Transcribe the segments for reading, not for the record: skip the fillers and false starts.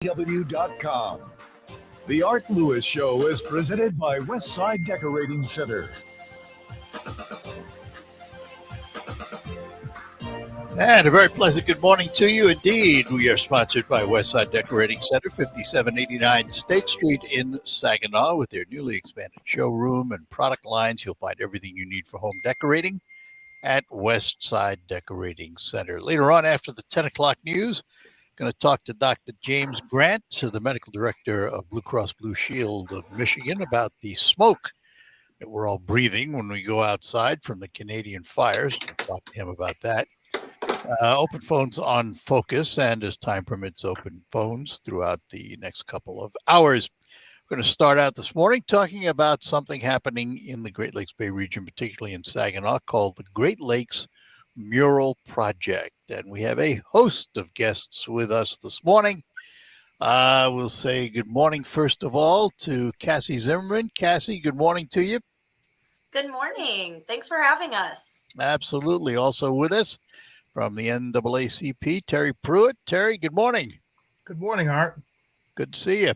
www.art.com. The Art Lewis Show is presented by Westside Decorating Center. And a very pleasant good morning to you. Indeed, we are sponsored by Westside Decorating Center, 5789 State Street in Saginaw. With their newly expanded showroom and product lines, you'll find everything you need for home decorating at Westside Decorating Center. Later on, after the 10 o'clock news, going to talk to Dr. James Grant, the medical director of Blue Cross Blue Shield of Michigan, about the smoke that we're all breathing when we go outside from the Canadian fires. We'll talk to him about that. Open phones on focus, and as time permits, open phones throughout the next couple of hours. We're going to start out this morning talking about something happening in the Great Lakes Bay region, particularly in Saginaw, called the Great Lakes Mural Project. And we have a host of guests with us this morning. We'll say good morning, first of all, to Cassi Zimmerman. Cassi, good morning to you. Good morning. Thanks for having us. Absolutely. Also with us from the NAACP, Terry Pruitt. Terry, good morning. Good morning, Art. Good to see you.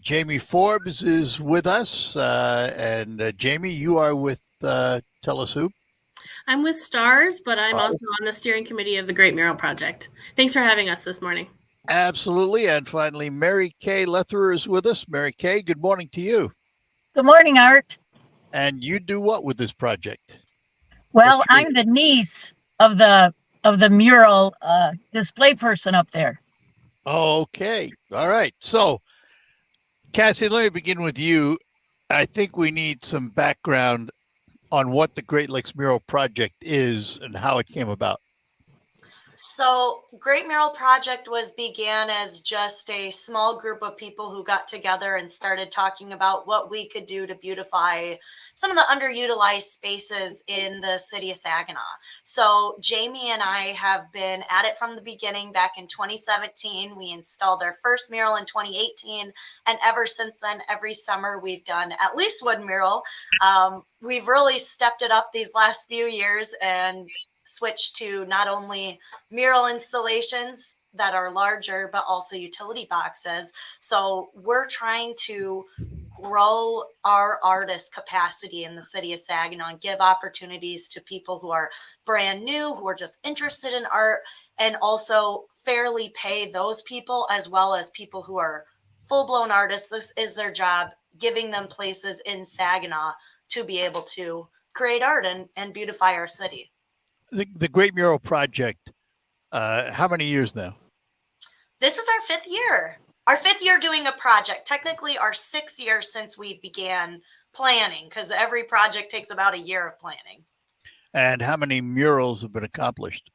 Jamie Forbes is with us. And Jamie, you are with, tell us who? I'm with STARS, but I'm also on the steering committee of the Great Mural Project. Thanks for having us this morning. Absolutely. And finally, Mary Kay Letherer is with us. Mary Kay, good morning to you. Good morning, Art. And you do what with this project? Well, I'm the niece of the mural display person up there. Okay. All right. So, Cassi, let me begin with you. I think we need some background on what the Great Lakes Mural Project is and how it came about. So Great Mural Project began as just a small group of people who got together and started talking about what we could do to beautify some of the underutilized spaces in the city of Saginaw. So Jamie and I have been at it from the beginning. Back in 2017, we installed our first mural in 2018. And ever since then, every summer we've done at least one mural. We've really stepped it up these last few years and switched to not only mural installations that are larger, but also utility boxes. So we're trying to grow our artist capacity in the city of Saginaw and give opportunities to people who are brand new, who are just interested in art, and also fairly pay those people as well as people who are full-blown artists. This is their job, giving them places in Saginaw to be able to create art and beautify our city. The Great Mural Project, how many years now? This is our fifth year. Our fifth year doing a project. Technically, our 6th year since we began planning, because every project takes about a year of planning. And how many murals have been accomplished?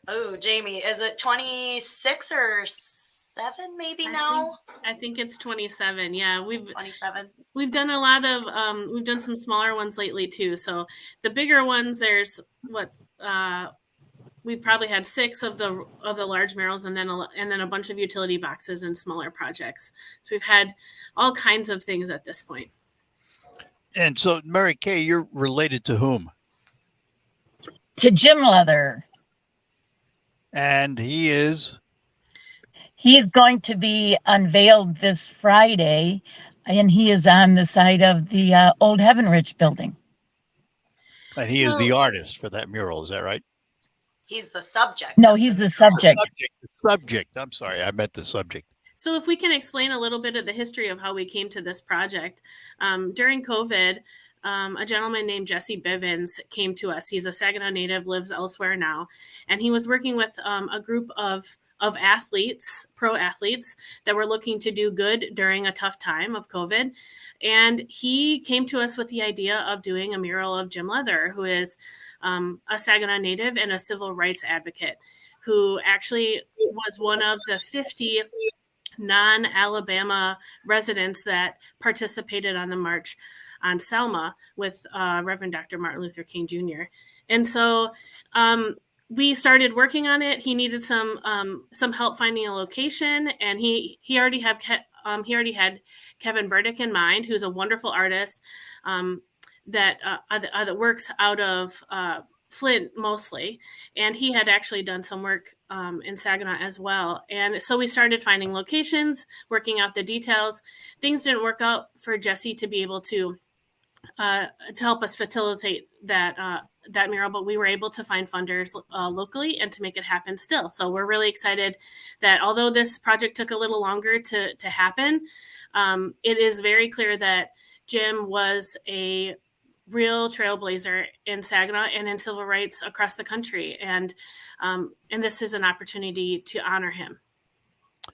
Oh, Jamie, is it 26 or 7 maybe now? I think it's 27. Yeah, 27. We've done a lot of we've done some smaller ones lately too. So the bigger ones, there's we've probably had 6 of the large murals, and then a bunch of utility boxes and smaller projects. So we've had all kinds of things at this point. And so, Mary Kay, you're related to whom? To Jim Letherer. And he is? He's going to be unveiled this Friday, and he is on the side of the old Heaven Ridge building. And he is the artist for that mural, is that right? He's the subject. No, he's the subject. The subject. I'm sorry, I meant the subject. So if we can explain a little bit of the history of how we came to this project. During COVID, a gentleman named Jesse Bivens came to us. He's a Saginaw native, lives elsewhere now. And he was working with a group of athletes, pro athletes, that were looking to do good during a tough time of COVID. And he came to us with the idea of doing a mural of Jim Letherer, who is a Saginaw native and a civil rights advocate, who actually was one of the 50 non-Alabama residents that participated on the March on Selma with Reverend Dr. Martin Luther King Jr. And so we started working on it. He needed some help finding a location, and he already had Kevin Burdick in mind, who's a wonderful artist that works out of Flint mostly, and he had actually done some work in Saginaw as well. And so we started finding locations, working out the details. Things didn't work out for Jesse to be able to help us facilitate that mural, but we were able to find funders locally and to make it happen still. So we're really excited that although this project took a little longer to happen, it is very clear that Jim was a real trailblazer in Saginaw and in civil rights across the country. And this is an opportunity to honor him.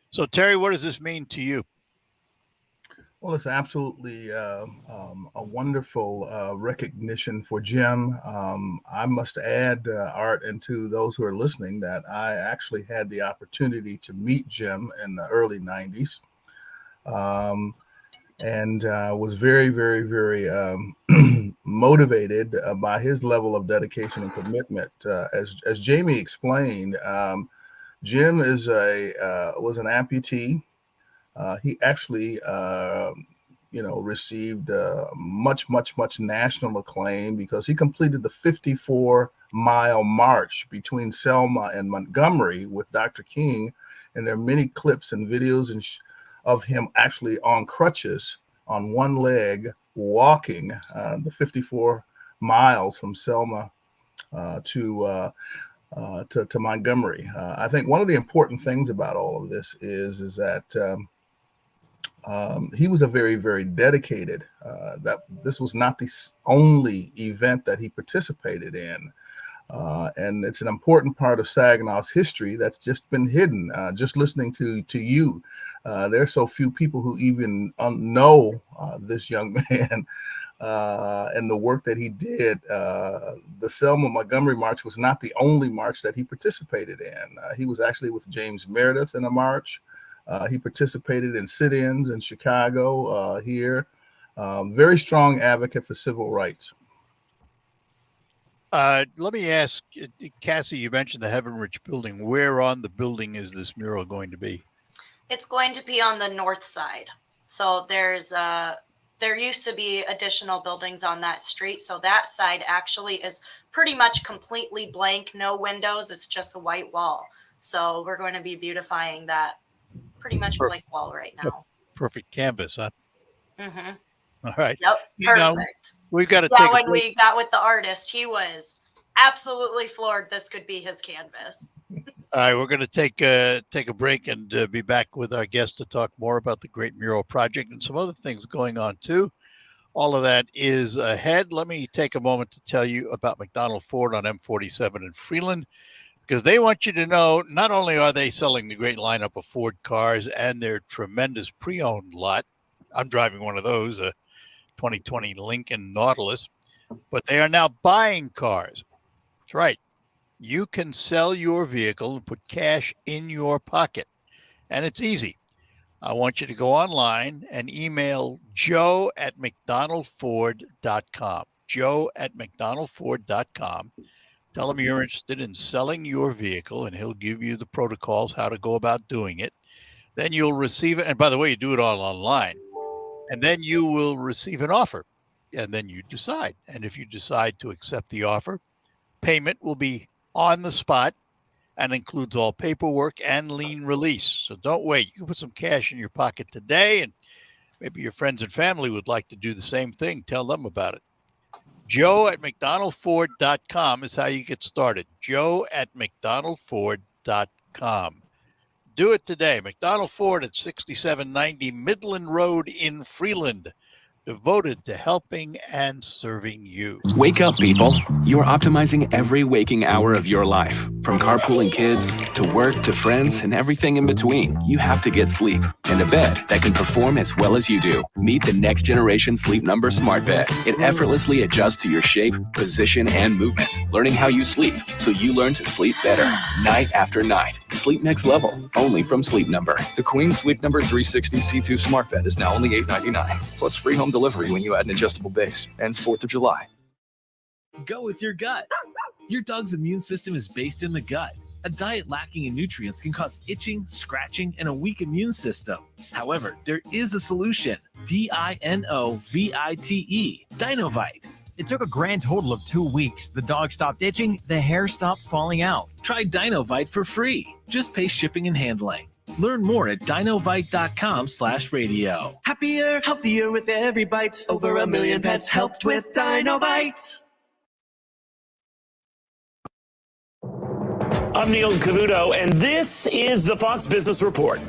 So, Terry, what does this mean to you? Well, it's absolutely a wonderful recognition for Jim. I must add, Art, and to those who are listening, that I actually had the opportunity to meet Jim in the early 90s. And was very, very, very motivated by his level of dedication and commitment. As Jamie explained, Jim was an amputee. He actually, received much national acclaim because he completed the 54-mile march between Selma and Montgomery with Dr. King, and there are many clips and videos of him actually on crutches on one leg walking the 54 miles from Selma to Montgomery. I think one of the important things about all of this is that he was a very, very dedicated, that this was not the only event that he participated in. And it's an important part of Saginaw's history that's just been hidden. Just listening to you, there's so few people who even know this young man and the work that he did. The Selma Montgomery March was not the only march that he participated in. He was actually with James Meredith in a march. He participated in sit-ins in Chicago here. Very strong advocate for civil rights. Let me ask, Cassie, you mentioned the Heaven Rich building. Where on the building is this mural going to be? It's going to be on the north side. So there used to be additional buildings on that street. So that side actually is pretty much completely blank, no windows. It's just a white wall. So we're going to be beautifying that pretty much blank wall right now. Perfect canvas, huh? Mm-hmm. All right. Yep. Perfect. We've got to take when we got with the artist, he was absolutely floored this could be his canvas. All right, we're going to take a break and be back with our guest to talk more about the Great Mural Project and some other things going on too. All of that is ahead. Let me take a moment to tell you about McDonald Ford on M47 in Freeland, because they want you to know not only are they selling the great lineup of Ford cars and their tremendous pre-owned lot. I'm driving one of those, a 2020 Lincoln Nautilus, but they are now buying cars. That's right. You can sell your vehicle and put cash in your pocket, and it's easy. I want you to go online and email joe@mcdonaldford.com. joe@mcdonaldford.com. Tell him you're interested in selling your vehicle, and he'll give you the protocols, how to go about doing it. Then you'll receive it. And by the way, you do it all online. And then you will receive an offer, and then you decide. And if you decide to accept the offer, payment will be on the spot and includes all paperwork and lien release. So don't wait. You can put some cash in your pocket today, and maybe your friends and family would like to do the same thing. Tell them about it. joe@mcdonaldford.com is how you get started. joe@mcdonaldford.com. Do it today. McDonald Ford at 6790 Midland Road in Freeland. Devoted to helping and serving you. Wake up, people. You are optimizing every waking hour of your life. From carpooling kids to work to friends and everything in between. You have to get sleep and a bed that can perform as well as you do. Meet the next generation Sleep Number Smart Bed. It effortlessly adjusts to your shape, position, and movements, learning how you sleep so you learn to sleep better night after night. Sleep next level, only from Sleep Number. The Queen Sleep Number 360 C2 Smart Bed is now only $899, plus free home delivery when you add an adjustable base. Ends 4th of July. Go with your gut. Your dog's immune system is based in the gut. A diet lacking in nutrients can cause itching, scratching, and a weak immune system. However, there is a solution. DINOVITE, Dinovite. It took a grand total of 2 weeks. The dog stopped itching, the hair stopped falling out. Try Dinovite for free. Just pay shipping and handling. Learn more at dinovite.com/radio. Happier, healthier with every bite. Over 1 million pets helped with Dinovite. I'm Neil Cavuto, and this is the Fox Business Report.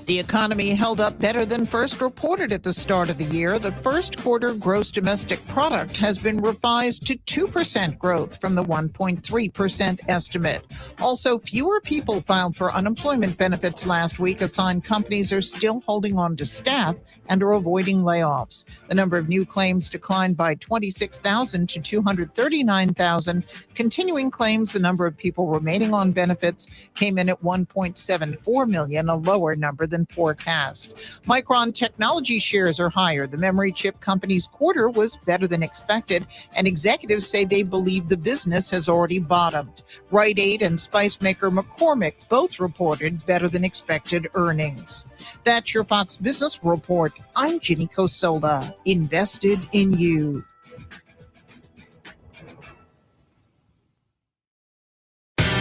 The economy held up better than first reported at the start of the year. The first quarter gross domestic product has been revised to 2% growth from the 1.3% estimate. Also, fewer people filed for unemployment benefits last week. A sign companies are still holding on to staff and are avoiding layoffs. The number of new claims declined by 26,000 to 239,000. Continuing claims, the number of people remaining on benefits came in at 1.74 million, a lower number than forecast. Micron Technology shares are higher. The memory chip company's quarter was better than expected, and executives say they believe the business has already bottomed. Rite Aid and spice maker McCormick both reported better than expected earnings. That's your Fox Business Report. I'm Ginny Cosola, invested in you.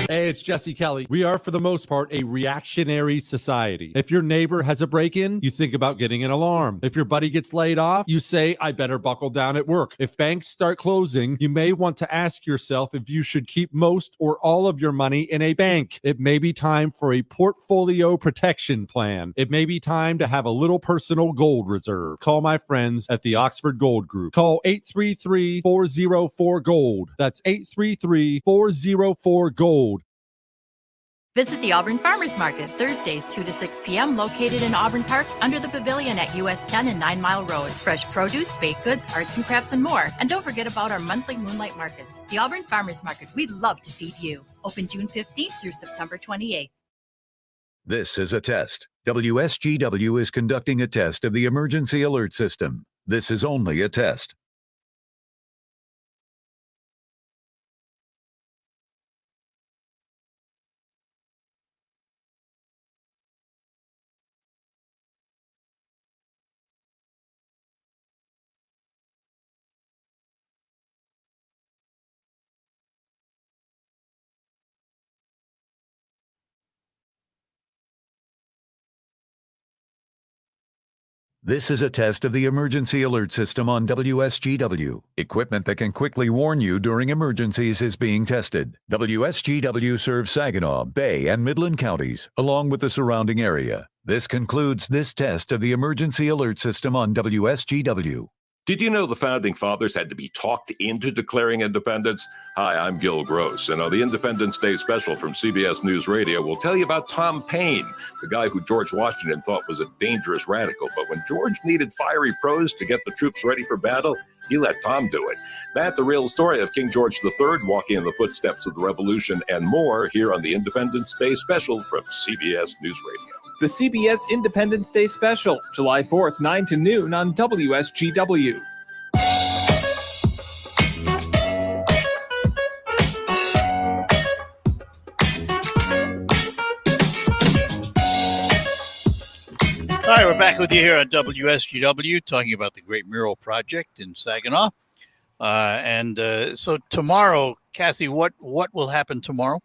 Hey, it's Jesse Kelly. We are, for the most part, a reactionary society. If your neighbor has a break-in, you think about getting an alarm. If your buddy gets laid off, you say, I better buckle down at work. If banks start closing, you may want to ask yourself if you should keep most or all of your money in a bank. It may be time for a portfolio protection plan. It may be time to have a little personal gold reserve. Call my friends at the Oxford Gold Group. Call 833-404-GOLD. That's 833-404-GOLD. Visit the Auburn Farmers Market Thursdays 2 to 6 p.m. located in Auburn Park under the pavilion at US 10 and 9 Mile Road. Fresh produce, baked goods, arts and crafts, and more. And don't forget about our monthly moonlight markets. The Auburn Farmers Market. We'd love to feed you. Open June 15th through September 28th. This is a test. WSGW is conducting a test of the emergency alert system. This is only a test. This is a test of the emergency alert system on WSGW. Equipment that can quickly warn you during emergencies is being tested. WSGW serves Saginaw, Bay, and Midland counties, along with the surrounding area. This concludes this test of the emergency alert system on WSGW. Did you know the Founding Fathers had to be talked into declaring independence? Hi, I'm Gil Gross, and on the Independence Day special from CBS News Radio, we'll tell you about Tom Paine, the guy who George Washington thought was a dangerous radical. But when George needed fiery prose to get the troops ready for battle, he let Tom do it. That, the real story of King George III walking in the footsteps of the Revolution, and more here on the Independence Day special from CBS News Radio. The CBS Independence Day Special, July 4th, 9 to noon on WSGW. All right, we're back with you here on WSGW talking about the Great Mural Project in Saginaw. So tomorrow, Cassi, what will happen tomorrow?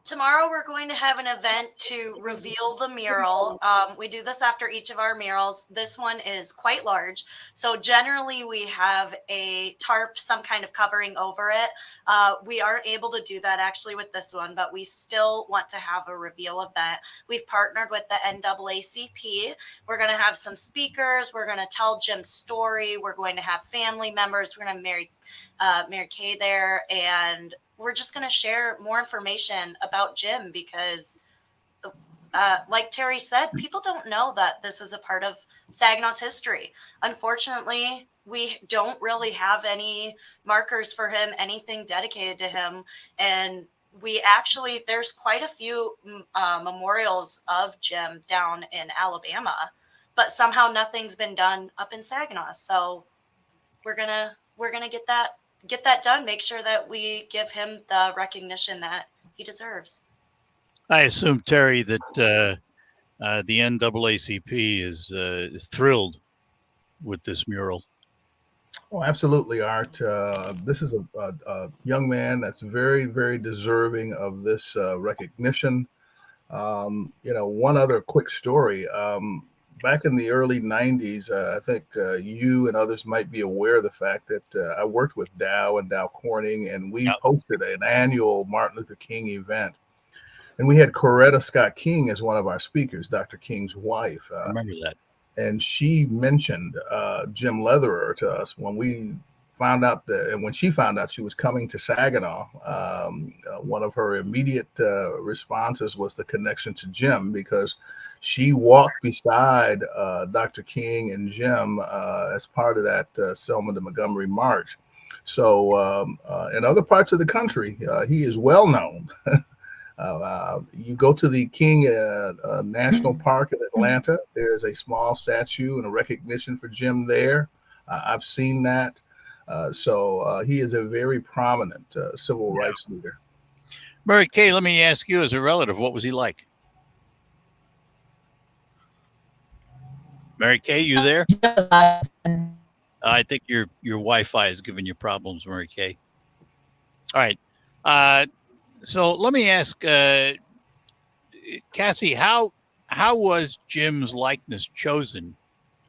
Tomorrow, we're going to have an event to reveal the mural. We do this after each of our murals. This one is quite large. So generally, we have a tarp, some kind of covering over it. We aren't able to do that actually with this one, but we still want to have a reveal event. We've partnered with the NAACP. We're going to have some speakers. We're going to tell Jim's story. We're going to have family members. We're going to have Mary Kay there, and we're just going to share more information about Jim because, like Terry said, people don't know that this is a part of Saginaw's history. Unfortunately, we don't really have any markers for him, anything dedicated to him. And there's quite a few memorials of Jim down in Alabama, but somehow nothing's been done up in Saginaw. So we're gonna get that done, make sure that we give him the recognition that he deserves. I assume, Terry, that the NAACP is thrilled with this mural. Oh, absolutely, Art. This is a young man that's very, very deserving of this recognition. One other quick story. Back in the early 90s, I think you and others might be aware of the fact that I worked with Dow and Dow Corning, and we hosted an annual Martin Luther King event. And we had Coretta Scott King as one of our speakers, Dr. King's wife. I remember that. And she mentioned Jim Letherer to us when we found out that, and when she found out she was coming to Saginaw, one of her immediate responses was the connection to Jim, because she walked beside Dr. King and Jim as part of that Selma to Montgomery march. So in other parts of the country, he is well known. You go to the King National Park in Atlanta, there's a small statue and a recognition for Jim there. I've seen that. So he is a very prominent civil rights leader. Mary Kay, let me ask you as a relative, what was he like? Mary Kay, you there? I think your Wi-Fi is giving you problems, Mary Kay. All right. So let me ask, Cassie, how was Jim's likeness chosen?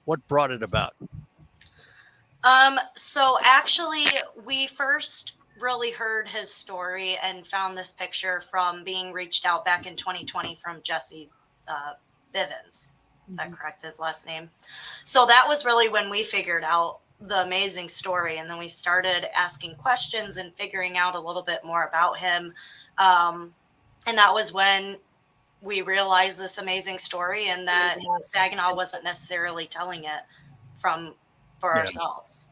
What brought it about? So actually, we first really heard his story and found this picture from being reached out back in 2020 from Jesse Bivens. Is that correct, his last name? So that was really when we figured out the amazing story. And then we started asking questions and figuring out a little bit more about him. And that was when we realized this amazing story, and that Saginaw wasn't necessarily telling it for ourselves.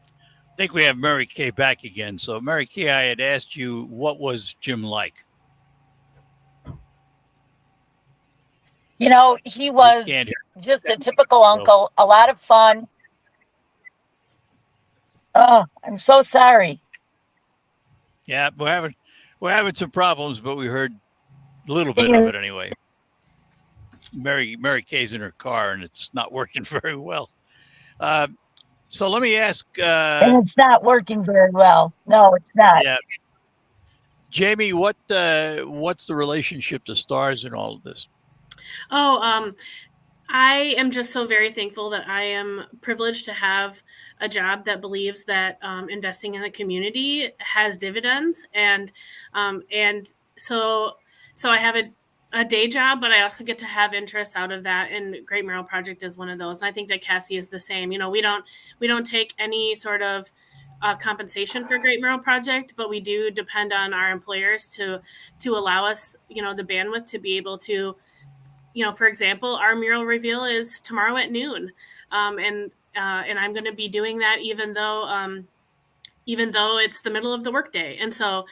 I think we have Mary Kay back again. So Mary Kay, I had asked you, what was Jim like? He was just a typical uncle, a lot of fun. Oh, I'm so sorry. Yeah, we're having some problems, but we heard a little bit of it anyway. Mary Kay's in her car, and it's not working very well. So let me ask. And it's not working very well. No, it's not. Yeah, Jamie, what's the relationship to stars in all of this? Oh, I am just so very thankful that I am privileged to have a job that believes that investing in the community has dividends, and so I have a day job, but I also get to have interests out of that, and Great Mural Project is one of those. And I think that Cassie is the same. We don't take any sort of compensation for Great Mural Project, but we do depend on our employers to allow us, the bandwidth to be able to. For example, our mural reveal is tomorrow at noon, and I'm going to be doing that even though it's the middle of the workday. And so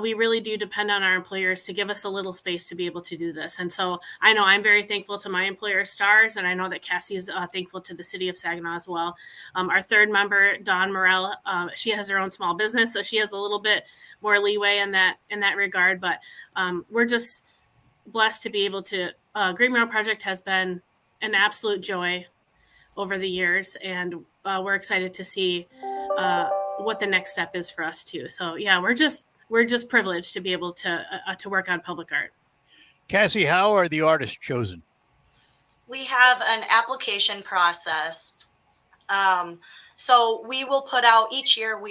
we really do depend on our employers to give us a little space to be able to do this. And so I know I'm very thankful to my employer, Stars, and I know that Cassie is thankful to the city of Saginaw as well. Our third member, Dawn Morell, she has her own small business, so she has a little bit more leeway in that regard. But we're just blessed to be able to. Great Mural Project has been an absolute joy over the years, and we're excited to see what the next step is for us too. So yeah, we're just privileged to be able to work on public art. Cassie, how are the artists chosen? We have an application process. So we will put out each year,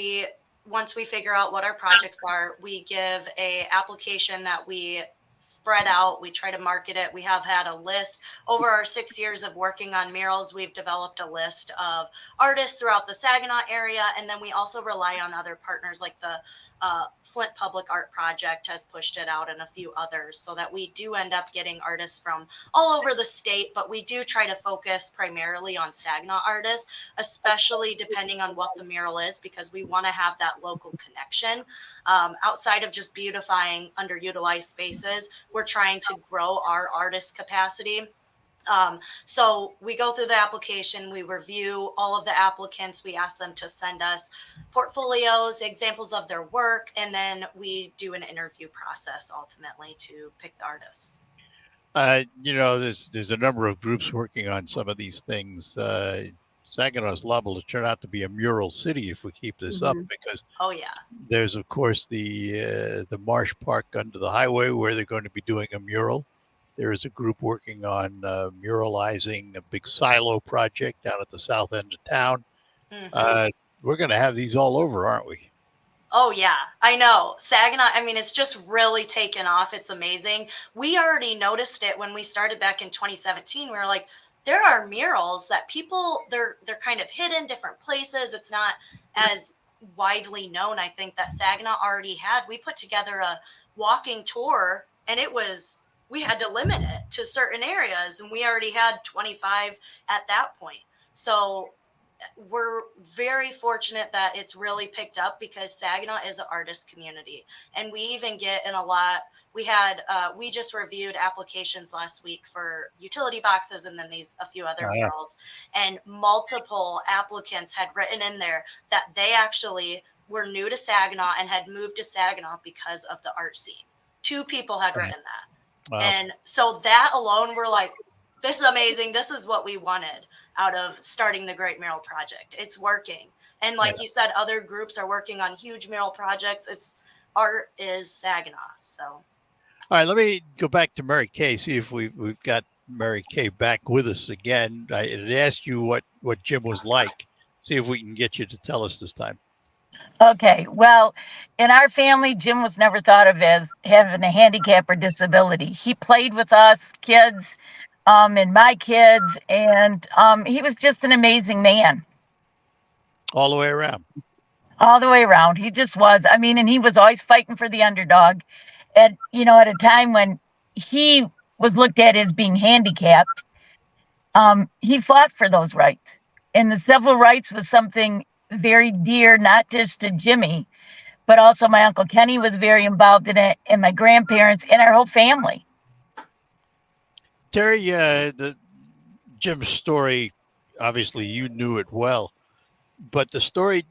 once we figure out what our projects are, we give a application that we spread out. We try to market it. We have had a list over our 6 years of working on murals. We've developed a list of artists throughout the Saginaw area. And then we also rely on other partners, like the Flint Public Art Project has pushed it out, and a few others, so that we do end up getting artists from all over the state. But we do try to focus primarily on Saginaw artists, especially depending on what the mural is, because we want to have that local connection. Outside of just beautifying underutilized spaces, we're trying to grow our artist capacity. So we go through the application, we review all of the applicants, we ask them to send us portfolios, examples of their work, and then we do an interview process ultimately to pick the artists. There's a number of groups working on some of these things. Saginaw is liable to turn out to be a mural city if we keep this up, because Oh yeah. there's, of course, the Marsh Park under the highway where they're going to be doing a mural. There is a group working on muralizing a big silo project down at the south end of town. We're going to have these all over, aren't we? Oh yeah, I know. Saginaw, I mean, it's just really taken off. It's amazing. We already noticed it when we started back in 2017. We were like, there are murals that people, they're kind of hidden different places. It's not as widely known, I think, that Saginaw already had. We put together a walking tour, and we had to limit it to certain areas, and we already had 25 at that point. So we're very fortunate that it's really picked up, because Saginaw is an artist community, and we even get in a lot. We just reviewed applications last week for utility boxes, and then a few other murals, and multiple applicants had written in there that they actually were new to Saginaw and had moved to Saginaw because of the art scene. 2 people had written that. Wow. And so that alone, we're like, this is amazing. This is what we wanted out of starting the Great Mural Project. It's working. And like you said, other groups are working on huge mural projects. Art is Saginaw. So. All right, let me go back to Mary Kay, see if we've got Mary Kay back with us again. I had asked you what Jim was like. See if we can get you to tell us this time. Okay, well, in our family, Jim was never thought of as having a handicap or disability. He played with us kids, and my kids, and he was just an amazing man. All the way around. All the way around. He just was. I mean, and he was always fighting for the underdog. At a time when he was looked at as being handicapped, he fought for those rights. And the civil rights was something very dear, not just to Jimmy, but also my Uncle Kenny was very involved in it, and my grandparents and our whole family. Terry, Jim's story, obviously you knew it well, but the story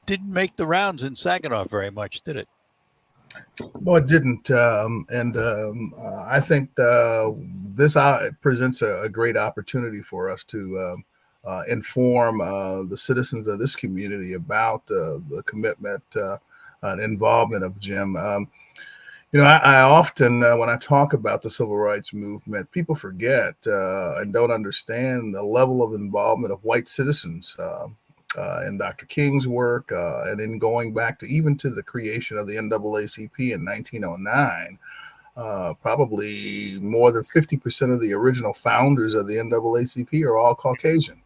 didn't make the rounds in Saginaw very much, did it? No, it didn't. I think this presents a great opportunity for us to inform the citizens of this community about the commitment and involvement of Jim. I often, when I talk about the civil rights movement, people forget and don't understand the level of involvement of white citizens in Dr. King's work, and in going back to even to the creation of the NAACP in 1909. Probably more than 50% of the original founders of the NAACP are all Caucasian,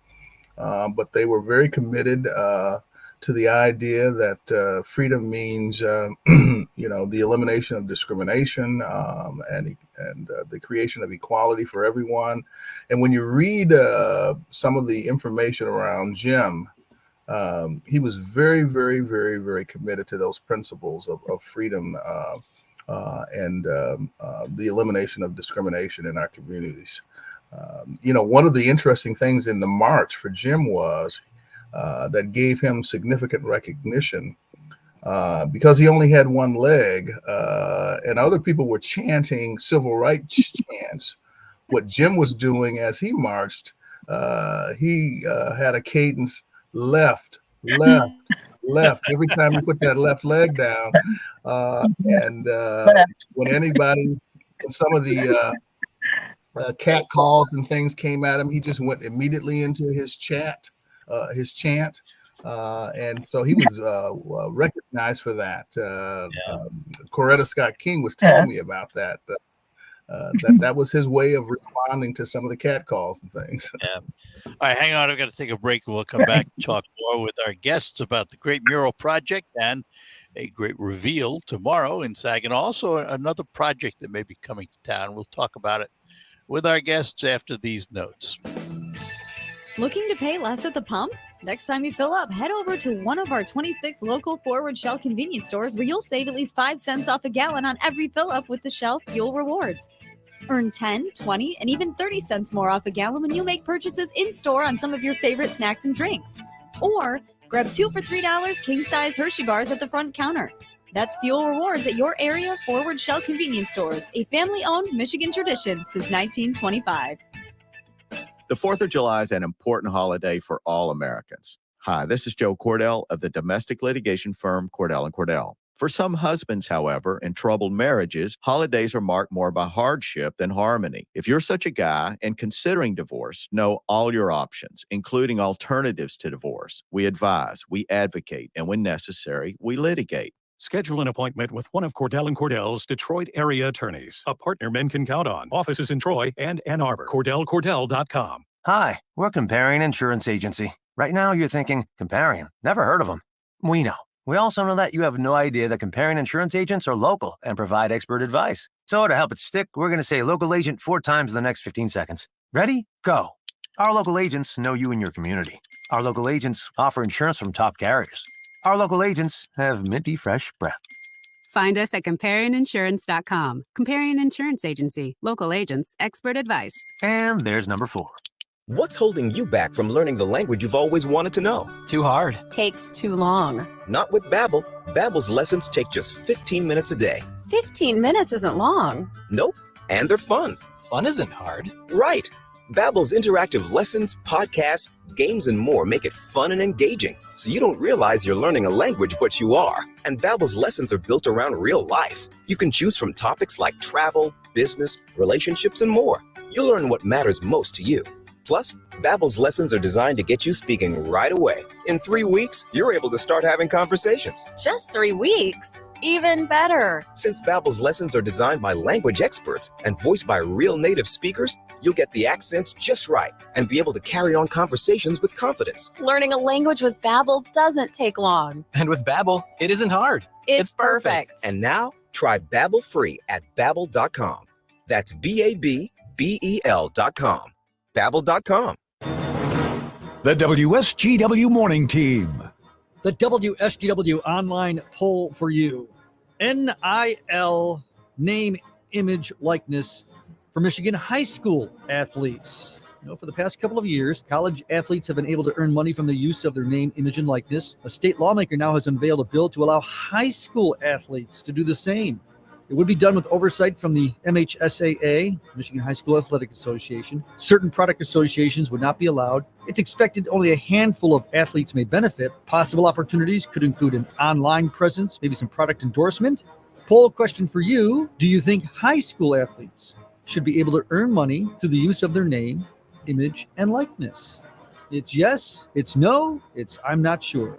but they were very committed to the idea that freedom means, the elimination of discrimination and the creation of equality for everyone. And when you read some of the information around Jim, he was very, very, very, very committed to those principles of freedom and the elimination of discrimination in our communities. One of the interesting things in the march for Jim was that gave him significant recognition because he only had one leg, and other people were chanting civil rights chants. What Jim was doing as he marched, he had a cadence: left, left, left. Every time he put that left leg down, and when some of the cat calls and things came at him, he just went immediately into his chant. And so he was recognized for that. Coretta Scott King was telling me about that. That was his way of responding to some of the cat calls and things. Yeah. All right, hang on. I've got to take a break, and we'll come back and talk more with our guests about the Great Mural Project and a great reveal tomorrow in Saginaw. Also, another project that may be coming to town. We'll talk about it with our guests after these notes. Looking to pay less at the pump? Next time you fill up, head over to one of our 26 local Forward Shell convenience stores where you'll save at least 5 cents off a gallon on every fill up with the Shell Fuel Rewards. Earn 10, 20, and even 30 cents more off a gallon when you make purchases in-store on some of your favorite snacks and drinks. Or grab 2 for $3 king-size Hershey bars at the front counter. That's Fuel Rewards at your area Forward Shell convenience stores, a family-owned Michigan tradition since 1925. The 4th of July is an important holiday for all Americans. Hi, this is Joe Cordell of the domestic litigation firm Cordell & Cordell. For some husbands, however, in troubled marriages, holidays are marked more by hardship than harmony. If you're such a guy and considering divorce, know all your options, including alternatives to divorce. We advise, we advocate, and when necessary, we litigate. Schedule an appointment with one of Cordell & Cordell's Detroit area attorneys, a partner men can count on. Offices in Troy and Ann Arbor. CordellCordell.com. Hi, we're Comparion Insurance Agency. Right now you're thinking, Comparion? Never heard of them. We know. We also know that you have no idea that Comparion Insurance agents are local and provide expert advice. So to help it stick, we're going to say local agent 4 times in the next 15 seconds. Ready? Go. Our local agents know you and your community. Our local agents offer insurance from top carriers. Our local agents have minty fresh breath. Find us at ComparionInsurance.com. Comparion Insurance Agency. Local agents, expert advice. And there's number 4. What's holding you back from learning the language you've always wanted to know? Too hard. Takes too long. Not with Babbel. Babbel's lessons take just 15 minutes a day. 15 minutes isn't long. Nope. And they're fun. Fun isn't hard. Right. Babbel's interactive lessons, podcasts, games, and more make it fun and engaging, so you don't realize you're learning a language, but you are. And Babbel's lessons are built around real life. You can choose from topics like travel, business, relationships, and more. You'll learn what matters most to you. Plus, Babbel's lessons are designed to get you speaking right away. In 3 weeks, you're able to start having conversations. Just 3 weeks? Even better. Since Babbel's lessons are designed by language experts and voiced by real native speakers, you'll get the accents just right and be able to carry on conversations with confidence. Learning a language with Babbel doesn't take long. And with Babbel, it isn't hard. It's perfect. And now, try Babbel free at Babbel.com. That's Babbel.com. Babbel.com. The WSGW Morning Team. The WSGW online poll for you. NIL, name, image, likeness for Michigan high school athletes. You know, for the past couple of years, college athletes have been able to earn money from the use of their name, image, and likeness. A state lawmaker now has unveiled a bill to allow high school athletes to do the same. It would be done with oversight from the MHSAA, Michigan High School Athletic Association. Certain product associations would not be allowed. It's expected only a handful of athletes may benefit. Possible opportunities could include an online presence, maybe some product endorsement. Poll question for you. Do you think high school athletes should be able to earn money through the use of their name, image, and likeness? It's yes, it's no, it's I'm not sure.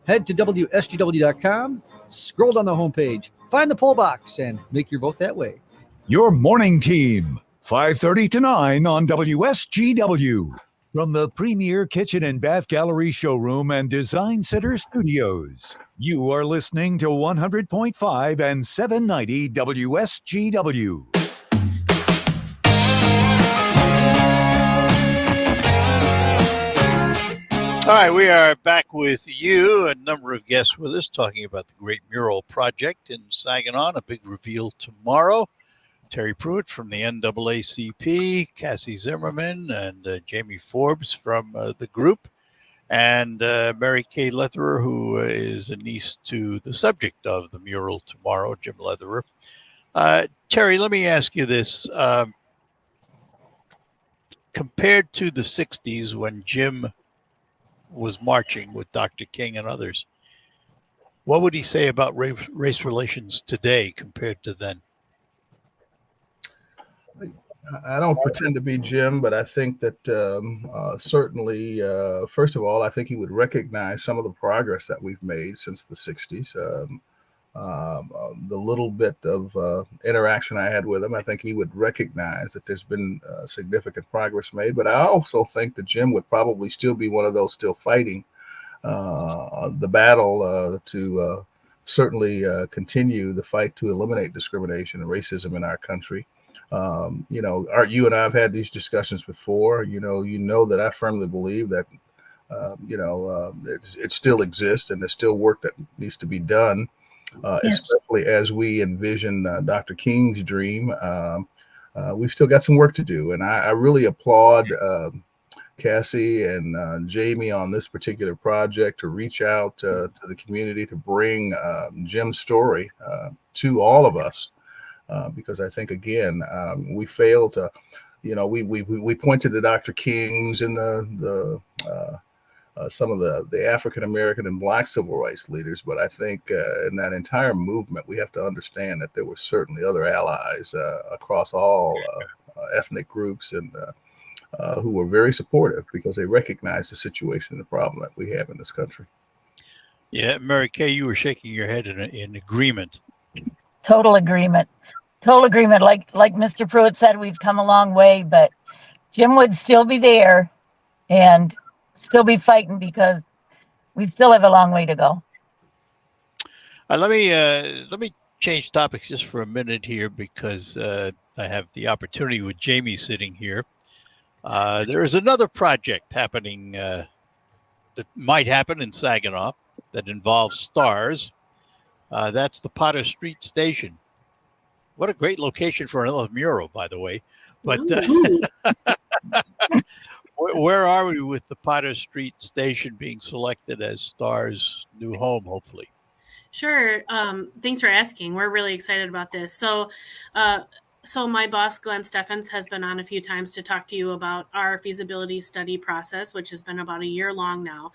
Head to WSGW.com, scroll down the homepage, find the poll box, and make your vote that way. Your Morning Team, 5:30 to 9 on WSGW. From the premier kitchen and bath gallery showroom and design center studios, you are listening to 100.5 and 790 WSGW. All right, we are back with you. A number of guests with us talking about the Great Mural Project in Saginaw. A big reveal tomorrow. Terry Pruitt from the NAACP, Cassi Zimmerman, and Jamie Forbes from the group, and Mary Kay Letherer, who is a niece to the subject of the mural tomorrow, Jim Letherer. Terry, let me ask you this. Compared to the 60s when Jim was marching with Dr. King and others, what would he say about race relations today compared to then? I don't pretend to be Jim, but I think that certainly, first of all, I think he would recognize some of the progress that we've made since the 60s. The little bit of interaction I had with him, I think he would recognize that there's been significant progress made. But I also think that Jim would probably still be one of those still fighting the battle to certainly continue the fight to eliminate discrimination and racism in our country. You know, Art, you and I have had these discussions before. You know that I firmly believe that it still exists and there's still work that needs to be done. Yes. Especially as we envision Dr. King's dream. We've still got some work to do. And I really applaud Cassi and Jamie on this particular project to reach out to the community to bring Jim's story to all of us. Because I think, again, we fail to we pointed to Dr. King's and some of the African American and Black civil rights leaders, but I think in that entire movement, we have to understand that there were certainly other allies across all ethnic groups and who were very supportive because they recognized the situation and the problem that we have in this country. Yeah, Mary Kay, you were shaking your head in agreement. Total agreement. Total agreement. Like Mr. Pruitt said, we've come a long way, but Jim would still be there and still be fighting because we still have a long way to go. Let me change topics just for a minute here because I have the opportunity with Jamie sitting here. There is another project happening that might happen in Saginaw that involves stars. That's the Potter Street Station. What a great location for another mural, by the way. But where are we with the Potter Street Station being selected as Star's new home, hopefully? Sure. Thanks for asking. We're really excited about this. So my boss, Glenn Steffens, has been on a few times to talk to you about our feasibility study process, which has been about a year long now,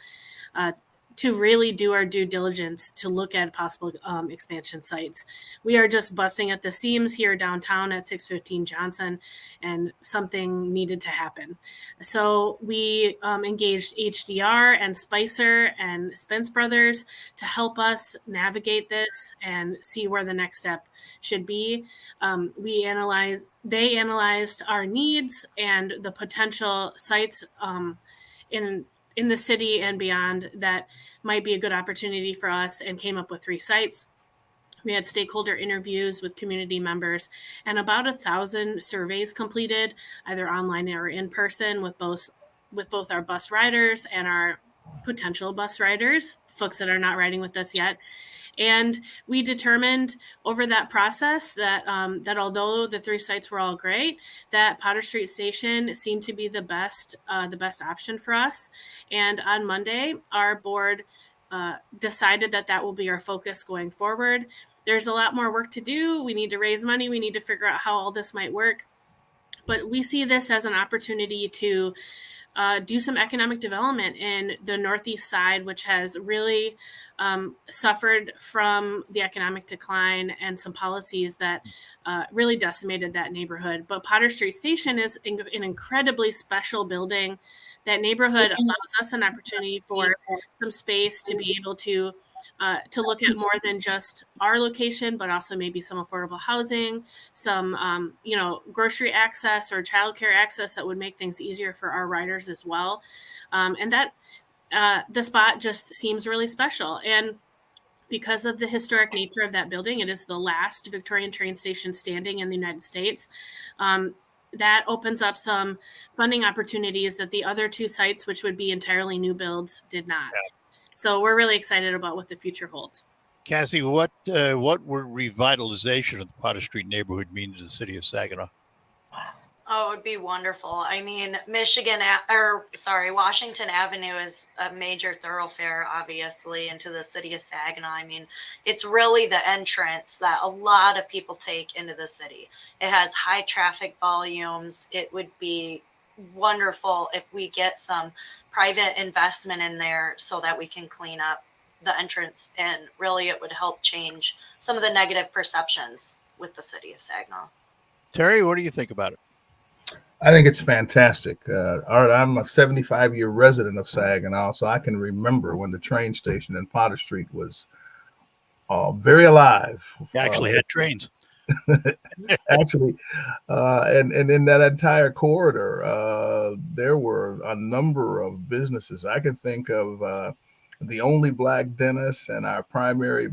to really do our due diligence to look at possible expansion sites. We are just busting at the seams here downtown at 615 Johnson, and something needed to happen. So we engaged HDR and Spicer and Spence Brothers to help us navigate this and see where the next step should be. They analyzed our needs and the potential sites in the city and beyond that might be a good opportunity for us, and came up with 3 sites. We had stakeholder interviews with community members and about 1,000 surveys completed, either online or in person, with both our bus riders and our potential bus riders, folks that are not riding with us yet. And we determined over that process that although the 3 sites were all great, that Potter Street Station seemed to be the best option for us. And on Monday, our board decided that will be our focus going forward. There's a lot more work to do. We need to raise money. We need to figure out how all this might work. But we see this as an opportunity to do some economic development in the Northeast side, which has really suffered from the economic decline and some policies that really decimated that neighborhood. But Potter Street Station is an incredibly special building. That neighborhood allows us an opportunity for some space to be able to look at more than just our location, but also maybe some affordable housing, some, grocery access or childcare access that would make things easier for our riders as well. And that the spot just seems really special. And because of the historic nature of that building, it is the last Victorian train station standing in the United States. That opens up some funding opportunities that the other 2 sites, which would be entirely new builds, did not. Yeah. So we're really excited about what the future holds. Cassie, what would revitalization of the Potter Street neighborhood mean to the city of Saginaw? Oh, it would be wonderful. I mean, Washington Avenue is a major thoroughfare, obviously, into the city of Saginaw. I mean, it's really the entrance that a lot of people take into the city. It has high traffic volumes. It would be wonderful if we get some private investment in there so that we can clean up the entrance, and really it would help change some of the negative perceptions with the city of Saginaw. Terry, what do you think about it? I think it's fantastic. Art, I'm a 75-year resident of Saginaw, so I can remember when the train station in Potter Street was very alive. You actually had trains. Actually, and in that entire corridor, there were a number of businesses. I can think of the only Black dentist and our primary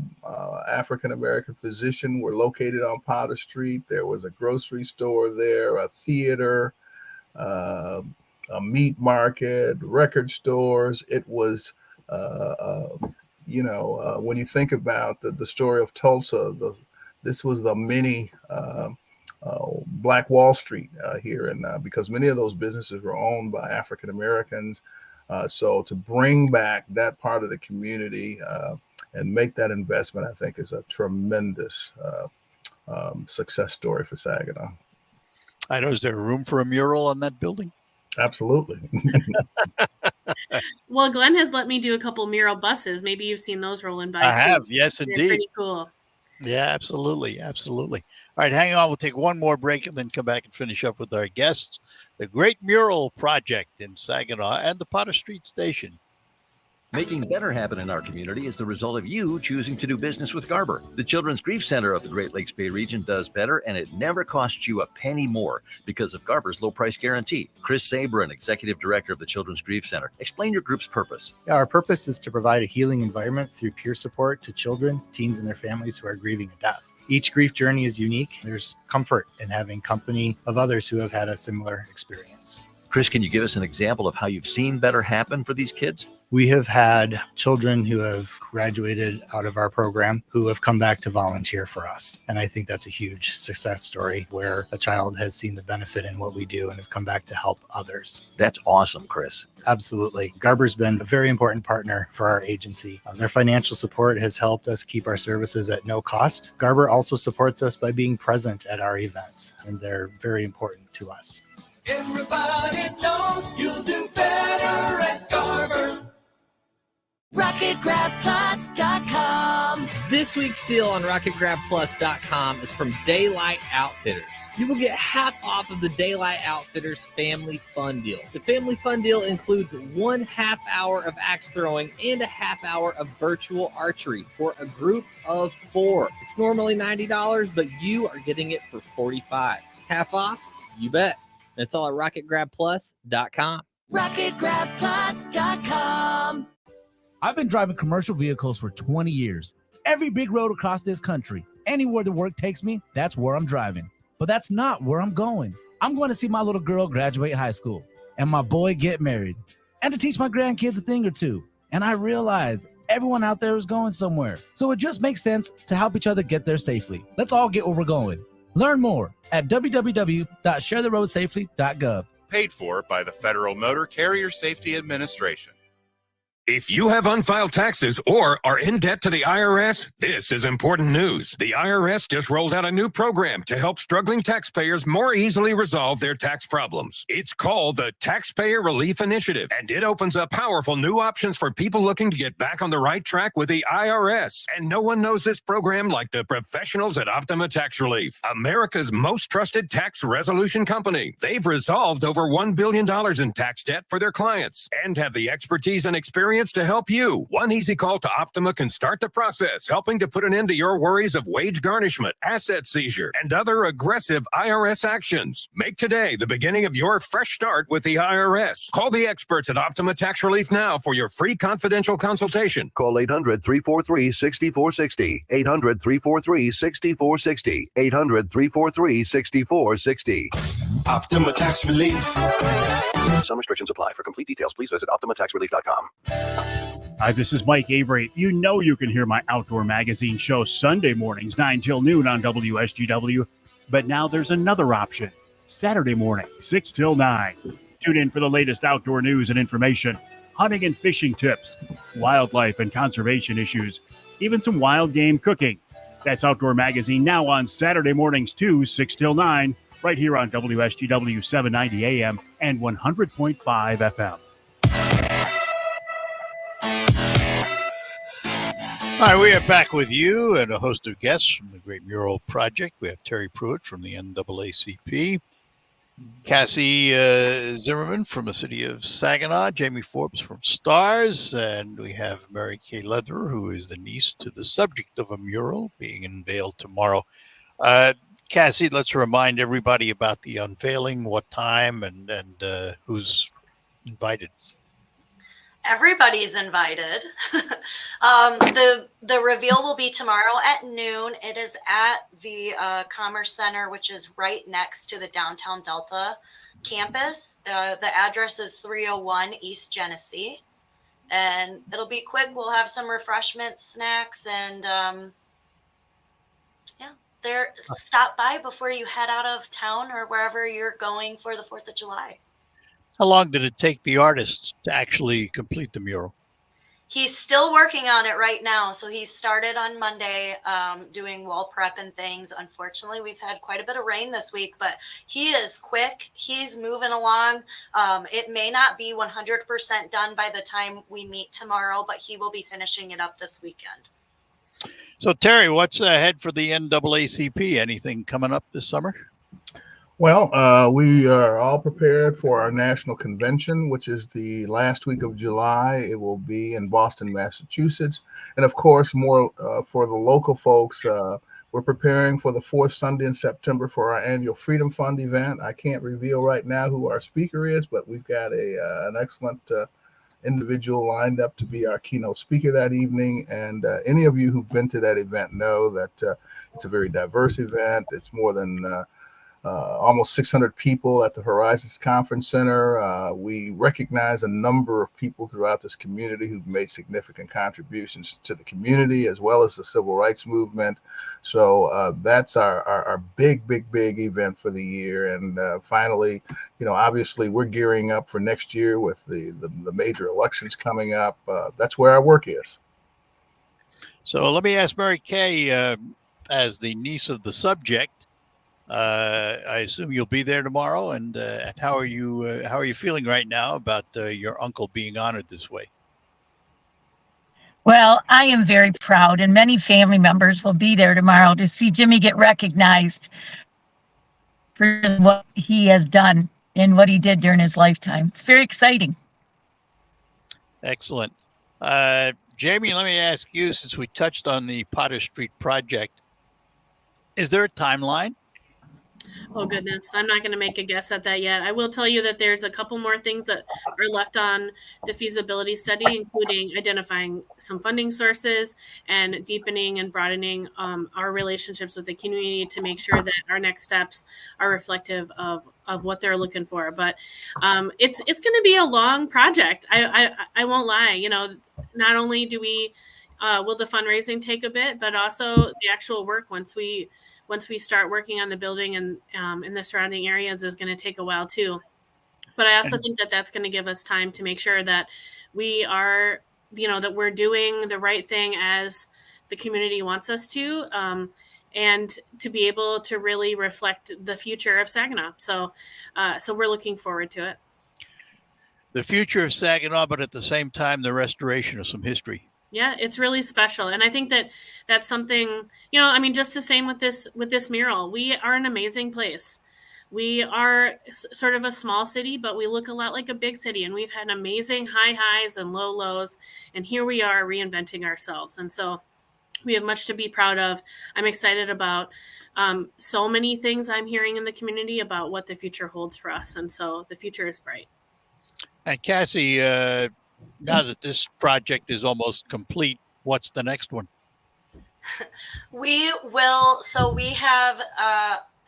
African-American physician were located on Potter Street. There was a grocery store there, a theater, a meat market, record stores. It was, when you think about the story of Tulsa, this was the mini Black Wall Street here, and because many of those businesses were owned by African Americans. So to bring back that part of the community and make that investment, I think is a tremendous success story for Saginaw. I know. Is there room for a mural on that building? Absolutely. Well, Glenn has let me do a couple mural buses. Maybe you've seen those rolling by. I too. have. Yes, They're indeed. pretty cool. Yeah, absolutely. Absolutely. All right, hang on. We'll take one more break and then come back and finish up with our guests. The Great Mural Project in Saginaw and the Potter Street Station. Making better happen in our community is the result of you choosing to do business with Garber. The Children's Grief Center of the Great Lakes Bay region does better, and it never costs you a penny more because of Garber's low price guarantee. Chris Sabrin, Executive Director of the Children's Grief Center. Explain your group's purpose. Our purpose is to provide a healing environment through peer support to children, teens, and their families who are grieving a death. Each grief journey is unique. There's comfort in having company of others who have had a similar experience. Chris, can you give us an example of how you've seen better happen for these kids? We have had children who have graduated out of our program who have come back to volunteer for us. And I think that's a huge success story where a child has seen the benefit in what we do and have come back to help others. That's awesome, Chris. Absolutely. Garber's been a very important partner for our agency. Their financial support has helped us keep our services at no cost. Garber also supports us by being present at our events, and they're very important to us. Everybody knows you'll do better at Garber. RocketGrabPlus.com. This week's deal on RocketGrabPlus.com is from Daylight Outfitters. You will get half off of the Daylight Outfitters Family Fun Deal. The Family Fun Deal includes 1/2 hour of axe throwing and a 1/2 hour of virtual archery for a group of 4. It's normally $90, but you are getting it for $45. Half off? You bet. That's all at RocketGrabPlus.com. RocketGrabPlus.com. I've been driving commercial vehicles for 20 years. Every big road across this country, anywhere the work takes me, that's where I'm driving. But that's not where I'm going. I'm going to see my little girl graduate high school and my boy get married and to teach my grandkids a thing or two. And I realize everyone out there is going somewhere. So it just makes sense to help each other get there safely. Let's all get where we're going. Learn more at www.sharetheroadsafely.gov. Paid for by the Federal Motor Carrier Safety Administration. If you have unfiled taxes or are in debt to the IRS, this is important news. The IRS just rolled out a new program to help struggling taxpayers more easily resolve their tax problems. It's called the Taxpayer Relief Initiative, and it opens up powerful new options for people looking to get back on the right track with the IRS. And no one knows this program like the professionals at Optima Tax Relief, America's most trusted tax resolution company. They've resolved over $1 billion in tax debt for their clients and have the expertise and experience to help you. One easy call to Optima can start the process, helping to put an end to your worries of wage garnishment, asset seizure, and other aggressive IRS actions. Make today the beginning of your fresh start with the IRS. Call the experts at Optima Tax Relief now for your free confidential consultation. Call 800-343-6460. 800-343-6460. 800-343-6460. Optima Tax Relief. Some restrictions apply. For complete details, please visit OptimaTaxRelief.com. Hi, this is Mike Avery. You know you can hear my outdoor magazine show Sunday mornings, 9 till noon on WSGW. But now there's another option. Saturday morning, 6 till 9. Tune in for the latest outdoor news and information, hunting and fishing tips, wildlife and conservation issues, even some wild game cooking. That's Outdoor Magazine now on Saturday mornings too, 6 till 9, right here on WSGW 790 AM and 100.5 FM. All right, we are back with you and a host of guests from the Great Mural Project. We have Terry Pruitt from the NAACP, Cassi Zimmerman from the city of Saginaw, Jamie Forbes from STARS, and we have Mary Kay Letherer, who is the niece to the subject of a mural being unveiled tomorrow. Cassi, let's remind everybody about the unveiling, what time, and who's invited. Everybody's invited. The reveal will be tomorrow at noon. It is at the Commerce Center, which is right next to the Downtown Delta campus. The address is 301 East Genesee. And it'll be quick. We'll have some refreshments, snacks, and stop by before you head out of town or wherever you're going for the 4th of July. How long did it take the artists to actually complete the mural? He's still working on it right now. So he started on Monday doing wall prep and things. Unfortunately, we've had quite a bit of rain this week, but he is quick. He's moving along. It may not be 100% done by the time we meet tomorrow, but he will be finishing it up this weekend. So, Terry, what's ahead for the NAACP? Anything coming up this summer? Well, we are all prepared for our national convention, which is the last week of July. It will be in Boston, Massachusetts. And of course, more for the local folks, we're preparing for the fourth Sunday in September for our annual Freedom Fund event. I can't reveal right now who our speaker is, but we've got an excellent individual lined up to be our keynote speaker that evening. And any of you who've been to that event know that it's a very diverse event. It's more than almost 600 people at the Horizons Conference Center. We recognize a number of people throughout this community who've made significant contributions to the community as well as the civil rights movement. So that's our big event for the year. And finally, obviously we're gearing up for next year with the major elections coming up. That's where our work is. So let me ask Mary Kay, as the niece of the subject, I assume you'll be there tomorrow. And how are you feeling right now about your uncle being honored this way? Well, I am very proud, and many family members will be there tomorrow to see Jimmy get recognized for what he has done and what he did during his lifetime. It's very exciting. Excellent. Jamie, let me ask you, since we touched on the Potter Street project, is there a timeline? Oh, goodness. I'm not going to make a guess at that yet. I will tell you that there's a couple more things that are left on the feasibility study, including identifying some funding sources and deepening and broadening our relationships with the community to make sure that our next steps are reflective of what they're looking for. But it's going to be a long project. I won't lie. Not only do we will the fundraising take a bit, but also the actual work once we start working on the building and in the surrounding areas is going to take a while too. But I also think that that's going to give us time to make sure that we are, that we're doing the right thing as the community wants us to, and to be able to really reflect the future of Saginaw. So we're looking forward to it. The future of Saginaw, but at the same time, the restoration of some history. Yeah, it's really special. And I think that that's something, just the same with this mural. We are an amazing place. We are sort of a small city, but we look a lot like a big city, and we've had amazing high highs and low lows. And here we are reinventing ourselves. And so we have much to be proud of. I'm excited about so many things I'm hearing in the community about what the future holds for us. And so the future is bright. And Cassie, now that this project is almost complete, what's the next one? We have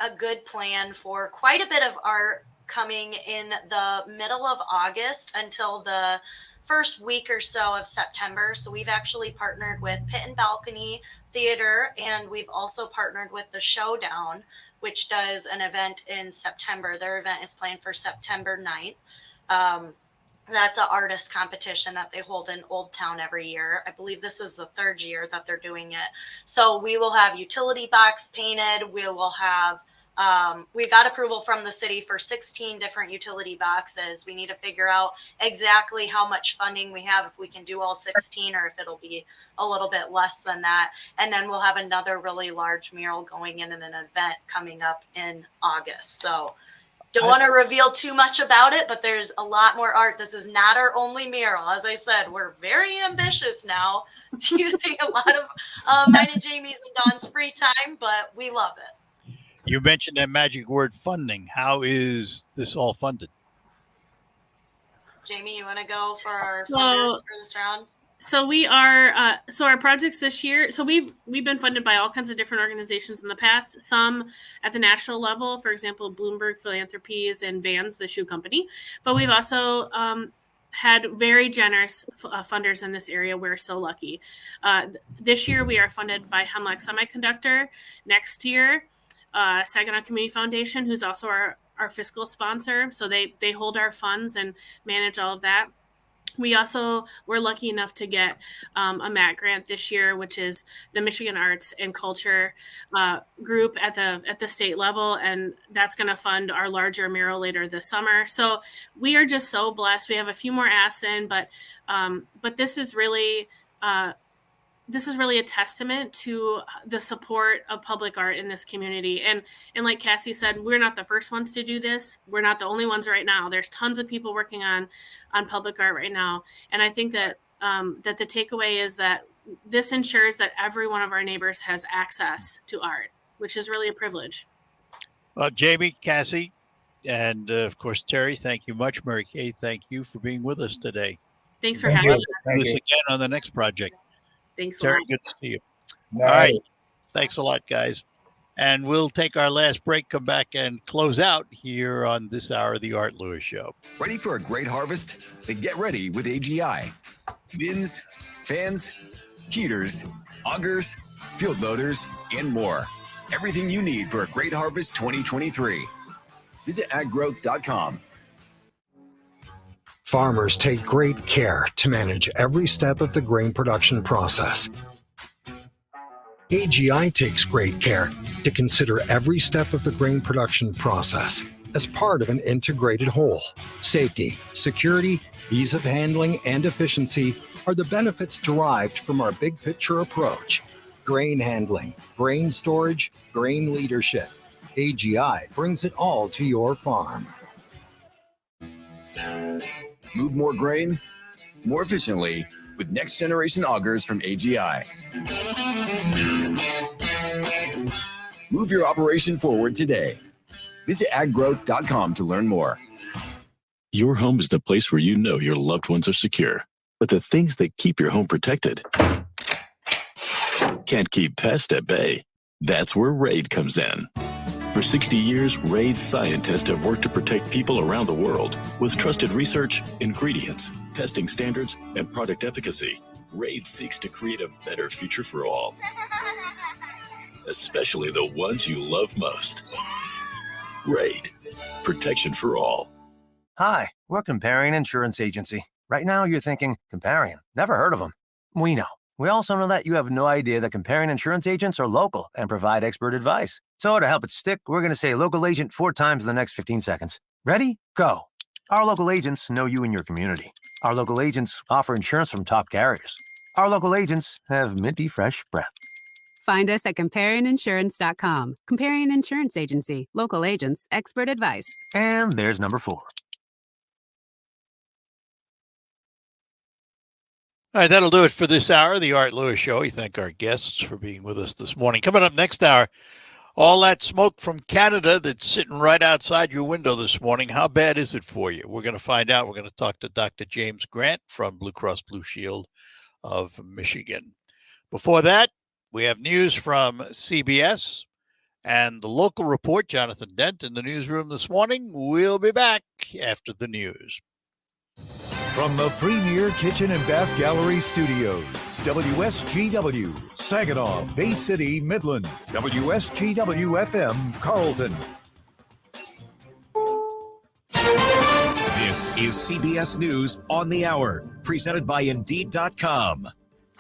a good plan for quite a bit of art coming in the middle of August until the first week or so of September. So we've actually partnered with Pit and Balcony Theater, and we've also partnered with the Showdown, which does an event in September. Their event is planned for September 9th. That's an artist competition that they hold in Old Town every year. I believe this is the third year that they're doing it. So we will have utility box painted. We will have, we got approval from the city for 16 different utility boxes. We need to figure out exactly how much funding we have, if we can do all 16 or if it'll be a little bit less than that. And then we'll have another really large mural going in an event coming up in August. So don't want to reveal too much about it, but there's a lot more art. This is not our only mural. As I said, we're very ambitious now. It's using a lot of mine and Jamie's and Dawn's free time, but we love it. You mentioned that magic word, funding. How is this all funded? Jamie, you want to go for our funders for this round? So we are, our projects this year, so we've been funded by all kinds of different organizations in the past, some at the national level, for example, Bloomberg Philanthropies and Vans, the shoe company. But we've also had very generous funders in this area. We're so lucky. This year we are funded by Hemlock Semiconductor. Next year, Saginaw Community Foundation, who's also our fiscal sponsor. So they hold our funds and manage all of that. We also were lucky enough to get a MAT grant this year, which is the Michigan Arts and Culture group at the state level, and that's going to fund our larger mural later this summer. So we are just so blessed. We have a few more asks in, but this is really a testament to the support of public art in this community. And like Cassi said, we're not the first ones to do this. We're not the only ones right now. There's tons of people working on public art right now. And I think that that the takeaway is that this ensures that every one of our neighbors has access to art, which is really a privilege. Jamie, Cassi, and of course, Terry, thank you much. Mary Kay, thank you for being with us today. Thanks for having us. Do this again on the next project. Thanks a Terry, lot. good to see you. All right. Thanks a lot, guys. And we'll take our last break, come back and close out here on this hour of the Art Lewis Show. Ready for a great harvest? Then get ready with AGI. Bins, fans, heaters, augers, field loaders, and more. Everything you need for a great harvest 2023. Visit At.Dr. Farmers take great care to manage every step of the grain production process. AGI takes great care to consider every step of the grain production process as part of an integrated whole. Safety, security, ease of handling, and efficiency are the benefits derived from our big picture approach. Grain handling, grain storage, grain leadership. AGI brings it all to your farm. Move more grain more efficiently with next generation augers from AGI. Move your operation forward today. Visit aggrowth.com to learn more. Your home is the place where you know your loved ones are secure. But the things that keep your home protected can't keep pests at bay. That's where RAID comes in. For 60 years, RAID scientists have worked to protect people around the world with trusted research, ingredients, testing standards, and product efficacy. RAID seeks to create a better future for all, especially the ones you love most. RAID, protection for all. Hi, we're Comparion Insurance Agency. Right now, you're thinking, Comparion, never heard of them. We know. We also know that you have no idea that Comparion Insurance agents are local and provide expert advice. So to help it stick, we're going to say local agent 4 times in the next 15 seconds. Ready? Go. Our local agents know you and your community. Our local agents offer insurance from top carriers. Our local agents have minty fresh breath. Find us at comparioninsurance.com. Comparion Insurance Agency. Local agents, expert advice. And there's number 4. All right, that'll do it for this hour of the Art Lewis Show. We thank our guests for being with us this morning. Coming up next hour, all that smoke from Canada that's sitting right outside your window this morning. How bad is it for you? We're going to find out. We're going to talk to Dr. James Grant from Blue Cross Blue Shield of Michigan. Before that, we have news from CBS and the local report. Jonathan Dent in the newsroom this morning. We'll be back after the news. From the Premier Kitchen and Bath Gallery Studios, WSGW, Saginaw, Bay City, Midland, WSGW-FM, Carlton. This is CBS News on the Hour, presented by Indeed.com.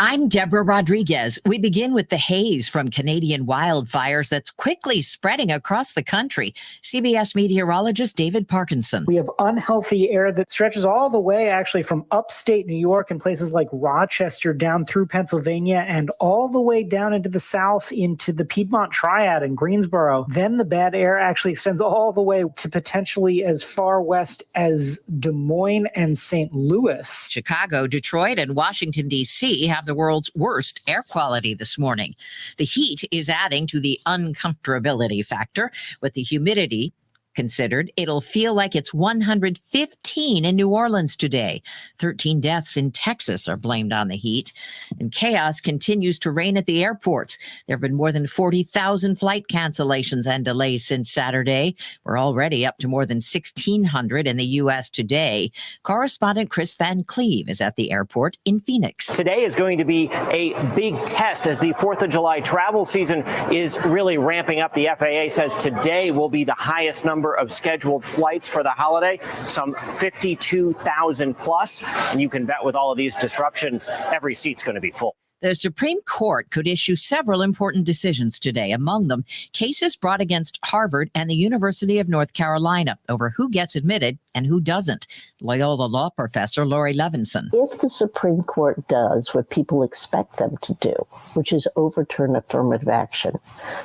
I'm Deborah Rodriguez. We begin with the haze from Canadian wildfires that's quickly spreading across the country. CBS meteorologist David Parkinson. We have unhealthy air that stretches all the way actually from upstate New York and places like Rochester down through Pennsylvania and all the way down into the south into the Piedmont Triad and Greensboro. Then the bad air actually extends all the way to potentially as far west as Des Moines and St. Louis. Chicago, Detroit, and Washington, D.C. have the world's worst air quality this morning. The heat is adding to the uncomfortability factor. With the humidity considered, it'll feel like it's 115 in New Orleans today. 13 deaths in Texas are blamed on the heat. And chaos continues to reign at the airports. There have been more than 40,000 flight cancellations and delays since Saturday. We're already up to more than 1,600 in the U.S. today. Correspondent Chris Van Cleve is at the airport in Phoenix. Today is going to be a big test as the 4th of July travel season is really ramping up. The FAA says today will be the highest number number of scheduled flights for the holiday, some 52,000 plus. And you can bet with all of these disruptions, every seat's going to be full. The Supreme Court could issue several important decisions today, among them cases brought against Harvard and the University of North Carolina over who gets admitted and who doesn't. Loyola law professor Lori Levinson. If the Supreme Court does what people expect them to do, which is overturn affirmative action,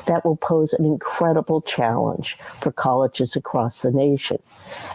that will pose an incredible challenge for colleges across the nation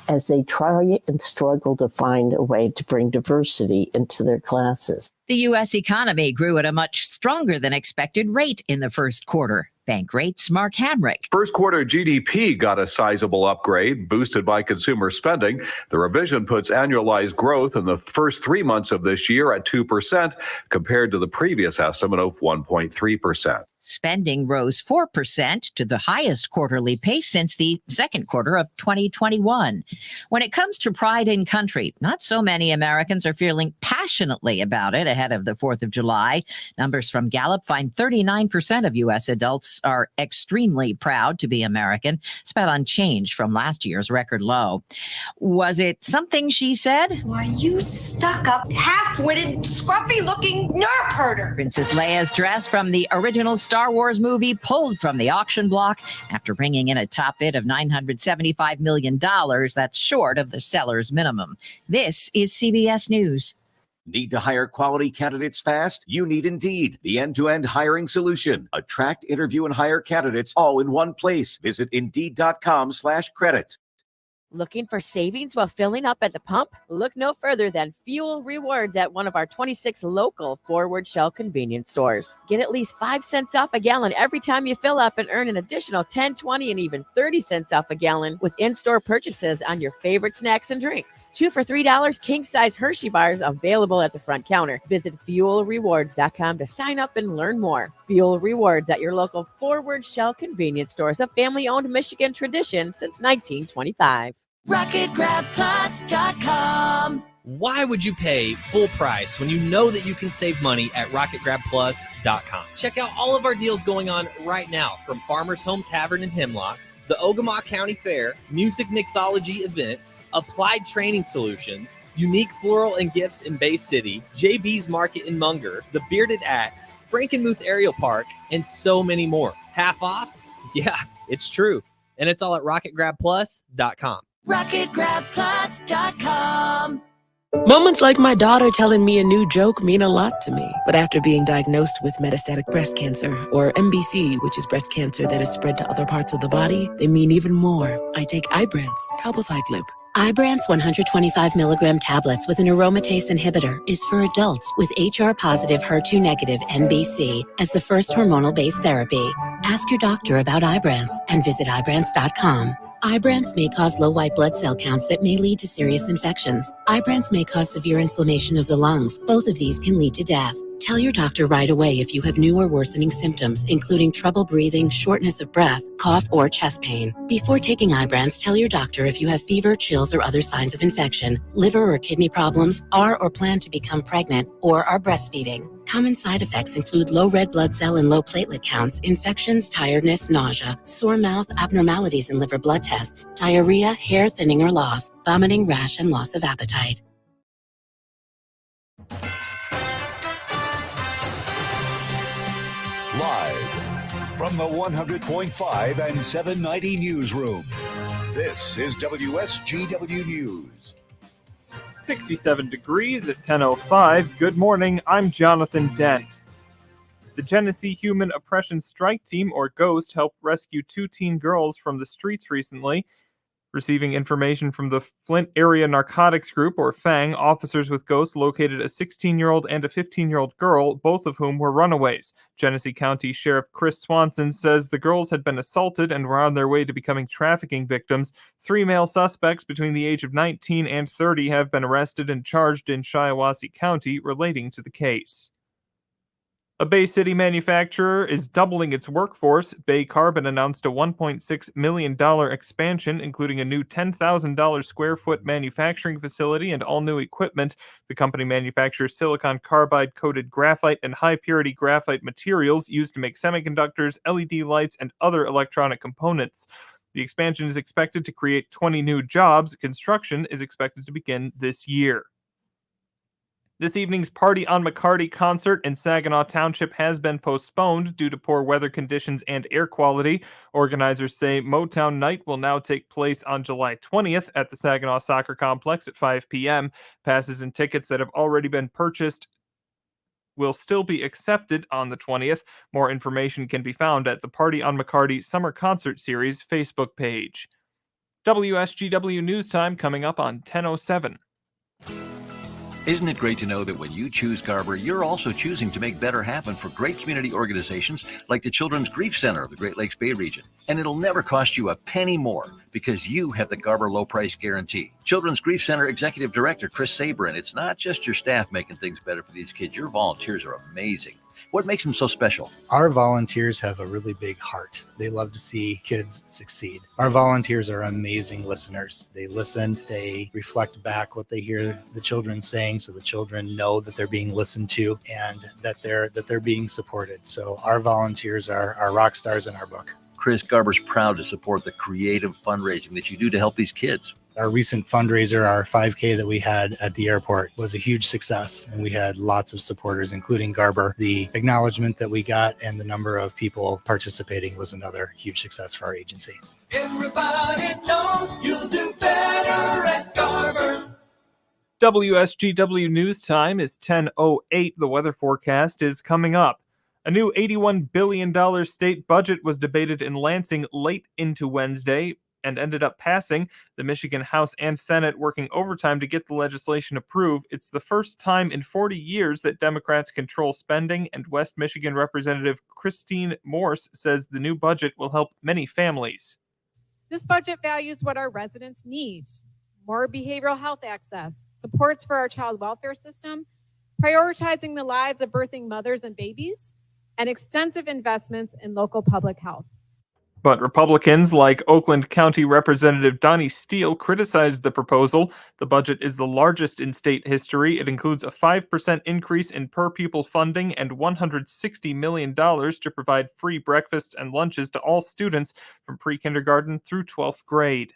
as they try and struggle to find a way to bring diversity into their classes. The U.S. economy grew at a much stronger than expected rate in the first quarter. Bank rates, Mark Hamrick. First quarter GDP got a sizable upgrade, boosted by consumer spending. The revision puts annualized growth in the first 3 months of this year at 2%, compared to the previous estimate of 1.3%. Spending rose 4% to the highest quarterly pace since the second quarter of 2021. When it comes to pride in country, not so many Americans are feeling passionately about it ahead of the 4th of July. Numbers from Gallup find 39% of U.S. adults are extremely proud to be American. It's about unchanged from last year's record low. Was it something she said? Why, you stuck-up, half-witted, scruffy-looking nerve herder. Princess Leia's dress from the original Star Wars movie pulled from the auction block after bringing in a top bid of $975 million. That's short of the seller's minimum. This is CBS News. Need to hire quality candidates fast? You need Indeed, the end-to-end hiring solution. Attract, interview, and hire candidates all in one place. Visit Indeed.com/credit. Looking for savings while filling up at the pump? Look no further than Fuel Rewards at one of our 26 local Forward Shell convenience stores. Get at least 5 cents off a gallon every time you fill up and earn an additional 10, 20, and even 30 cents off a gallon with in-store purchases on your favorite snacks and drinks. 2 for $3 king-size Hershey bars available at the front counter. Visit FuelRewards.com to sign up and learn more. Fuel Rewards at your local Forward Shell convenience stores, a family-owned Michigan tradition since 1925. RocketGrabPlus.com. Why would you pay full price when you know that you can save money at RocketGrabPlus.com? Check out all of our deals going on right now, from Farmer's Home Tavern in Hemlock, the Ogama County Fair, music mixology events, applied training solutions, unique floral and gifts in Bay City, JB's Market in Munger, the Bearded Axe, Frankenmuth Aerial Park, and so many more. Half off? Yeah, it's true. And it's all at RocketGrabPlus.com. RocketGrabPlus.com. Moments like my daughter telling me a new joke mean a lot to me. But after being diagnosed with metastatic breast cancer, or MBC, which is breast cancer that is spread to other parts of the body, they mean even more. I take Ibrance, palbociclib. Ibrance 125 milligram tablets with an aromatase inhibitor is for adults with HR-positive, HER2-negative MBC as the first hormonal-based therapy. Ask your doctor about Ibrance and visit Ibrance.com. Ibrance may cause low white blood cell counts that may lead to serious infections. Ibrance may cause severe inflammation of the lungs. Both of these can lead to death. Tell your doctor right away if you have new or worsening symptoms, including trouble breathing, shortness of breath, cough, or chest pain. Before taking Ibrance, tell your doctor if you have fever, chills, or other signs of infection, liver or kidney problems, are or plan to become pregnant, or are breastfeeding. Common side effects include low red blood cell and low platelet counts, infections, tiredness, nausea, sore mouth, abnormalities in liver blood tests, diarrhea, hair thinning or loss, vomiting, rash, and loss of appetite. Live from the 100.5 and 790 newsroom, this is WSGW News. 67 degrees at 10:05. Good morning, I'm Jonathan Dent. The Genesee Human Oppression Strike Team, or GHOST, helped rescue 2 teen girls from the streets recently. Receiving information from the Flint Area Narcotics Group, or FANG, officers with GHOST located a 16-year-old and a 15-year-old girl, both of whom were runaways. Genesee County Sheriff Chris Swanson says the girls had been assaulted and were on their way to becoming trafficking victims. 3 male suspects between the age of 19 and 30 have been arrested and charged in Shiawassee County relating to the case. A Bay City manufacturer is doubling its workforce. Bay Carbon announced a $1.6 million expansion, including a new $10,000 square foot manufacturing facility and all new equipment. The company manufactures silicon carbide coated graphite and high purity graphite materials used to make semiconductors, LED lights, and other electronic components. The expansion is expected to create 20 new jobs. Construction is expected to begin this year. This evening's Party on McCarty concert in Saginaw Township has been postponed due to poor weather conditions and air quality. Organizers say Motown Night will now take place on July 20th at the Saginaw Soccer Complex at 5 p.m. Passes and tickets that have already been purchased will still be accepted on the 20th. More information can be found at the Party on McCarty Summer Concert Series Facebook page. WSGW News Time coming up on 10:07. Isn't it great to know that when you choose Garber, you're also choosing to make better happen for great community organizations like the Children's Grief Center of the Great Lakes Bay region? And it'll never cost you a penny more because you have the Garber low price guarantee. Children's Grief Center Executive Director Chris Sabrin, it's not just your staff making things better for these kids. Your volunteers are amazing. What makes them so special? Our volunteers have a really big heart. They love to see kids succeed. Our volunteers are amazing listeners. They listen, they reflect back what they hear the children saying, so the children know that they're being listened to and that they're being supported. So our volunteers are rock stars in our book. Chris, Garber's proud to support the creative fundraising that you do to help these kids. Our recent fundraiser, our 5K that we had at the airport, was a huge success, and we had lots of supporters, including Garber. The acknowledgement that we got and the number of people participating was another huge success for our agency. Everybody knows you'll do better at Garber. WSGW News Time is 10:08. The weather forecast is coming up. A new $81 billion state budget was debated in Lansing late into Wednesday and ended up passing. The Michigan House and Senate working overtime to get the legislation approved. It's the first time in 40 years that Democrats control spending, and West Michigan Representative Christine Morse says the new budget will help many families. This budget values what our residents need: more behavioral health access, supports for our child welfare system, prioritizing the lives of birthing mothers and babies, and extensive investments in local public health. But Republicans like Oakland County Representative Donnie Steele criticized the proposal. The budget is the largest in state history. It includes a 5% increase in per-pupil funding and $160 million to provide free breakfasts and lunches to all students from pre-kindergarten through 12th grade.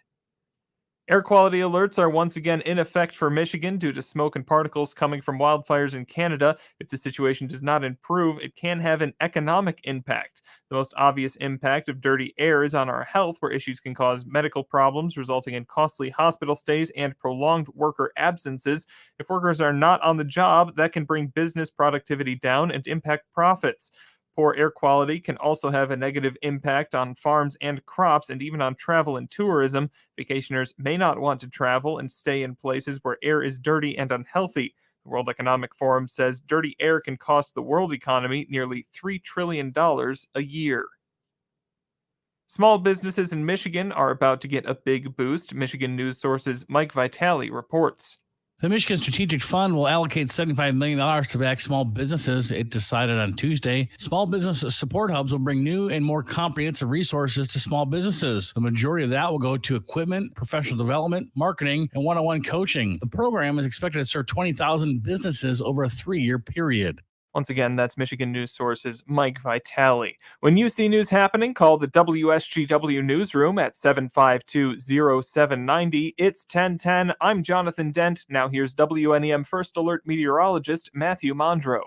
Air quality alerts are once again in effect for Michigan due to smoke and particles coming from wildfires in Canada. If the situation does not improve, it can have an economic impact. The most obvious impact of dirty air is on our health, where issues can cause medical problems, resulting in costly hospital stays and prolonged worker absences. If workers are not on the job, that can bring business productivity down and impact profits. Poor air quality can also have a negative impact on farms and crops, and even on travel and tourism. Vacationers may not want to travel and stay in places where air is dirty and unhealthy. The World Economic Forum says dirty air can cost the world economy nearly $3 trillion a year. Small businesses in Michigan are about to get a big boost. Michigan news sources Mike Vitale reports. The Michigan Strategic Fund will allocate $75 million to back small businesses, it decided on Tuesday. Small business support hubs will bring new and more comprehensive resources to small businesses. The majority of that will go to equipment, professional development, marketing, and one-on-one coaching. The program is expected to serve 20,000 businesses over a 3-year period. Once again, that's Michigan news sources Mike Vitale. When you see news happening, call the WSGW newsroom at 752-0790. It's 1010. I'm Jonathan Dent. Now here's WNEM First Alert meteorologist Matthew Mondro.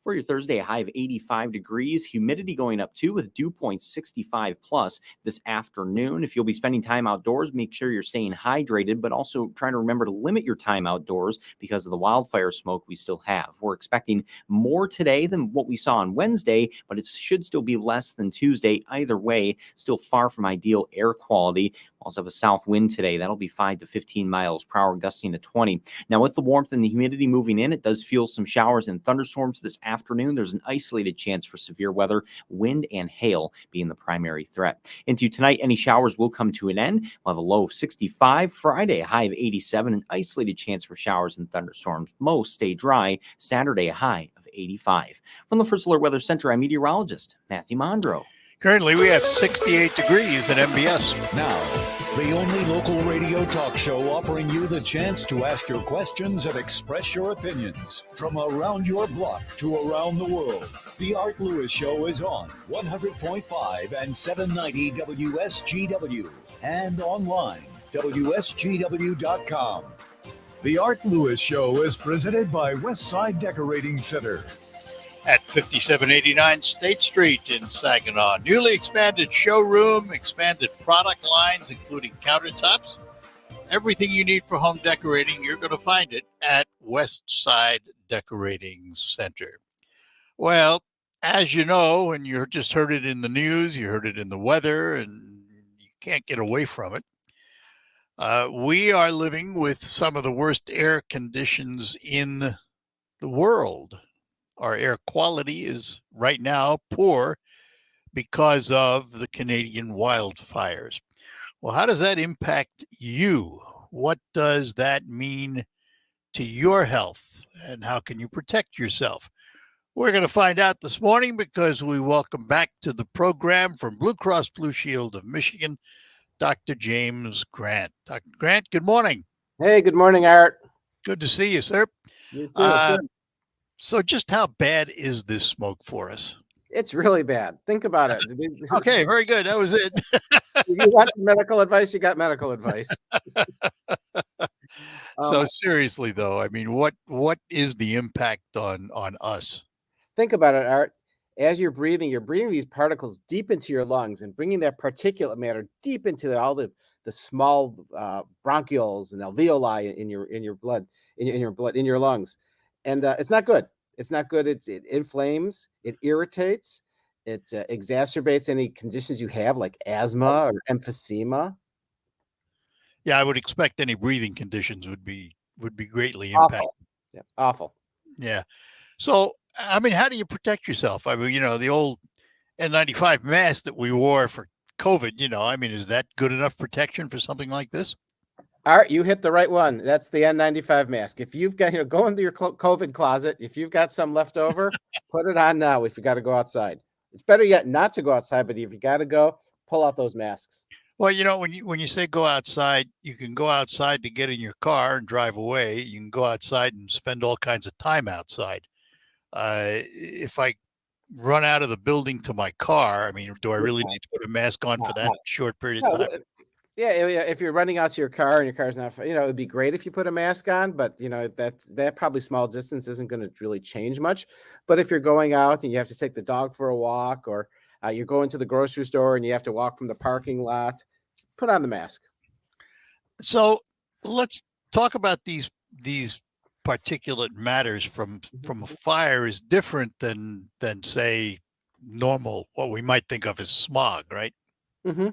For your Thursday, a high of 85 degrees, humidity going up too with dew point 65 plus this afternoon. If you'll be spending time outdoors, make sure you're staying hydrated, but also try to remember to limit your time outdoors because of the wildfire smoke we still have. We're expecting more today than what we saw on Wednesday, but it should still be less than Tuesday. Either way, still far from ideal air quality. We also have a south wind today. That'll be 5 to 15 miles per hour, gusting to 20. Now, with the warmth and the humidity moving in, it does fuel some showers and thunderstorms this afternoon. There's an isolated chance for severe weather, wind and hail being the primary threat. Into tonight, any showers will come to an end. We'll have a low of 65. Friday, a high of 87. An isolated chance for showers and thunderstorms. Most stay dry. Saturday, a high of 85. From the First Alert Weather Center, I'm meteorologist Matthew Mondro. Currently, we have 68 degrees at MBS. Now, the only local radio talk show offering you the chance to ask your questions and express your opinions. From around your block to around the world, The Art Lewis Show is on 100.5 and 790 WSGW. and online, WSGW.com. The Art Lewis Show is presented by Westside Decorating Center. At 5789 State Street in Saginaw. Newly expanded showroom, expanded product lines, including countertops. Everything you need for home decorating, you're going to find it at Westside Decorating Center. Well, as you know, and you just heard it in the news, you heard it in the weather, and you can't get away from it. We are living with some of the worst air conditions in the world. Our air quality is right now poor because of the Canadian wildfires. Well, how does that impact you? What does that mean to your health? And how can you protect yourself? We're going to find out this morning because we welcome back to the program from Blue Cross Blue Shield of Michigan, Dr. James Grant. Dr. Grant, good morning. Hey, good morning, Art. Good to see you, sir. You too. Sure. So just how bad is this smoke for us? It's really bad. Think about it. Okay, very good. That was it. If you want medical advice, you got medical advice. So seriously, though, I mean, what is the impact on us? Think about it, Art. As you're breathing these particles deep into your lungs and bringing that particulate matter deep into all the small bronchioles and alveoli in your blood, in your lungs. And it's not good. It's not good. It inflames, it irritates, it exacerbates any conditions you have like asthma or emphysema. Yeah, I would expect any breathing conditions would be greatly impacted. Awful. Yeah, awful. Yeah. So, I mean, how do you protect yourself? I mean, the old N95 mask that we wore for COVID, I mean, is that good enough protection for something like this? Art, you hit the right one. That's the N95 mask. If you've got, go into your COVID closet. If you've got some left over, put it on now if you got to go outside. It's better yet not to go outside, but if you got to go, pull out those masks. Well, when you say go outside, you can go outside to get in your car and drive away. You can go outside and spend all kinds of time outside. If I run out of the building to my car, I mean, do I really need to put a mask on for that short period of time? Yeah, if you're running out to your car and your car's not, it would be great if you put a mask on, but that probably small distance isn't going to really change much. But if you're going out and you have to take the dog for a walk, or you're going to the grocery store and you have to walk from the parking lot, put on the mask. So let's talk about these particulate matters from a fire is different than say normal, what we might think of as smog, right? Mm-hmm.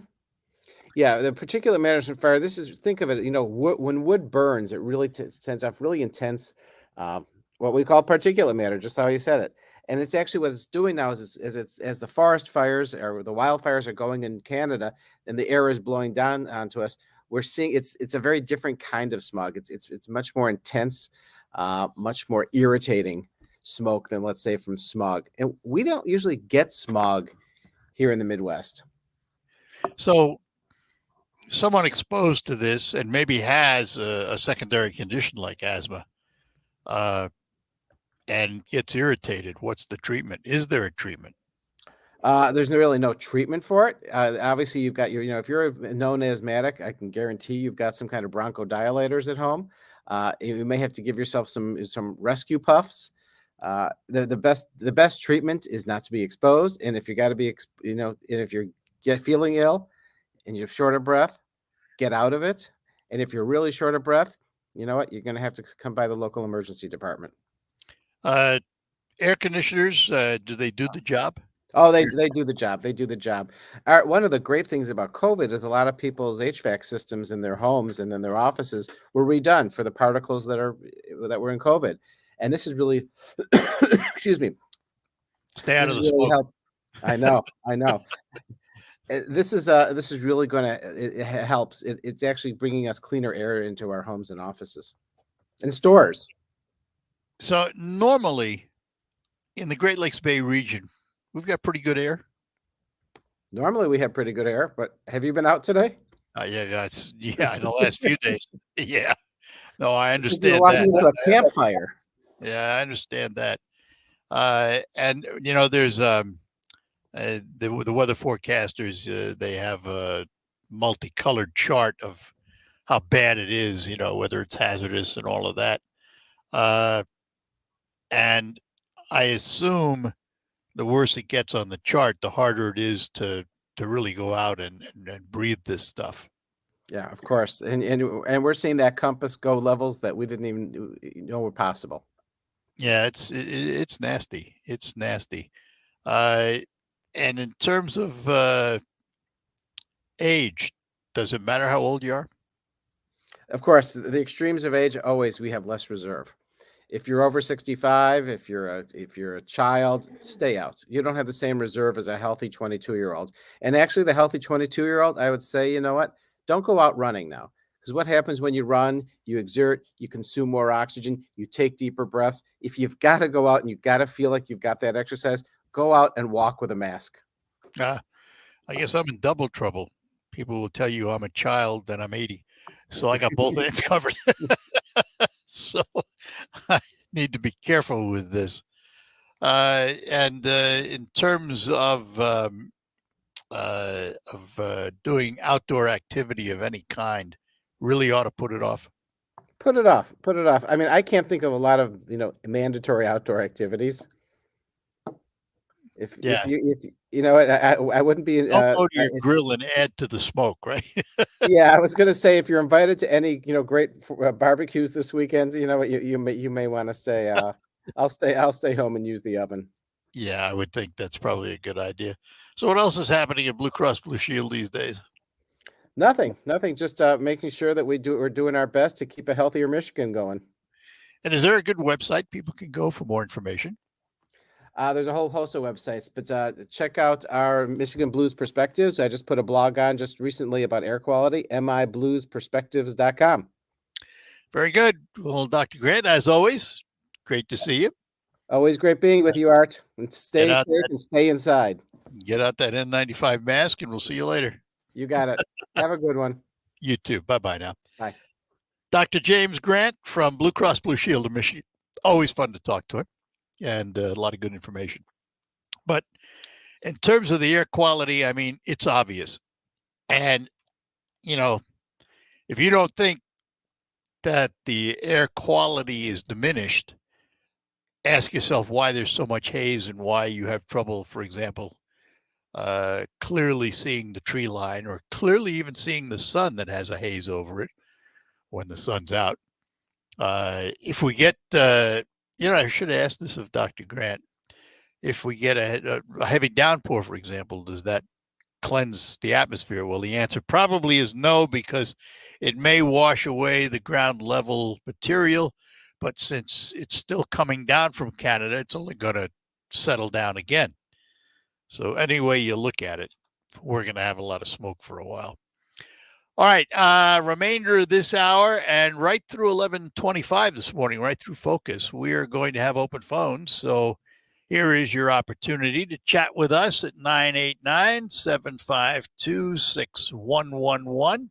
Yeah, the particulate matter from fire. Think of it. When wood burns, it really sends off really intense, what we call particulate matter. Just how you said it. And it's actually what it's doing now is as the forest fires or the wildfires are going in Canada and the air is blowing down onto us, we're seeing it's a very different kind of smog. It's much more intense, much more irritating smoke than, let's say, from smog. And we don't usually get smog here in the Midwest. So someone exposed to this and maybe has a secondary condition like asthma and gets irritated, what's the treatment? Is there a treatment? There's really no treatment for it. Obviously, you've got if you're a known asthmatic, I can guarantee you've got some kind of bronchodilators at home. You may have to give yourself some rescue puffs. The best treatment is not to be exposed. And if you got to be, and if you're feeling ill and you're short of breath, get out of it. And if you're really short of breath, you know what? You're going to have to come by the local emergency department. Air conditioners, do they do the job? Oh, they do the job. They do the job. One of the great things about COVID is a lot of people's HVAC systems in their homes and in their offices were redone for the particles that were in COVID. And this is really, excuse me. Stay out of the smoke. I know. This is really going to, it helps. It's actually bringing us cleaner air into our homes and offices and stores. So normally in the Great Lakes Bay region, we've got pretty good air. Normally we have pretty good air, but have you been out today? Yeah, in the last few days. Yeah. No, I understand You're walking into a campfire. Yeah, I understand that. And there's the weather forecasters. They have multicolored chart of how bad it is, whether it's hazardous and all of that. And I assume the worse it gets on the chart, the harder it is to really go out and breathe this stuff. Yeah, of course. And we're seeing that compass go levels that we didn't even know were possible. Yeah, it's nasty. It's nasty. And in terms of age, does it matter how old you are? Of course, the extremes of age, always we have less reserve. If you're over 65, if you're a child, stay out. You don't have the same reserve as a healthy 22-year-old. And actually, the healthy 22-year-old, I would say, you know what? Don't go out running now. Because what happens when you run, you exert, you consume more oxygen, you take deeper breaths. If you've got to go out and you've got to feel like you've got that exercise, go out and walk with a mask. I guess I'm in double trouble. People will tell you I'm a child and I'm 80. So I got both ends covered. So I need to be careful with this. And in terms of doing outdoor activity of any kind, really ought to put it off. Put it off. Put it off. I mean, I can't think of a lot of mandatory outdoor activities. If I wouldn't be. Don't go to your grill and add to the smoke, right? Yeah, I was going to say if you're invited to any great barbecues this weekend, you may want to stay. I'll stay home and use the oven. Yeah, I would think that's probably a good idea. So, what else is happening at Blue Cross Blue Shield these days? Nothing. Just making sure that we're doing our best to keep a healthier Michigan going. And is there a good website people can go for more information? There's a whole host of websites, but check out our Michigan Blues Perspectives. I just put a blog on just recently about air quality, mibluesperspectives.com. Very good. Well, Dr. Grant, as always, great to see you. Always great being with you, Art. And stay safe and stay inside. Get out that N95 mask, and we'll see you later. You got it. Have a good one. You too. Bye-bye now. Bye. Dr. James Grant from Blue Cross Blue Shield of Michigan. Always fun to talk to him. And a lot of good information. But in terms of the air quality, I mean, it's obvious. And, if you don't think that the air quality is diminished, ask yourself why there's so much haze and why you have trouble, for example, clearly seeing the tree line or clearly even seeing the sun that has a haze over it when the sun's out. If we get... I should have asked this of Dr. Grant. If we get a heavy downpour, for example, does that cleanse the atmosphere? Well, the answer probably is no, because it may wash away the ground level material, but since it's still coming down from Canada, it's only going to settle down again. So any way you look at it, we're going to have a lot of smoke for a while. All right, remainder of this hour and right through 11:25 this morning, right through Focus, we are going to have open phones. So here is your opportunity to chat with us at 989-752-6111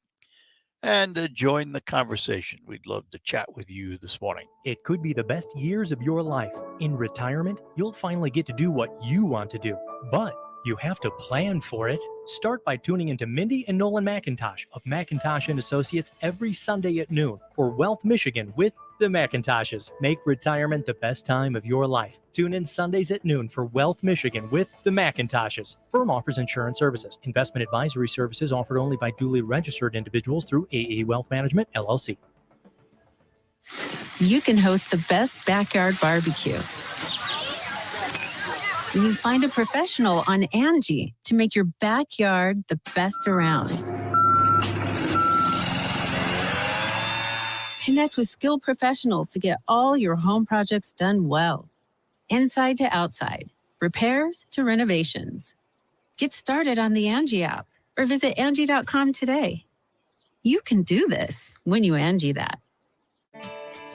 and join the conversation. We'd love to chat with you this morning. It could be the best years of your life. In retirement, you'll finally get to do what you want to do, but you have to plan for it. Start by tuning into Mindy and Nolan McIntosh of McIntosh & Associates every Sunday at noon for Wealth Michigan with the McIntoshes. Make retirement the best time of your life. Tune in Sundays at noon for Wealth Michigan with the McIntoshes. Firm offers insurance services. Investment advisory services offered only by duly registered individuals through AE Wealth Management, LLC. You can host the best backyard barbecue. You can find a professional on Angie to make your backyard the best around. Connect with skilled professionals to get all your home projects done well. Inside to outside, repairs to renovations. Get started on the Angie app or visit Angie.com today. You can do this when you Angie that.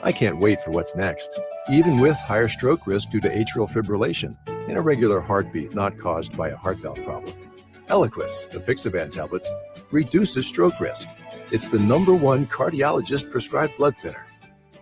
I can't wait for what's next, even with higher stroke risk due to atrial fibrillation and irregular heartbeat not caused by a heart valve problem. Eliquis, the Pixaban tablets, reduces stroke risk. It's the #1 cardiologist-prescribed blood thinner.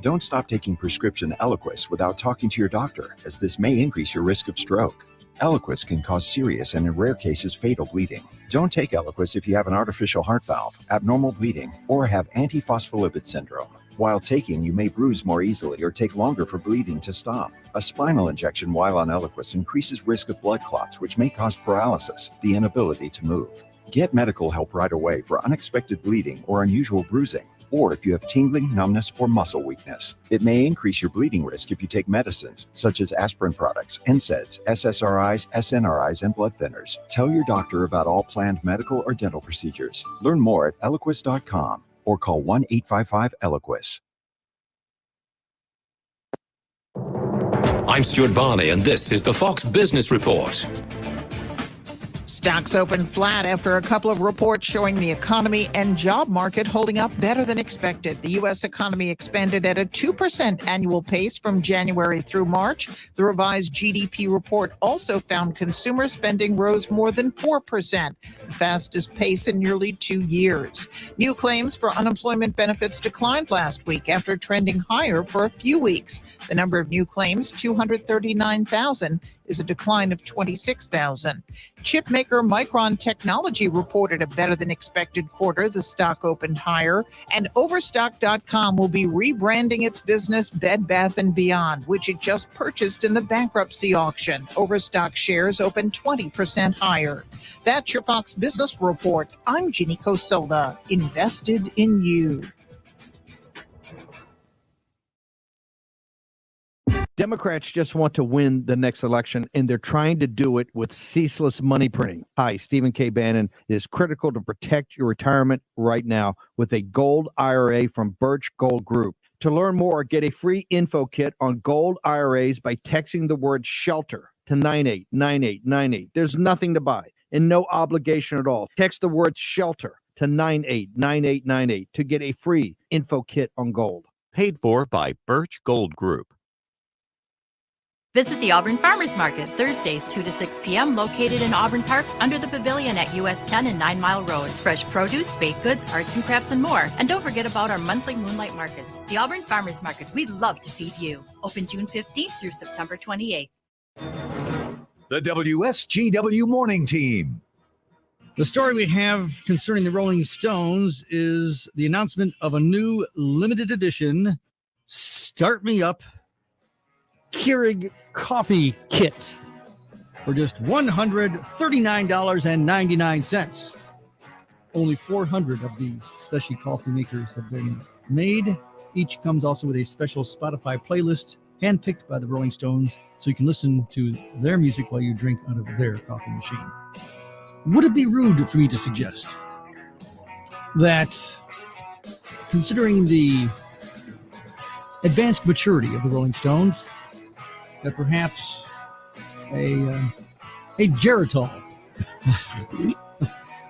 Don't stop taking prescription Eliquis without talking to your doctor, as this may increase your risk of stroke. Eliquis can cause serious and in rare cases fatal bleeding. Don't take Eliquis if you have an artificial heart valve, abnormal bleeding, or have antiphospholipid syndrome. While taking, you may bruise more easily or take longer for bleeding to stop. A spinal injection while on Eliquis increases risk of blood clots, which may cause paralysis, the inability to move. Get medical help right away for unexpected bleeding or unusual bruising, or if you have tingling, numbness, or muscle weakness. It may increase your bleeding risk if you take medicines such as aspirin products, NSAIDs, SSRIs, SNRIs, and blood thinners. Tell your doctor about all planned medical or dental procedures. Learn more at Eliquis.com or call 1-855-ELIQUIS. I'm Stuart Varney, and this is the Fox Business Report. Stocks opened flat after a couple of reports showing the economy and job market holding up better than expected. The U.S. economy expanded at a 2% annual pace from January through March. The revised GDP report also found consumer spending rose more than 4%, the fastest pace in nearly 2 years. New claims for unemployment benefits declined last week after trending higher for a few weeks. The number of new claims, 239,000, is a decline of 26,000. Chip maker Micron Technology reported a better than expected quarter. The stock opened higher, and Overstock.com will be rebranding its business Bed Bath & Beyond, which it just purchased in the bankruptcy auction. Overstock shares opened 20% higher. That's your Fox Business Report. I'm Ginny Cosola, invested in you. Democrats just want to win the next election, and they're trying to do it with ceaseless money printing. Hi, Stephen K. Bannon. It is critical to protect your retirement right now with a gold IRA from Birch Gold Group. To learn more, get a free info kit on gold IRAs by texting the word SHELTER to 989898. There's nothing to buy and no obligation at all. Text the word SHELTER to 989898 to get a free info kit on gold. Paid for by Birch Gold Group. Visit the Auburn Farmers Market Thursdays 2 to 6 p.m. located in Auburn Park under the pavilion at US 10 and 9 Mile Road. Fresh produce, baked goods, arts and crafts, and more. And don't forget about our monthly moonlight markets. The Auburn Farmers Market, we love to feed you. Open June 15th through September 28th. The WSGW Morning Team. The story we have concerning the Rolling Stones is the announcement of a new limited edition Start Me Up Keurig coffee kit for just $139.99. Only 400 of these specialty coffee makers have been made. Each comes also with a special Spotify playlist handpicked by the Rolling Stones, so you can listen to their music while you drink out of their coffee machine. Would it be rude for me to suggest that, considering the advanced maturity of the Rolling Stones, that perhaps a Geritol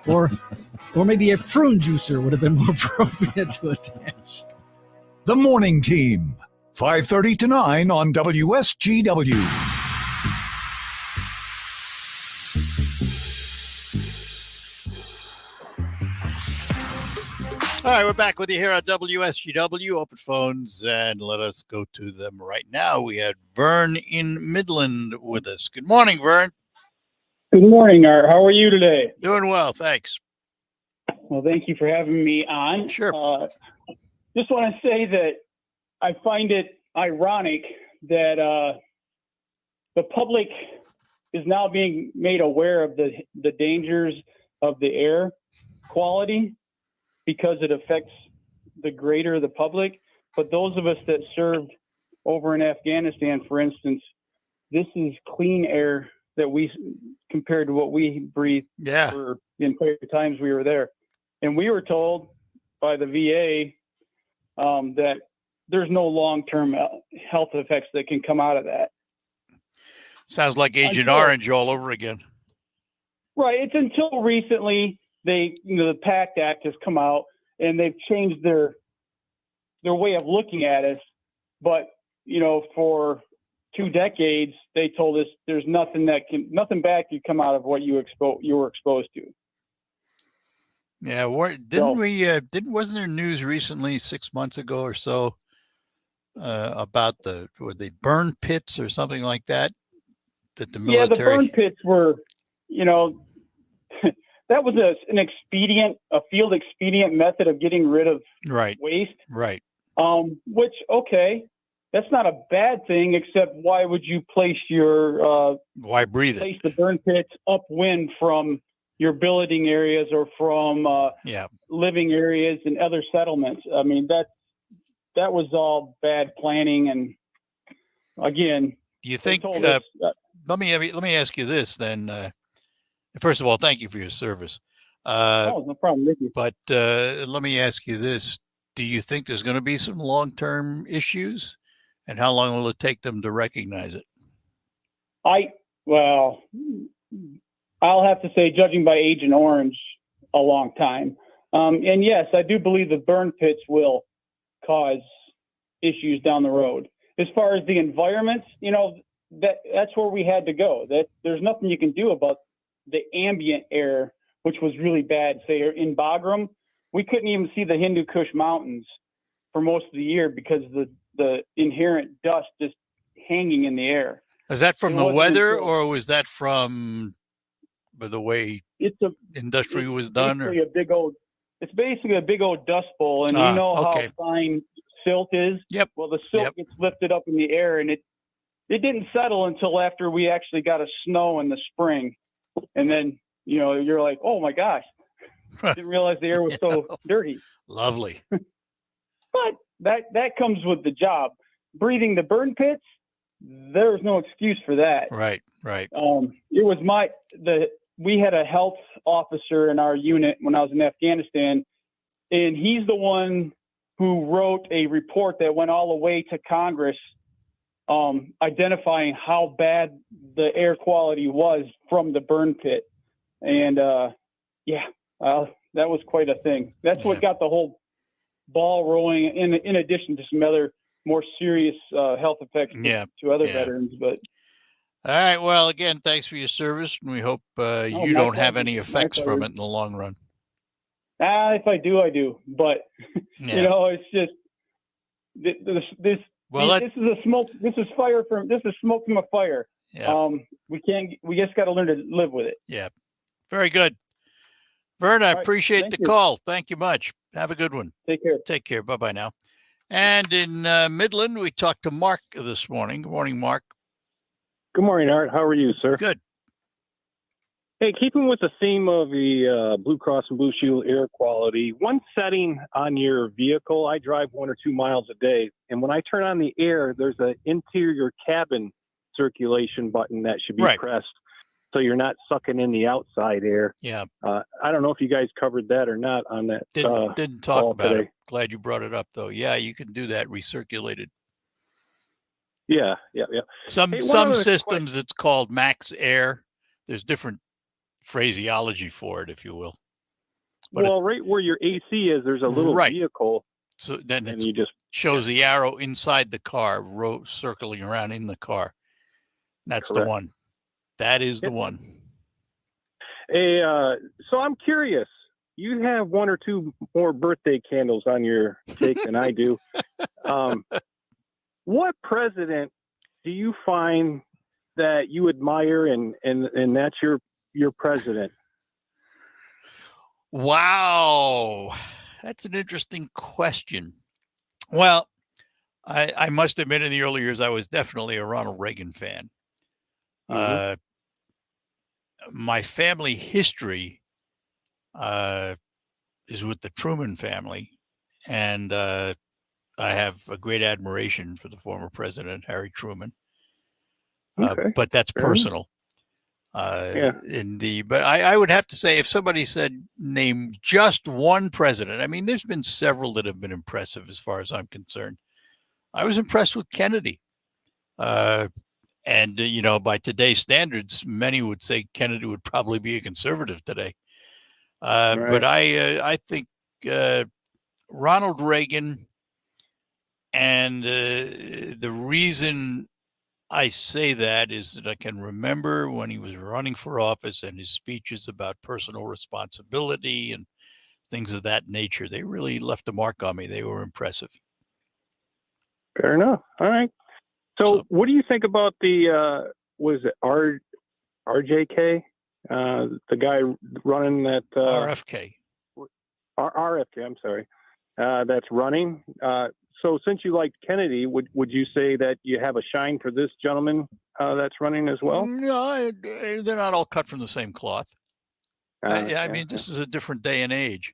or maybe a prune juicer would have been more appropriate to attach? The Morning Team, 5:30 to 9 on WSGW. All right, we're back with you here on WSGW. Open phones, and let us go to them right now. We had Vern in Midland with us. Good morning, Vern. Good morning, Art. How are you today? Doing well, thanks. Well, thank you for having me on. Sure. Just want to say that I find it ironic that the public is now being made aware of the dangers of the air quality, because it affects the greater the public. But those of us that served over in Afghanistan, for instance, this is clean air that we, compared to what we breathed for the entire times we were there. And we were told by the VA that there's no long-term health effects that can come out of that. Sounds like Agent Orange all over again. Right. It's until recently the PACT Act has come out and they've changed their way of looking at us. But, for 2 decades, they told us there's nothing bad can come out of what you were exposed to. Yeah. Wasn't there news recently, 6 months ago or so, about the burn pits or something like that that the Yeah, the military. burn pits were, that was a field expedient method of getting rid of Right. waste. Right. Which, okay, that's not a bad thing, except why would you place why breathe it? Place the burn pits upwind from your billeting areas or from living areas and other settlements? I mean, that was all bad planning. And again, You think? us, let me ask you this then. First of all, thank you for your service. no problem. Thank you. But let me ask you this: do you think there's going to be some long-term issues, and how long will it take them to recognize it? I'll have to say, judging by Agent Orange, a long time. And yes, I do believe the burn pits will cause issues down the road. As far as the environments, that's where we had to go. That there's nothing you can do about the ambient air, which was really bad. Say in Bagram, we couldn't even see the Hindu Kush Mountains for most of the year because of the inherent dust just hanging in the air. Is that from the weather, or was that from the way industry was done? Or? It's basically a big old dust bowl, and you know how fine silt is? Yep. Well, the silt gets lifted up in the air, and it didn't settle until after we actually got a snow in the spring. And then, you're like, oh my gosh, didn't realize the air was so dirty. Lovely. But that comes with the job. Breathing the burn pits, there was no excuse for that. Right. It was we had a health officer in our unit when I was in Afghanistan, and he's the one who wrote a report that went all the way to Congress, identifying how bad the air quality was from the burn pit. And that was quite a thing. That's what got the whole ball rolling, in addition to some other more serious health effects to other veterans. But all right. Well, again, thanks for your service, and we hope you don't have any effects from it in the long run. If I do, I do. But it's just this is smoke. This is smoke from a fire. Yeah. We just got to learn to live with it. Yeah. Very good. Vern, I appreciate the call. Thank you much. Have a good one. Take care. Take care. Bye-bye now. And in Midland, we talked to Mark this morning. Good morning, Mark. Good morning, Art. How are you, sir? Good. Hey, keeping with the theme of the Blue Cross and Blue Shield air quality, one setting on your vehicle, I drive 1 or 2 miles a day, and when I turn on the air, there's an interior cabin circulation button that should be pressed so you're not sucking in the outside air. Yeah. I don't know if you guys covered that or not on that. Didn't talk about it. Glad you brought it up, though. Yeah, you can do that, recirculated. Yeah. Some systems it's called max air. There's different phraseology for it, if you will. But right where your AC is, there's a little vehicle. So then it shows the arrow inside the car, circling around in the car. That's the one. That is the one. Hey, so I'm curious. You have 1 or 2 more birthday candles on your cake than I do. What president do you find that you admire and that's your president? Wow. That's an interesting question. Well, I must admit in the early years, I was definitely a Ronald Reagan fan. Mm-hmm. My family history is with the Truman family, and I have a great admiration for the former president, Harry Truman. But that's personal. But I would have to say, if somebody said name just one president, I mean, there's been several that have been impressive as far as I'm concerned. I was impressed with Kennedy. And by today's standards, many would say Kennedy would probably be a conservative today. But I think Ronald Reagan, and the reason I say that is that I can remember when he was running for office and his speeches about personal responsibility and things of that nature. They really left a mark on me. They were impressive. Fair enough. All right. So what do you think about the was it RJK, the guy running that RFK. RFK. I'm sorry, that's running. So since you liked Kennedy, would you say that you have a shine for this gentleman that's running as well? No, they're not all cut from the same cloth. I mean, this is a different day and age.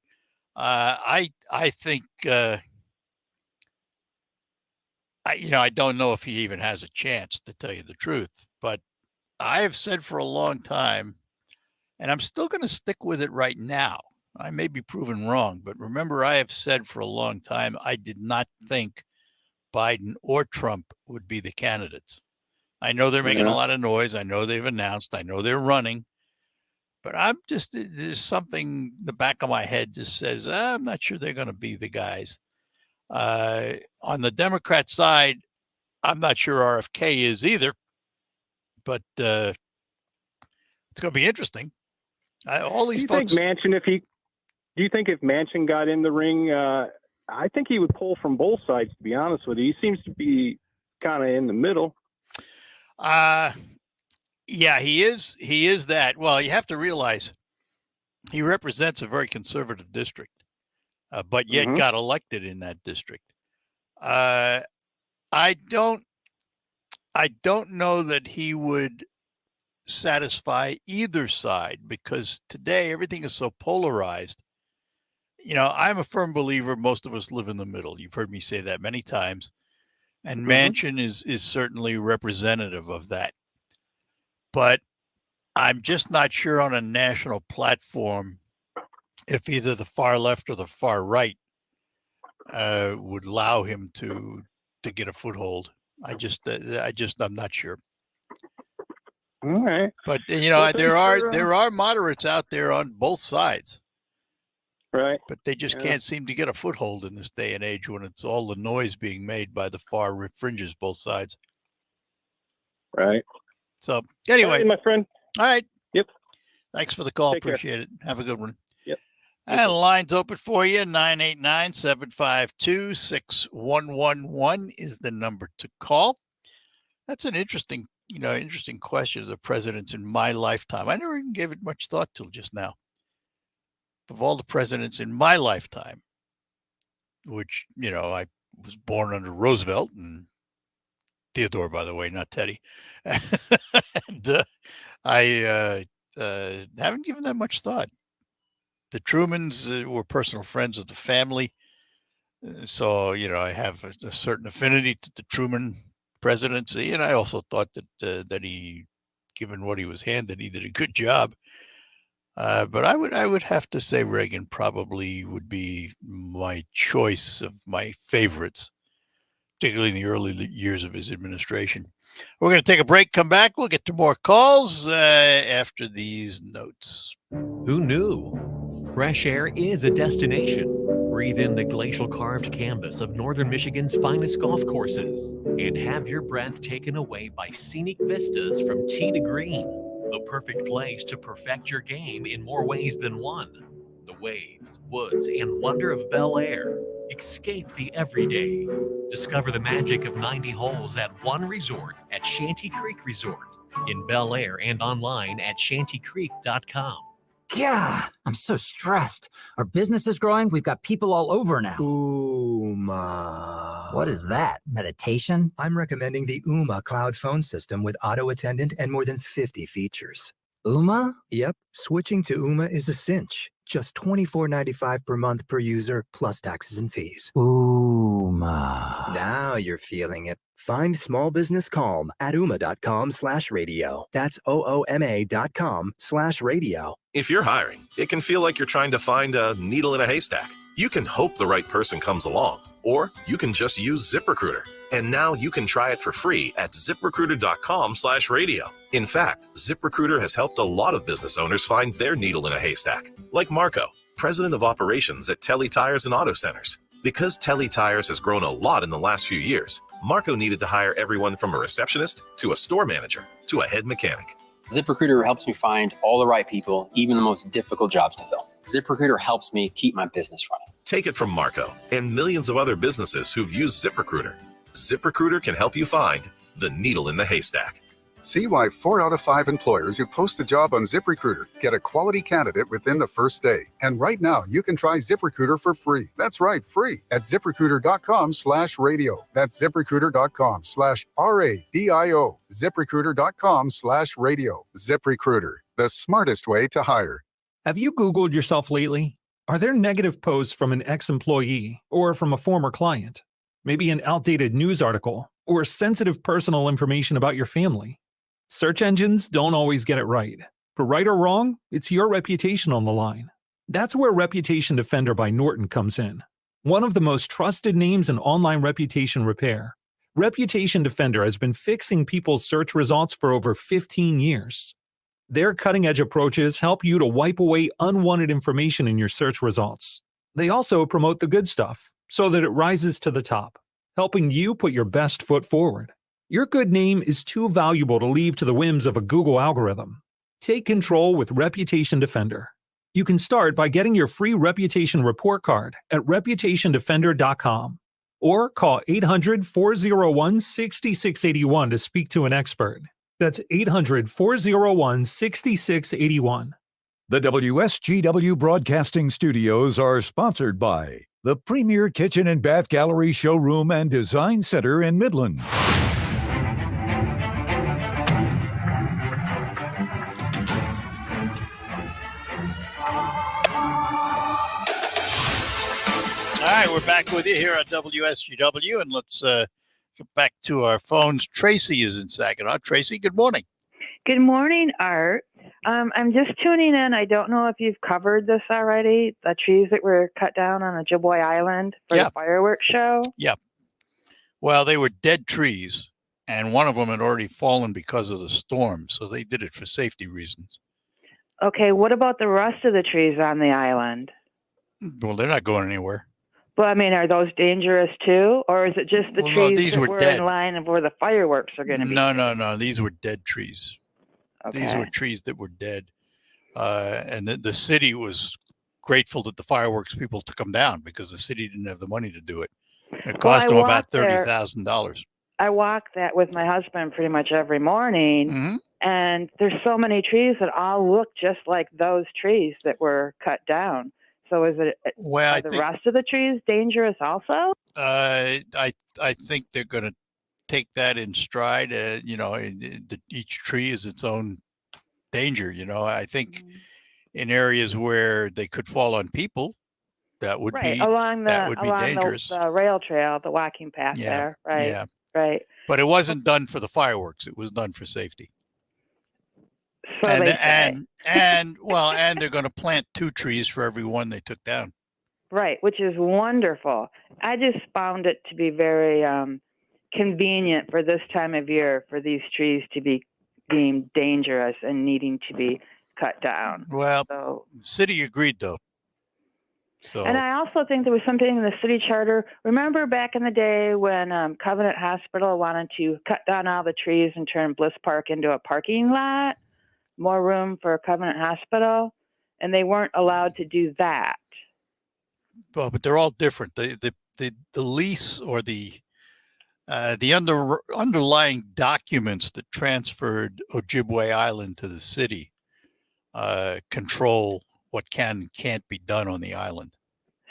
I think I don't know if he even has a chance, to tell you the truth. But I have said for a long time, and I'm still going to stick with it right now. I may be proven wrong, but remember, I have said for a long time I did not think Biden or Trump would be the candidates. I know they're making a lot of noise. I know they've announced. I know they're running. But there's something in the back of my head just says, I'm not sure they're going to be the guys. On the Democrat side, I'm not sure RFK is either. But it's going to be interesting. All these folks. Do you think if Manchin got in the ring, I think he would pull from both sides, to be honest with you. He seems to be kind of in the middle. Yeah, he is. He is that. Well, you have to realize he represents a very conservative district, but yet got elected in that district. I don't know that he would satisfy either side, because today everything is so polarized. I'm a firm believer most of us live in the middle. You've heard me say that many times. And Manchin is certainly representative of that. But I'm just not sure on a national platform if either the far left or the far right would allow him to get a foothold. I'm not sure. All right. But there are moderates out there on both sides. Right. But they just can't seem to get a foothold in this day and age when it's all the noise being made by the far fringes, both sides. Right. So anyway, my friend. All right. Yep. Thanks for the call. Take care. Appreciate it. Have a good one. Yep. And the line's open for you. 989-752-6111 is the number to call. That's an interesting question of the presidents in my lifetime. I never even gave it much thought till just now. Of all the presidents in my lifetime, which, I was born under Roosevelt and Theodore, by the way, not Teddy. And I haven't given that much thought. The Trumans were personal friends of the family. So, I have a certain affinity to the Truman presidency. And I also thought that he, given what he was handed, he did a good job. But I would have to say Reagan probably would be my choice of my favorites, particularly in the early years of his administration. We're going to take a break, come back. We'll get to more calls after these notes. Who knew? Fresh air is a destination. Breathe in the glacial carved canvas of northern Michigan's finest golf courses and have your breath taken away by scenic vistas from tee to green. The perfect place to perfect your game in more ways than one. The waves, woods, and wonder of Bel Air. Escape the everyday. Discover the magic of 90 holes at one resort at Shanty Creek Resort in Bel Air and online at shantycreek.com. Yeah, I'm so stressed. Our business is growing. We've got people all over now. Uma. What is that? Meditation? I'm recommending the Uma cloud phone system with auto attendant and more than 50 features. Uma? Yep. Switching to Uma is a cinch. Just $24.95 per month per user, plus taxes and fees. Uma. Now you're feeling it. Find small business calm at Uma.com/radio. That's OOMA.com/radio. If you're hiring, it can feel like you're trying to find a needle in a haystack. You can hope the right person comes along, or you can just use ZipRecruiter. And now you can try it for free at ZipRecruiter.com/radio. In fact, ZipRecruiter has helped a lot of business owners find their needle in a haystack, like Marco, president of operations at Telly Tires and Auto Centers. Because Telly Tires has grown a lot in the last few years, Marco needed to hire everyone from a receptionist to a store manager to a head mechanic. ZipRecruiter helps me find all the right people, even the most difficult jobs to fill. ZipRecruiter helps me keep my business running. Take it from Marco and millions of other businesses who've used ZipRecruiter. ZipRecruiter can help you find the needle in the haystack. See why 4 out of 5 employers who post a job on ZipRecruiter get a quality candidate within the first day. And right now, you can try ZipRecruiter for free. That's right, free at ZipRecruiter.com/radio. That's ZipRecruiter.com/RADIO. ZipRecruiter.com/radio. ZipRecruiter, the smartest way to hire. Have you Googled yourself lately? Are there negative posts from an ex-employee or from a former client? Maybe an outdated news article or sensitive personal information about your family? Search engines don't always get it right. For right or wrong, it's your reputation on the line. That's where Reputation Defender by Norton comes in. One of the most trusted names in online reputation repair, Reputation Defender has been fixing people's search results for over 15 years. Their cutting-edge approaches help you to wipe away unwanted information in your search results. They also promote the good stuff so that it rises to the top, helping you put your best foot forward. Your good name is too valuable to leave to the whims of a Google algorithm. Take control with Reputation Defender. You can start by getting your free reputation report card at reputationdefender.com or call 800-401-6681 to speak to an expert. That's 800-401-6681. The WSGW Broadcasting Studios are sponsored by the Premier Kitchen and Bath Gallery Showroom and Design Center in Midland. All right, we're back with you here on WSGW, and let's get back to our phones. Tracy is in Saginaw. Tracy, good morning. Good morning, Art. I'm just tuning in. I don't know if you've covered this already, the trees that were cut down on Ojibwe Island for the fireworks show. Yep. Well, they were dead trees, and one of them had already fallen because of the storm, so they did it for safety reasons. Okay, what about the rest of the trees on the island? Well, they're not going anywhere. Well, I mean, are those dangerous too? Or is it just the trees these that were were dead. in line of where the fireworks are going to be? No. These were dead trees. Okay. These were trees that were dead. And the city was grateful that the fireworks people took them down because the city didn't have the money to do it. It cost them about $30,000. I walk that with my husband pretty much every morning. And there's so many trees that all look just like those trees that were cut down. So is it are the rest of the trees dangerous also? I think they're going to take that in stride. Each tree is its own danger. I think in areas where they could fall on people, that would be along dangerous. The rail trail, the walking path there. Right. Yeah. Right. But it wasn't done for the fireworks. It was done for safety. So and they say. and they're going to plant 2 trees for every one they took down. Right, which is wonderful. I just found it to be very convenient for this time of year for these trees to be deemed dangerous and needing to be cut down. Well, the city agreed though. So. And I also think there was something in the city charter. Remember back in the day when Covenant Hospital wanted to cut down all the trees and turn Bliss Park into a parking lot? More room for Covenant Hospital, and they weren't allowed to do that. Well, but they're all different. The lease or the underlying documents that transferred Ojibwe Island to the city control what can and can't be done on the island.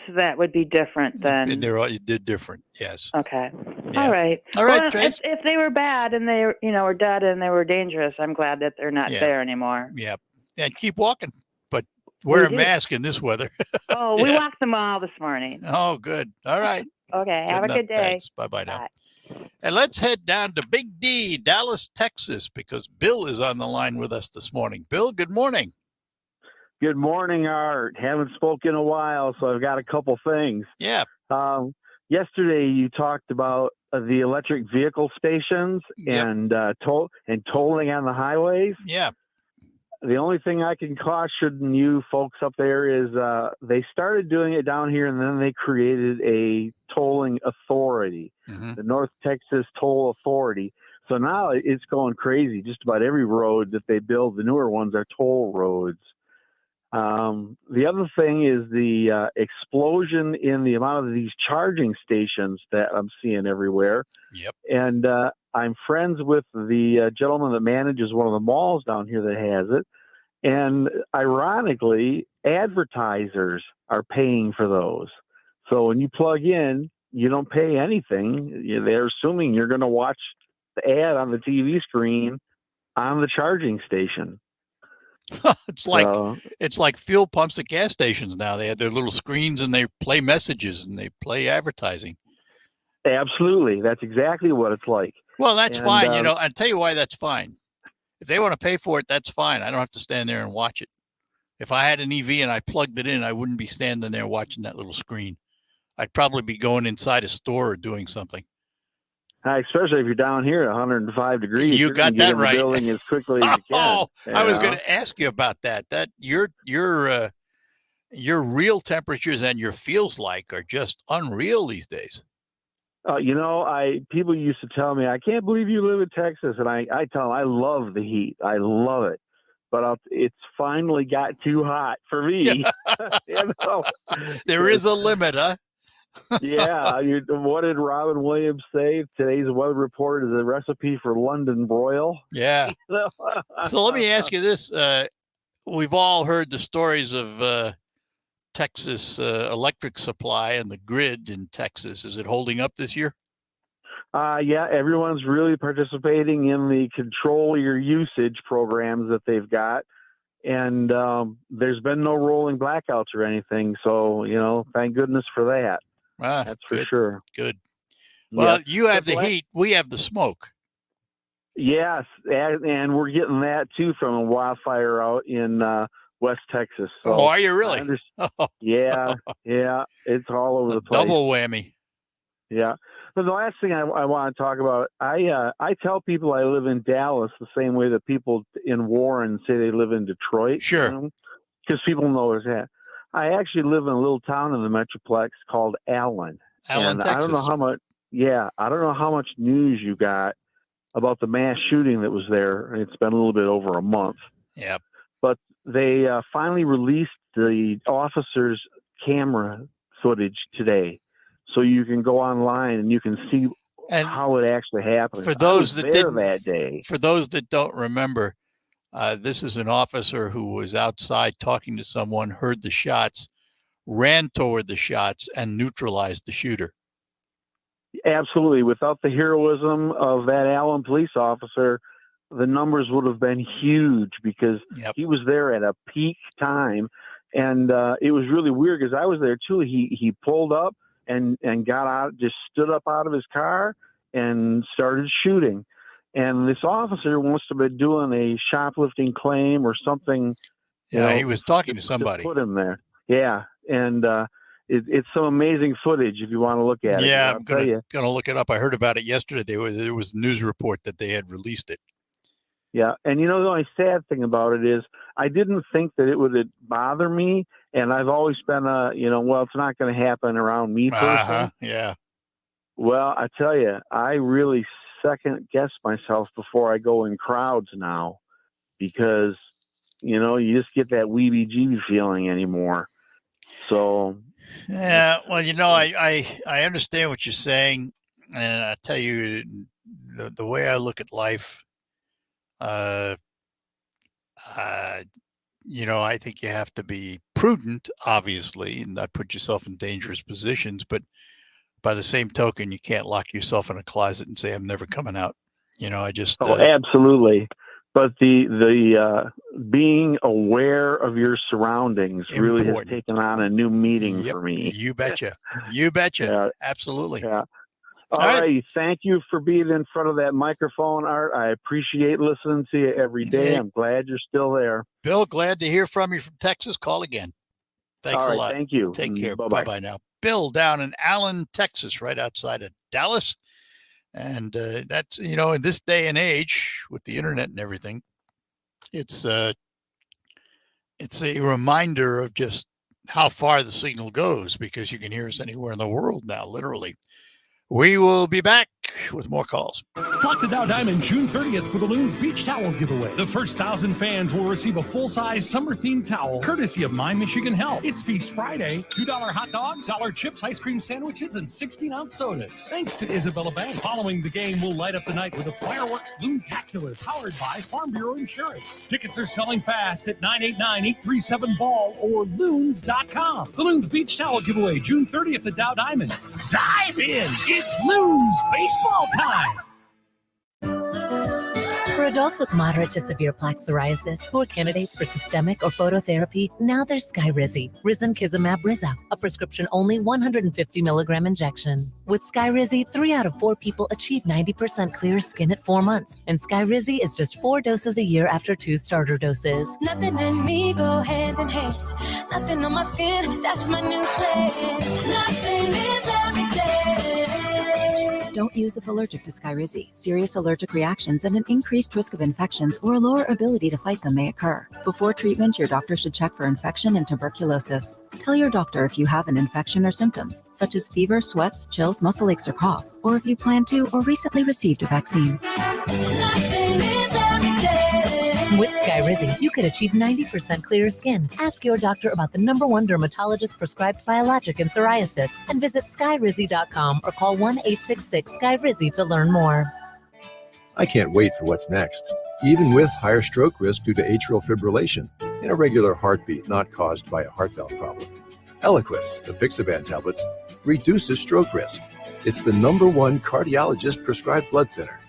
So that would be different than they're different. Yes. Okay. Yeah. All right. All right, well, Trace. if they were bad and they were dead and they were dangerous, I'm glad that they're not there anymore. Yeah. And keep walking, but wear a do. mask in this weather. Oh, we walked them all this morning. Oh, good. All right. Okay. Have a good day. Thanks. Bye-bye now. And let's head down to Big D, Dallas, Texas, because Bill is on the line with us this morning. Bill, good morning. Good morning, Art. Haven't spoken in a while, so I've got a couple things. Yeah. Yesterday, you talked about the electric vehicle stations and tolling on the highways. Yeah. The only thing I can caution you folks up there is they started doing it down here, and then they created a tolling authority, the North Texas Toll Authority. So now it's going crazy. Just about every road that they build, the newer ones, are toll roads. The other thing is the explosion in the amount of these charging stations that I'm seeing everywhere. Yep. And I'm friends with the gentleman that manages one of the malls down here that has it. And ironically, advertisers are paying for those. So when you plug in, you don't pay anything. They're assuming you're going to watch the ad on the TV screen on the charging station. It's like fuel pumps at gas stations now. They have their little screens and they play messages and they play advertising. Absolutely. That's exactly what it's like. Well, that's fine. I'll tell you why that's fine. If they want to pay for it, that's fine. I don't have to stand there and watch it. If I had an EV and I plugged it in, I wouldn't be standing there watching that little screen. I'd probably be going inside a store or doing something. Especially if you're down here at 105 degrees. You got that right. Building as quickly as you can. I was going to ask you about that. That your real temperatures and your feels like are just unreal these days. People used to tell me, I can't believe you live in Texas. And I tell them, I love the heat. I love it. But it's finally got too hot for me. There is a limit, huh? Yeah. What did Robin Williams say? Today's weather report is a recipe for London broil. Yeah. So let me ask you this. We've all heard the stories of Texas electric supply and the grid in Texas. Is it holding up this year? Yeah, everyone's really participating in the control your usage programs that they've got. And there's been no rolling blackouts or anything. So, thank goodness for that. That's for sure. Good. Well, you have the heat. We have the smoke. Yes. And we're getting that, too, from a wildfire out in West Texas. So are you really? Yeah. It's all over the place. Double whammy. Yeah. But the last thing I want to talk about, I tell people I live in Dallas the same way that people in Warren say they live in Detroit. Sure. Because people know where it's at. I actually live in a little town in the Metroplex called Allen. Allen, Texas. I don't know how much news you got about the mass shooting that was there. It's been a little bit over a month. Yep. But they finally released the officers' camera footage today. So you can go online and you can see how it actually happened. For those that didn't, that day. For those that don't remember, this is an officer who was outside talking to someone, heard the shots, ran toward the shots, and neutralized the shooter. Absolutely. Without the heroism of that Allen police officer, the numbers would have been huge because he was there at a peak time. And it was really weird because I was there too. He pulled up and got out, just stood up out of his car and started shooting. And this officer must have been doing a shoplifting claim or something. Yeah, he was talking to somebody. Put him there. Yeah. And it's some amazing footage if you want to look at it. Yeah, I'm going to look it up. I heard about it yesterday. There was a news report that they had released it. Yeah. And the only sad thing about it is I didn't think that it would bother me. And I've always been it's not going to happen around me person. Yeah. Well, I tell you, I really second guess myself before I go in crowds now because, you just get that weebie-jeebie feeling anymore. So. Yeah. Well, I understand what you're saying. And I tell you, the way I look at life, I think you have to be prudent, obviously, and not put yourself in dangerous positions. But by the same token, you can't lock yourself in a closet and say, I'm never coming out. Absolutely. But the being aware of your surroundings really has taken on a new meaning for me. You betcha. You betcha. Absolutely. Yeah. All right. Thank you for being in front of that microphone, Art. I appreciate listening to you every day. Yeah. I'm glad you're still there. Bill, glad to hear from you from Texas. Call again. Thanks a lot. Thank you. Take care. Bye-bye. Bye-bye now. Bill down in Allen, Texas, right outside of Dallas. And that's, in this day and age with the internet and everything, it's a reminder of just how far the signal goes because you can hear us anywhere in the world now, literally. We will be back with more calls. Flock to Dow Diamond June 30th for the Loons Beach Towel Giveaway. The first 1,000 fans will receive a full-size summer-themed towel, courtesy of My Michigan Health. It's Feast Friday. $2 hot dogs, $1 chips, ice cream sandwiches, and 16-ounce sodas. Thanks to Isabella Bank. Following the game, we'll light up the night with a fireworks Loontacular powered by Farm Bureau Insurance. Tickets are selling fast at 989-837-BALL or loons.com. The Loons Beach Towel Giveaway June 30th at Dow Diamond. Dive in! It's Loons baseball time! For adults with moderate to severe plaque psoriasis who are candidates for systemic or phototherapy, now there's Skyrizi, Risankizumab Riza, a prescription-only 150 milligram injection. With Skyrizi, 3 out of 4 people achieve 90% clear skin at 4 months, and Skyrizi is just 4 doses a year after 2 starter doses. Nothing in me go hand in hand. Nothing on my skin, that's my new plan. Nothing is everything. Don't use if allergic to Skyrizi. Serious allergic reactions and an increased risk of infections or a lower ability to fight them may occur. Before treatment, your doctor should check for infection and tuberculosis. Tell your doctor if you have an infection or symptoms, such as fever, sweats, chills, muscle aches, or cough, or if you plan to or recently received a vaccine. With Skyrizi, you could achieve 90% clearer skin. Ask your doctor about the #1 dermatologist-prescribed biologic in psoriasis and visit skyrizi.com or call 1-866-SKYRIZI to learn more. I can't wait for what's next. Even with higher stroke risk due to atrial fibrillation, an irregular heartbeat not caused by a heart valve problem. Eliquis, the Pixaban tablets, reduces stroke risk. It's the #1 cardiologist-prescribed blood thinner.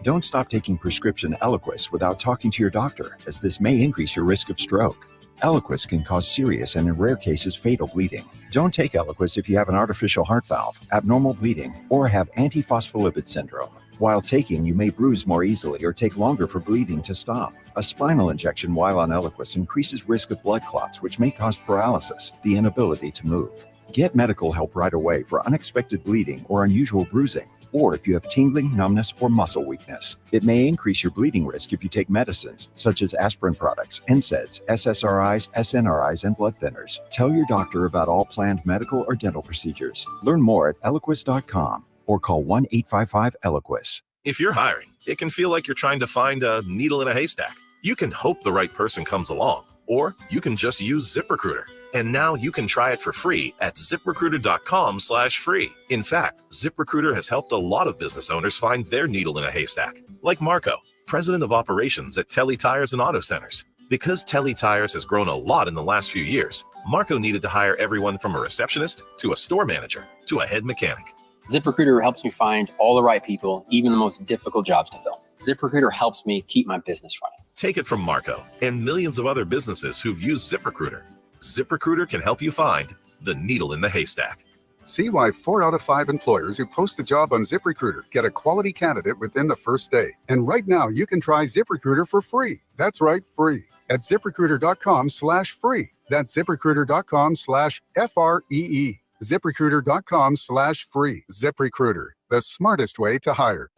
Don't stop taking prescription Eliquis without talking to your doctor, as this may increase your risk of stroke. Eliquis can cause serious and in rare cases fatal bleeding. Don't take Eliquis if you have an artificial heart valve, abnormal bleeding, or have antiphospholipid syndrome. While taking, you may bruise more easily or take longer for bleeding to stop. A spinal injection while on Eliquis increases risk of blood clots, which may cause paralysis, the inability to move. Get medical help right away for unexpected bleeding or unusual bruising, or if you have tingling, numbness, or muscle weakness. It may increase your bleeding risk if you take medicines such as aspirin products, NSAIDs, SSRIs, SNRIs, and blood thinners. Tell your doctor about all planned medical or dental procedures. Learn more at Eliquis.com or call 1-855-ELIQUIS. If you're hiring, it can feel like you're trying to find a needle in a haystack. You can hope the right person comes along, or you can just use ZipRecruiter. And now you can try it for free at ZipRecruiter.com/free. In fact, ZipRecruiter has helped a lot of business owners find their needle in a haystack, like Marco, president of operations at Telly Tires and Auto Centers. Because Telly Tires has grown a lot in the last few years, Marco needed to hire everyone from a receptionist to a store manager to a head mechanic. ZipRecruiter helps me find all the right people, even the most difficult jobs to fill. ZipRecruiter helps me keep my business running. Take it from Marco and millions of other businesses who've used ZipRecruiter. ZipRecruiter can help you find the needle in the haystack. See why 4 out of 5 employers who post a job on ZipRecruiter get a quality candidate within the first day. And right now, you can try ZipRecruiter for free. That's right, free. At ZipRecruiter.com/free. That's ZipRecruiter.com/FREE. ZipRecruiter.com/free. ZipRecruiter, the smartest way to hire.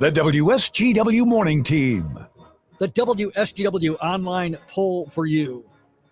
The WSGW Morning Team. The WSGW online poll for you.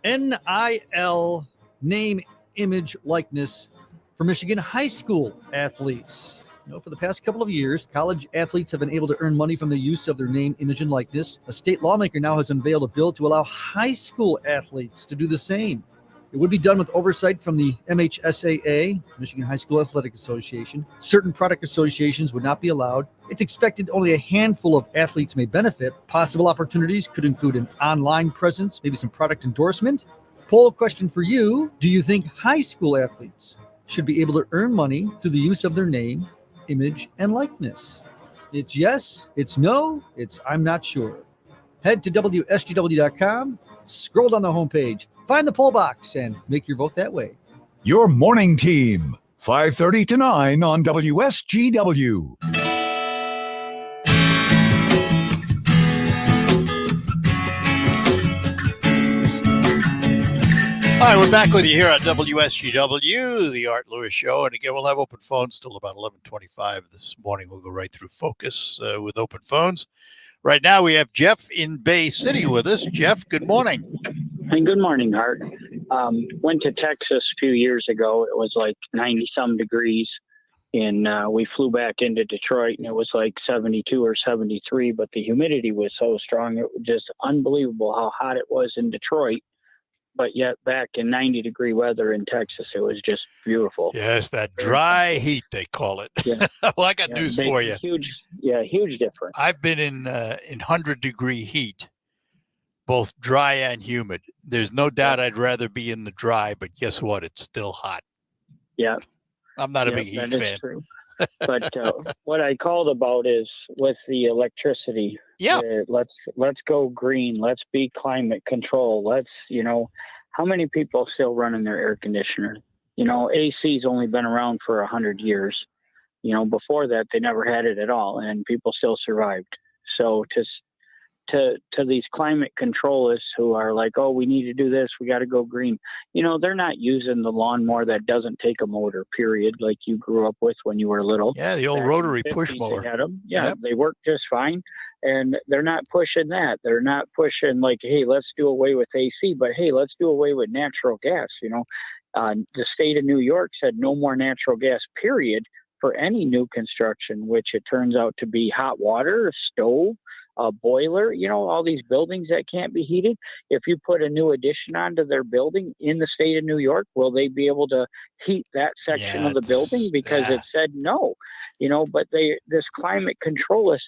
NIL, name, image, likeness for Michigan high school athletes. You know, for the past couple of years, college athletes have been able to earn money from the use of their name, image, and likeness. A state lawmaker now has unveiled a bill to allow high school athletes to do the same. It would be done with oversight from the MHSAA, Michigan High School Athletic Association. Certain product associations would not be allowed. It's expected only a handful of athletes may benefit. Possible opportunities could include an online presence, maybe some product endorsement. Poll question for you: do you think high school athletes should be able to earn money through the use of their name, image, and likeness? It's yes, it's no, it's I'm not sure. Head to WSGW.com, scroll down the homepage, find the poll box, and make your vote that way. Your Morning Team, 5:30 to 9 on WSGW. All right, we're back with you here on WSGW, the Art Lewis Show. And again, we'll have open phones till about 11:25 this morning. We'll go right through Focus with open phones. Right now, we have Jeff in Bay City with us. Jeff, good morning. Hey, good morning, Art. Went to Texas a few years ago. It was like 90-some degrees. And we flew back into Detroit, and it was like 72 or 73, but the humidity was so strong. It was just unbelievable how hot it was in Detroit. But yet back in 90-degree weather in Texas, it was just beautiful. Yes, that dry heat, they call it. Yeah. Well, I got news for you. Huge difference. I've been in 100-degree heat, both dry and humid. There's no doubt I'd rather be in the dry, but guess what? It's still hot. Yeah. I'm not a big heat that is fan. True. But what I called about is with the electricity. Yeah. Let's go green. Let's be climate control. Let's, how many people still running their air conditioner? AC's only been around for 100 years. Before that, they never had it at all, and people still survived. So to these climate controlists who are like, oh, we need to do this, we got to go green. They're not using the lawnmower that doesn't take a motor, period, like you grew up with when you were little. Yeah, the old Back rotary in the 50s, push mower. They had them. Yeah, Yep. They work just fine. And they're not pushing that. They're not pushing like, hey, let's do away with AC, but hey, let's do away with natural gas. The state of New York said no more natural gas, period, for any new construction, which it turns out to be hot water, stove, a boiler, all these buildings that can't be heated. If you put a new addition onto their building in the state of New York, will they be able to heat that section of the building? Because it said no, but this climate controlist,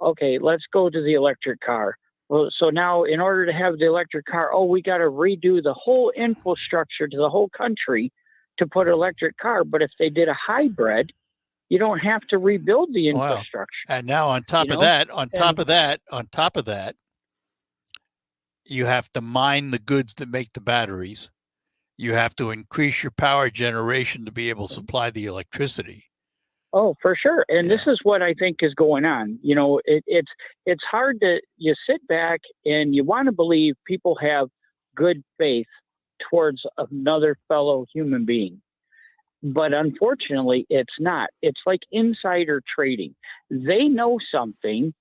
okay, let's go to the electric car. Well, so now in order to have the electric car, we got to redo the whole infrastructure to the whole country to put an electric car. But if they did a hybrid, you don't have to rebuild the infrastructure. And now on top of that, you have to mine the goods that make the batteries. You have to increase your power generation to be able to supply the electricity. Oh, for sure. And this is what I think is going on. It's hard you sit back and you want to believe people have good faith towards another fellow human being. But unfortunately, it's not. It's like insider trading. They know something.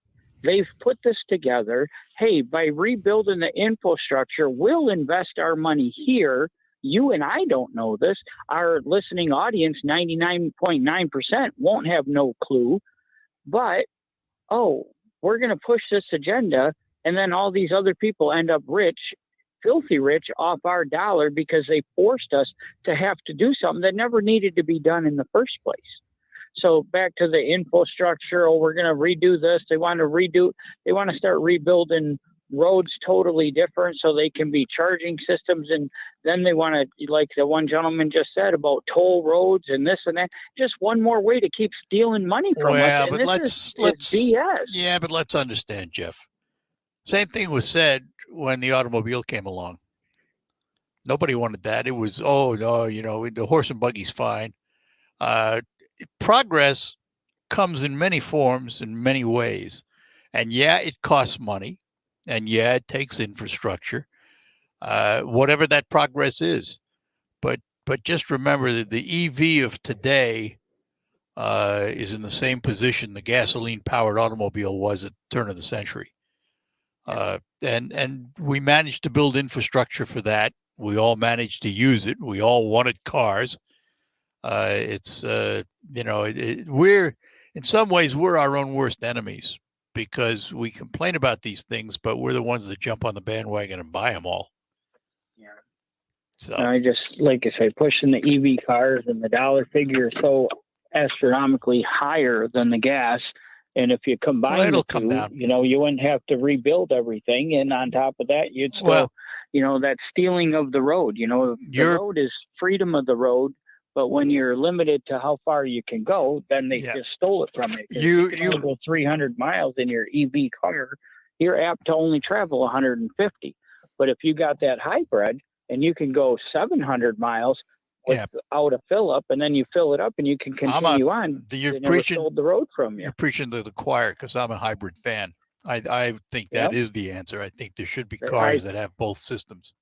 They've put this together. Hey, by rebuilding the infrastructure, we'll invest our money here. You and I don't know this. Our listening audience, 99.9%, won't have no clue. But, we're going to push this agenda, and then all these other people end up rich, filthy rich off our dollar because they forced us to have to do something that never needed to be done in the first place. So back to the infrastructure, we're going to redo this. They want to start rebuilding roads totally different so they can be charging systems. And then they want to, like the one gentleman just said about toll roads and this and that, just one more way to keep stealing money from us. But let's BS. Yeah, but let's understand, Jeff. Same thing was said when the automobile came along. Nobody wanted that. It was, oh, no, the horse and buggy's fine. Progress comes in many forms, in many ways. And yeah, it costs money. And yeah, it takes infrastructure, whatever that progress is. But just remember that the EV of today is in the same position the gasoline-powered automobile was at the turn of the century. And we managed to build infrastructure for that. We all managed to use it. We all wanted cars. We're in some ways, we're our own worst enemies because we complain about these things, but we're the ones that jump on the bandwagon and buy them all. Yeah. So I just, like I say, pushing the EV cars and the dollar figure is so astronomically higher than the gas. And if you combine the two, you wouldn't have to rebuild everything. And on top of that, you'd still, that stealing of the road, the road is freedom of the road. But when you're limited to how far you can go, then they just stole it from you. You can only go 300 miles in your EV car. You're apt to only travel 150. But if you got that hybrid and you can go 700 miles without a fill up, and then you fill it up and you can continue on, they never stole the road from you. You're preaching to the choir because I'm a hybrid fan. I think that is the answer. I think there should be cars that have both systems.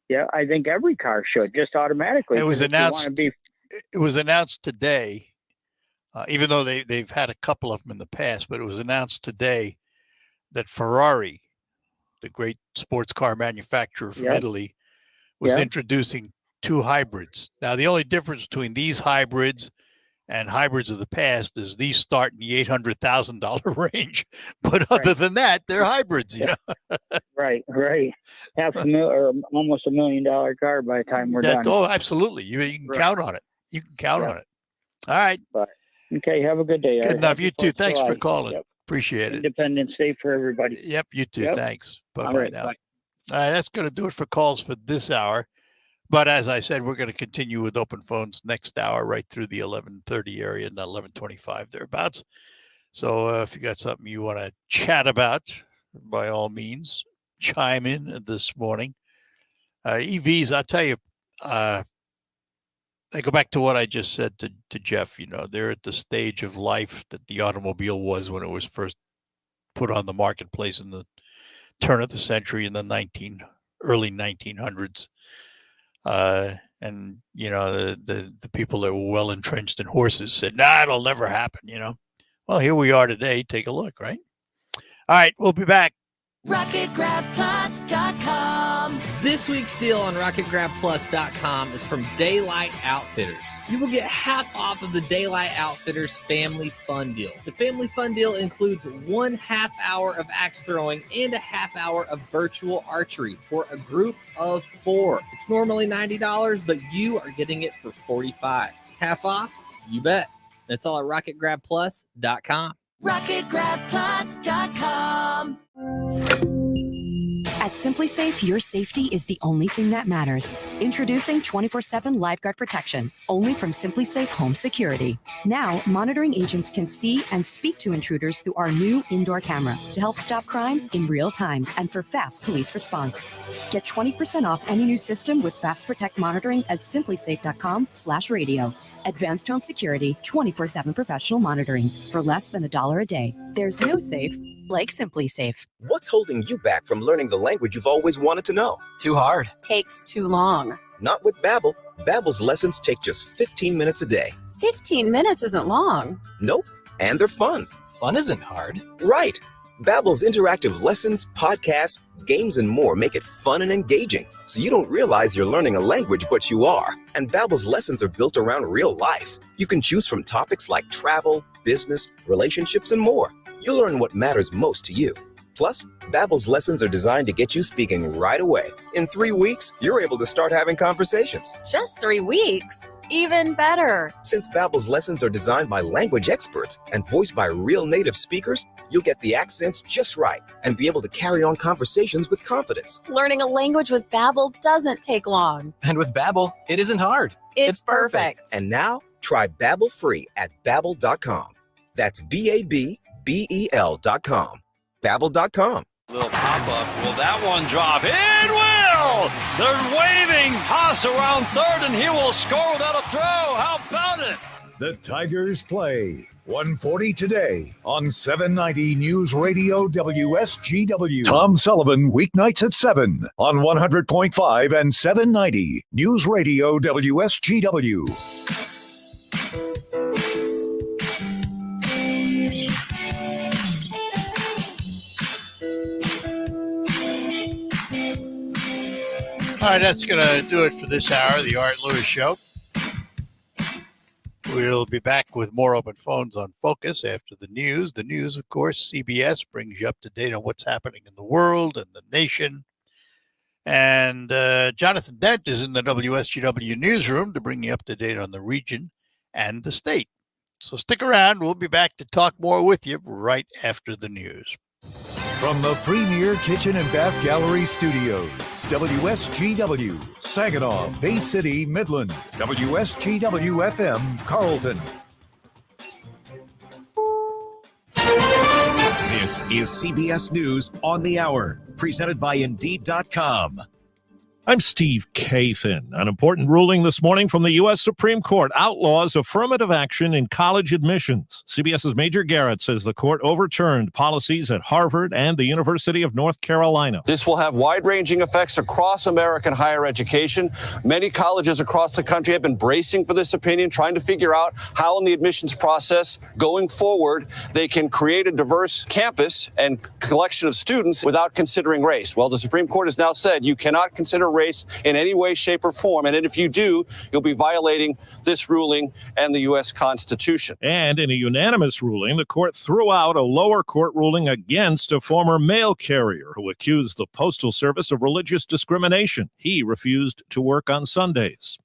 Yeah, I think every car should just automatically. It was announced. It was announced today, even though they've had a couple of them in the past. But it was announced today that Ferrari, the great sports car manufacturer from Italy, was introducing 2 hybrids. Now, the only difference between these hybrids and hybrids of the past is these start in the $800,000 range. But other than that, they're hybrids, you know? Right. Half a million or almost $1 million car by the time we're done. Oh, absolutely. You can count on it. You can count on it. All right. But, okay. Have a good day. Good enough. You too. Thanks for calling. Yep. Appreciate it. Independence Day for everybody. Yep. You too. Yep. Thanks. All Bye-bye right, now. bye. All right. That's going to do it for calls for this hour. But as I said, we're going to continue with open phones next hour, right through the 11:30 area, not 11:25 thereabouts. So if you got something you want to chat about, by all means, chime in this morning. EVs, I'll tell you, I go back to what I just said to Jeff. You know, they're at the stage of life that the automobile was when it was first put on the marketplace in the turn of the century in the early 1900s. And you know, the people that were well entrenched in horses said, "Nah, it'll never happen." You know, well, here we are today. Take a look, right? All right, we'll be back. RocketGrabPlus.com. This week's deal on RocketGrabPlus.com is from Daylight Outfitters. You will get half off of the Daylight Outfitters Family Fun Deal. The Family Fun Deal includes 1/2 hour of axe throwing and a 1/2 hour of virtual archery for a group of 4. It's normally $90, but you are getting it for $45. Half off? You bet. That's all at RocketGrabPlus.com. RocketGrabPlus.com. At Simply Safe, your safety is the only thing that matters. Introducing 24/7 LifeGuard protection, only from Simply Safe Home Security. Now, monitoring agents can see and speak to intruders through our new indoor camera to help stop crime in real time and for fast police response. Get 20% off any new system with Fast Protect monitoring at simplysafe.com/radio. Advanced home security, 24/7 professional monitoring for less than $1 a day. There's no safe like Simply Safe. What's holding you back from learning the language you've always wanted to know? Too hard. Takes too long. Not with Babbel. Babbel's lessons take just 15 minutes a day. 15 minutes isn't long. Nope. And they're fun. Fun isn't hard. Right. Babbel's interactive lessons, podcasts, games, and more make it fun and engaging, so you don't realize you're learning a language, but you are. And Babbel's lessons are built around real life. You can choose from topics like travel, business, relationships, and more. You'll learn what matters most to you. Plus, Babbel's lessons are designed to get you speaking right away. In 3 weeks, you're able to start having conversations. Just 3 weeks? Even better. Since Babbel's lessons are designed by language experts and voiced by real native speakers, you'll get the accents just right and be able to carry on conversations with confidence. Learning a language with Babbel doesn't take long. And with Babbel, it isn't hard. It's perfect. And now, try Babbel free at Babbel.com. That's BABBEL.com. Babbel.com. Little pop-up. Will that one drop? It will! They're waving. Haas around third, and he will score without a throw. How about it? The Tigers play 1:40 today on 790 News Radio WSGW. Tom Sullivan, weeknights at 7 on 100.5 and 790 News Radio WSGW. All right, that's going to do it for this hour of the Art Lewis Show. We'll be back with more open phones on Focus after the news. The news, of course, CBS brings you up to date on what's happening in the world and the nation. And Jonathan Dent is in the WSGW newsroom to bring you up to date on the region and the state. So stick around. We'll be back to talk more with you right after the news. From the Premier Kitchen and Bath Gallery Studios, WSGW, Saginaw, Bay City, Midland, WSGW FM, Carlton. This is CBS News on the Hour, presented by Indeed.com. I'm Steve Kathan. An important ruling this morning from the U.S. Supreme Court outlaws affirmative action in college admissions. CBS's Major Garrett says the court overturned policies at Harvard and the University of North Carolina. This will have wide-ranging effects across American higher education. Many colleges across the country have been bracing for this opinion, trying to figure out how in the admissions process going forward they can create a diverse campus and collection of students without considering race. Well, the Supreme Court has now said you cannot consider race in any way, shape, or form. And if you do, you'll be violating this ruling and the U.S. Constitution. And in a unanimous ruling, the court threw out a lower court ruling against a former mail carrier who accused the Postal Service of religious discrimination. He refused to work on Sundays.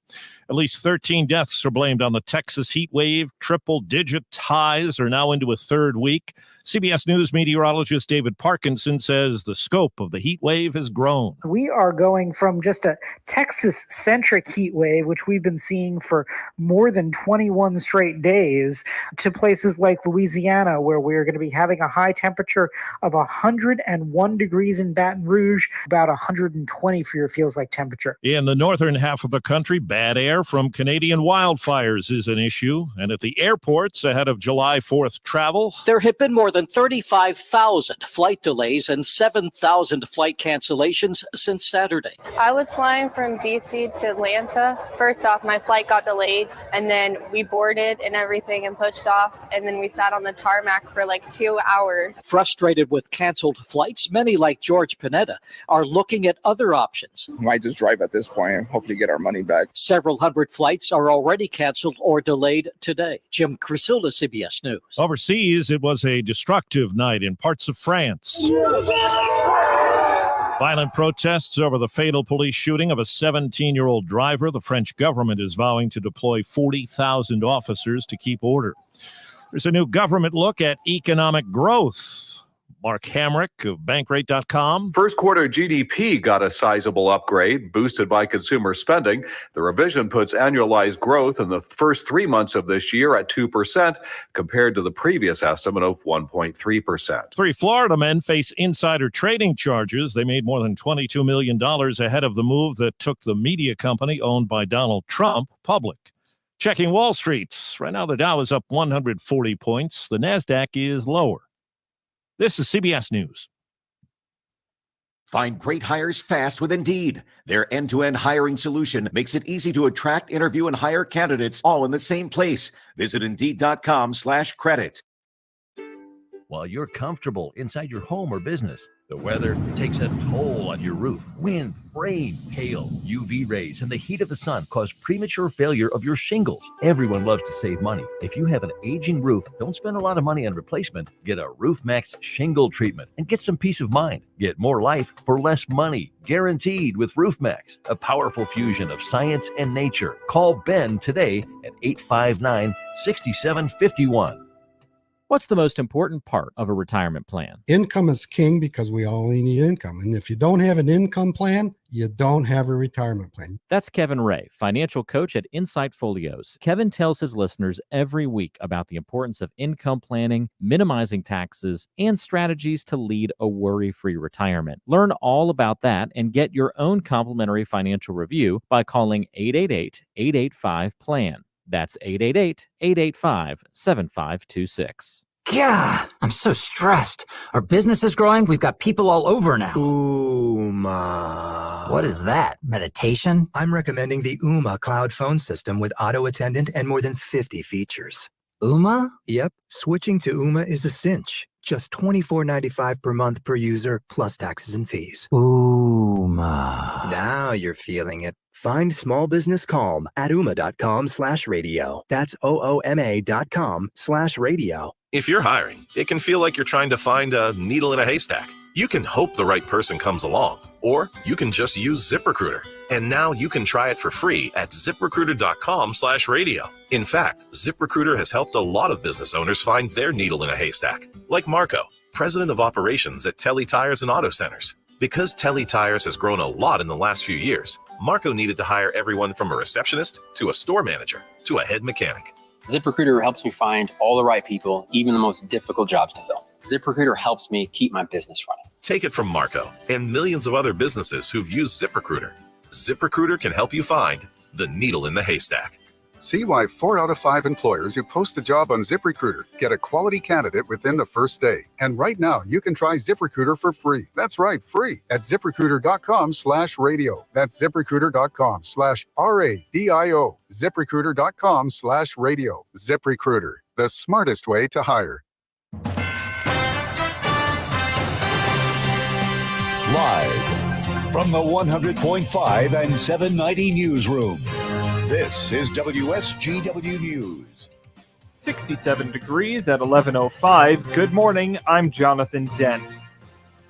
At least 13 deaths are blamed on the Texas heat wave. Triple-digit highs are now into a third week. CBS News meteorologist David Parkinson says the scope of the heat wave has grown. We are going from just a Texas-centric heat wave, which we've been seeing for more than 21 straight days, to places like Louisiana, where we're going to be having a high temperature of 101 degrees in Baton Rouge, about 120 for your feels-like temperature. In the northern half of the country, bad air from Canadian wildfires is an issue. And at the airports ahead of July 4th travel, there have been more than 35,000 flight delays and 7,000 flight cancellations since Saturday. I was flying from DC to Atlanta. First off, my flight got delayed, and then we boarded and everything and pushed off, and then we sat on the tarmac for like 2 hours. Frustrated with canceled flights, many like George Panetta are looking at other options. We might just drive at this point and hopefully get our money back. Several hundred flights are already canceled or delayed today. Jim Crisilda, CBS News. overseas, it was a destructive night in parts of France. Violent protests over the fatal police shooting of a 17-year-old driver. The French government is vowing to deploy 40,000 officers to keep order. There's a new government look at economic growth. Mark Hamrick of Bankrate.com. First quarter GDP got a sizable upgrade, boosted by consumer spending. The revision puts annualized growth in the first 3 months of this year at 2%, compared to the previous estimate of 1.3%. 3 Florida men face insider trading charges. They made more than $22 million ahead of the move that took the media company owned by Donald Trump public. Checking Wall Street. Right now, the Dow is up 140 points. The NASDAQ is lower. This is CBS News. Find great hires fast with Indeed. Their end-to-end hiring solution makes it easy to attract, interview, and hire candidates all in the same place. Visit Indeed.com/credit. While you're comfortable inside your home or business, the weather takes a toll on your roof. Wind, rain, hail, UV rays, and the heat of the sun cause premature failure of your shingles. Everyone loves to save money. If you have an aging roof, don't spend a lot of money on replacement. Get a RoofMax shingle treatment and get some peace of mind. Get more life for less money. Guaranteed with RoofMax, a powerful fusion of science and nature. Call Ben today at 859-6751. What's the most important part of a retirement plan? Income is king because we only need income. And if you don't have an income plan, you don't have a retirement plan. That's Kevin Ray, financial coach at Insight Folios. Kevin tells his listeners every week about the importance of income planning, minimizing taxes, and strategies to lead a worry-free retirement. Learn all about that and get your own complimentary financial review by calling 888-885-PLAN. That's 888-885-7526. Yeah, I'm so stressed. Our business is growing. We've got people all over now. Ooma. What is that? Meditation? I'm recommending the Ooma cloud phone system with auto attendant and more than 50 features. Ooma? Yep. Switching to Ooma is a cinch. Just $24.95 per month per user, plus taxes and fees. Ooma. Now you're feeling it. Find small business calm at ooma.com/radio. That's OOMA.com/radio. If you're hiring, it can feel like you're trying to find a needle in a haystack. You can hope the right person comes along, or you can just use ZipRecruiter. And now you can try it for free at ZipRecruiter.com/radio. In fact, ZipRecruiter has helped a lot of business owners find their needle in a haystack, like Marco, president of operations at Telly Tires and Auto Centers. Because Telly Tires has grown a lot in the last few years, Marco needed to hire everyone from a receptionist to a store manager to a head mechanic. ZipRecruiter helps me find all the right people, even the most difficult jobs to fill. ZipRecruiter helps me keep my business running. Take it from Marco and millions of other businesses who've used ZipRecruiter. ZipRecruiter can help you find the needle in the haystack. See why 4 out of 5 employers who post a job on ZipRecruiter get a quality candidate within the first day. And right now, you can try ZipRecruiter for free. That's right, free at ZipRecruiter.com/radio. That's ZipRecruiter.com/RADIO. ZipRecruiter.com/radio. ZipRecruiter, the smartest way to hire. Live From the 100.5 and 790 newsroom, this is WSGW News. 67 degrees at 11:05. Good morning, I'm Jonathan Dent.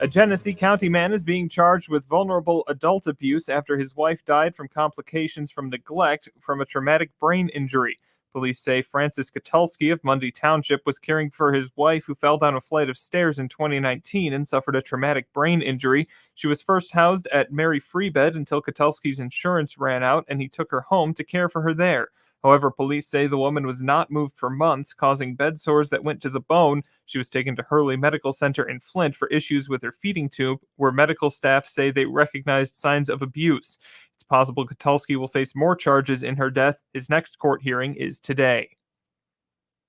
A Genesee County man is being charged with vulnerable adult abuse after his wife died from complications from neglect from a traumatic brain injury. Police say Francis Katulski of Mundy Township was caring for his wife who fell down a flight of stairs in 2019 and suffered a traumatic brain injury. She was first housed at Mary Freebed until Katulski's insurance ran out and he took her home to care for her there. However, police say the woman was not moved for months, causing bed sores that went to the bone. She was taken to Hurley Medical Center in Flint for issues with her feeding tube, where medical staff say they recognized signs of abuse. It's possible Katulski will face more charges in her death. His next court hearing is today.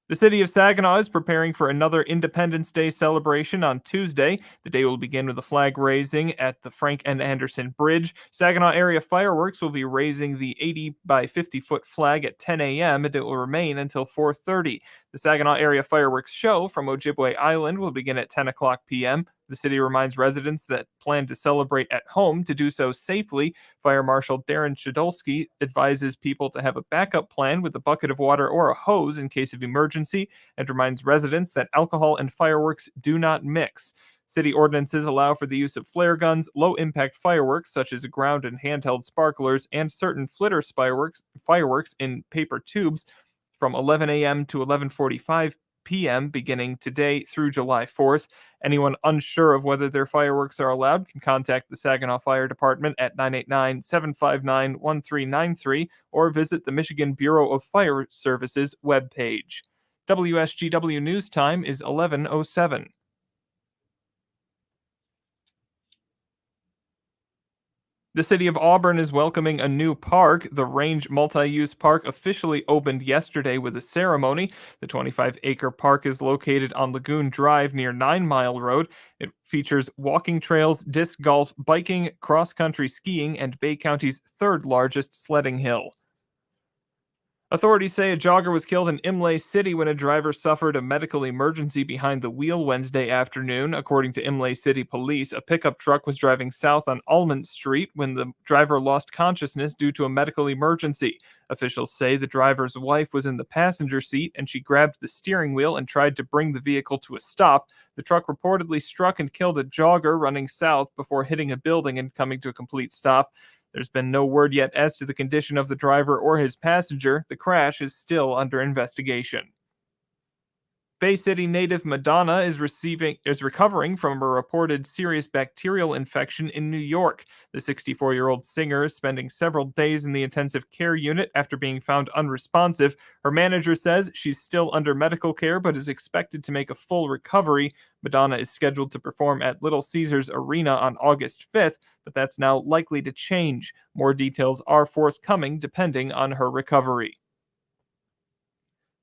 The city of Saginaw is preparing for another Independence Day celebration on Tuesday. The day will begin with a flag raising at the Frank N. Anderson Bridge. Saginaw area fireworks will be raising the 80 by 50 foot flag at 10 a.m. and it will remain until 4:30. The Saginaw area fireworks show from Ojibwe Island will begin at 10 o'clock p.m. The city reminds residents that plan to celebrate at home to do so safely. Fire Marshal Darren Shadolski advises people to have a backup plan with a bucket of water or a hose in case of emergency, and reminds residents that alcohol and fireworks do not mix. City ordinances allow for the use of flare guns, low-impact fireworks such as ground and handheld sparklers, and certain flitter fireworks in paper tubes from 11 a.m. to 11:45 p.m. beginning today through July 4th. Anyone unsure of whether their fireworks are allowed can contact the Saginaw Fire Department at 989-759-1393 or visit the Michigan Bureau of Fire Services webpage. WSGW News Time is 11:07. The city of Auburn is welcoming a new park. The Range Multi-Use Park officially opened yesterday with a ceremony. The 25-acre park is located on Lagoon Drive near 9 Mile Road. It features walking trails, disc golf, biking, cross-country skiing, and Bay County's third largest sledding hill. Authorities say a jogger was killed in Imlay City when a driver suffered a medical emergency behind the wheel Wednesday afternoon. According to Imlay City Police, a pickup truck was driving south on Almond Street when the driver lost consciousness due to a medical emergency. Officials say the driver's wife was in the passenger seat and she grabbed the steering wheel and tried to bring the vehicle to a stop. The truck reportedly struck and killed a jogger running south before hitting a building and coming to a complete stop. There's been no word yet as to the condition of the driver or his passenger. The crash is still under investigation. Bay City native Madonna is recovering from a reported serious bacterial infection in New York. The 64-year-old singer is spending several days in the intensive care unit after being found unresponsive. Her manager says she's still under medical care but is expected to make a full recovery. Madonna is scheduled to perform at Little Caesars Arena on August 5th, but that's now likely to change. More details are forthcoming depending on her recovery.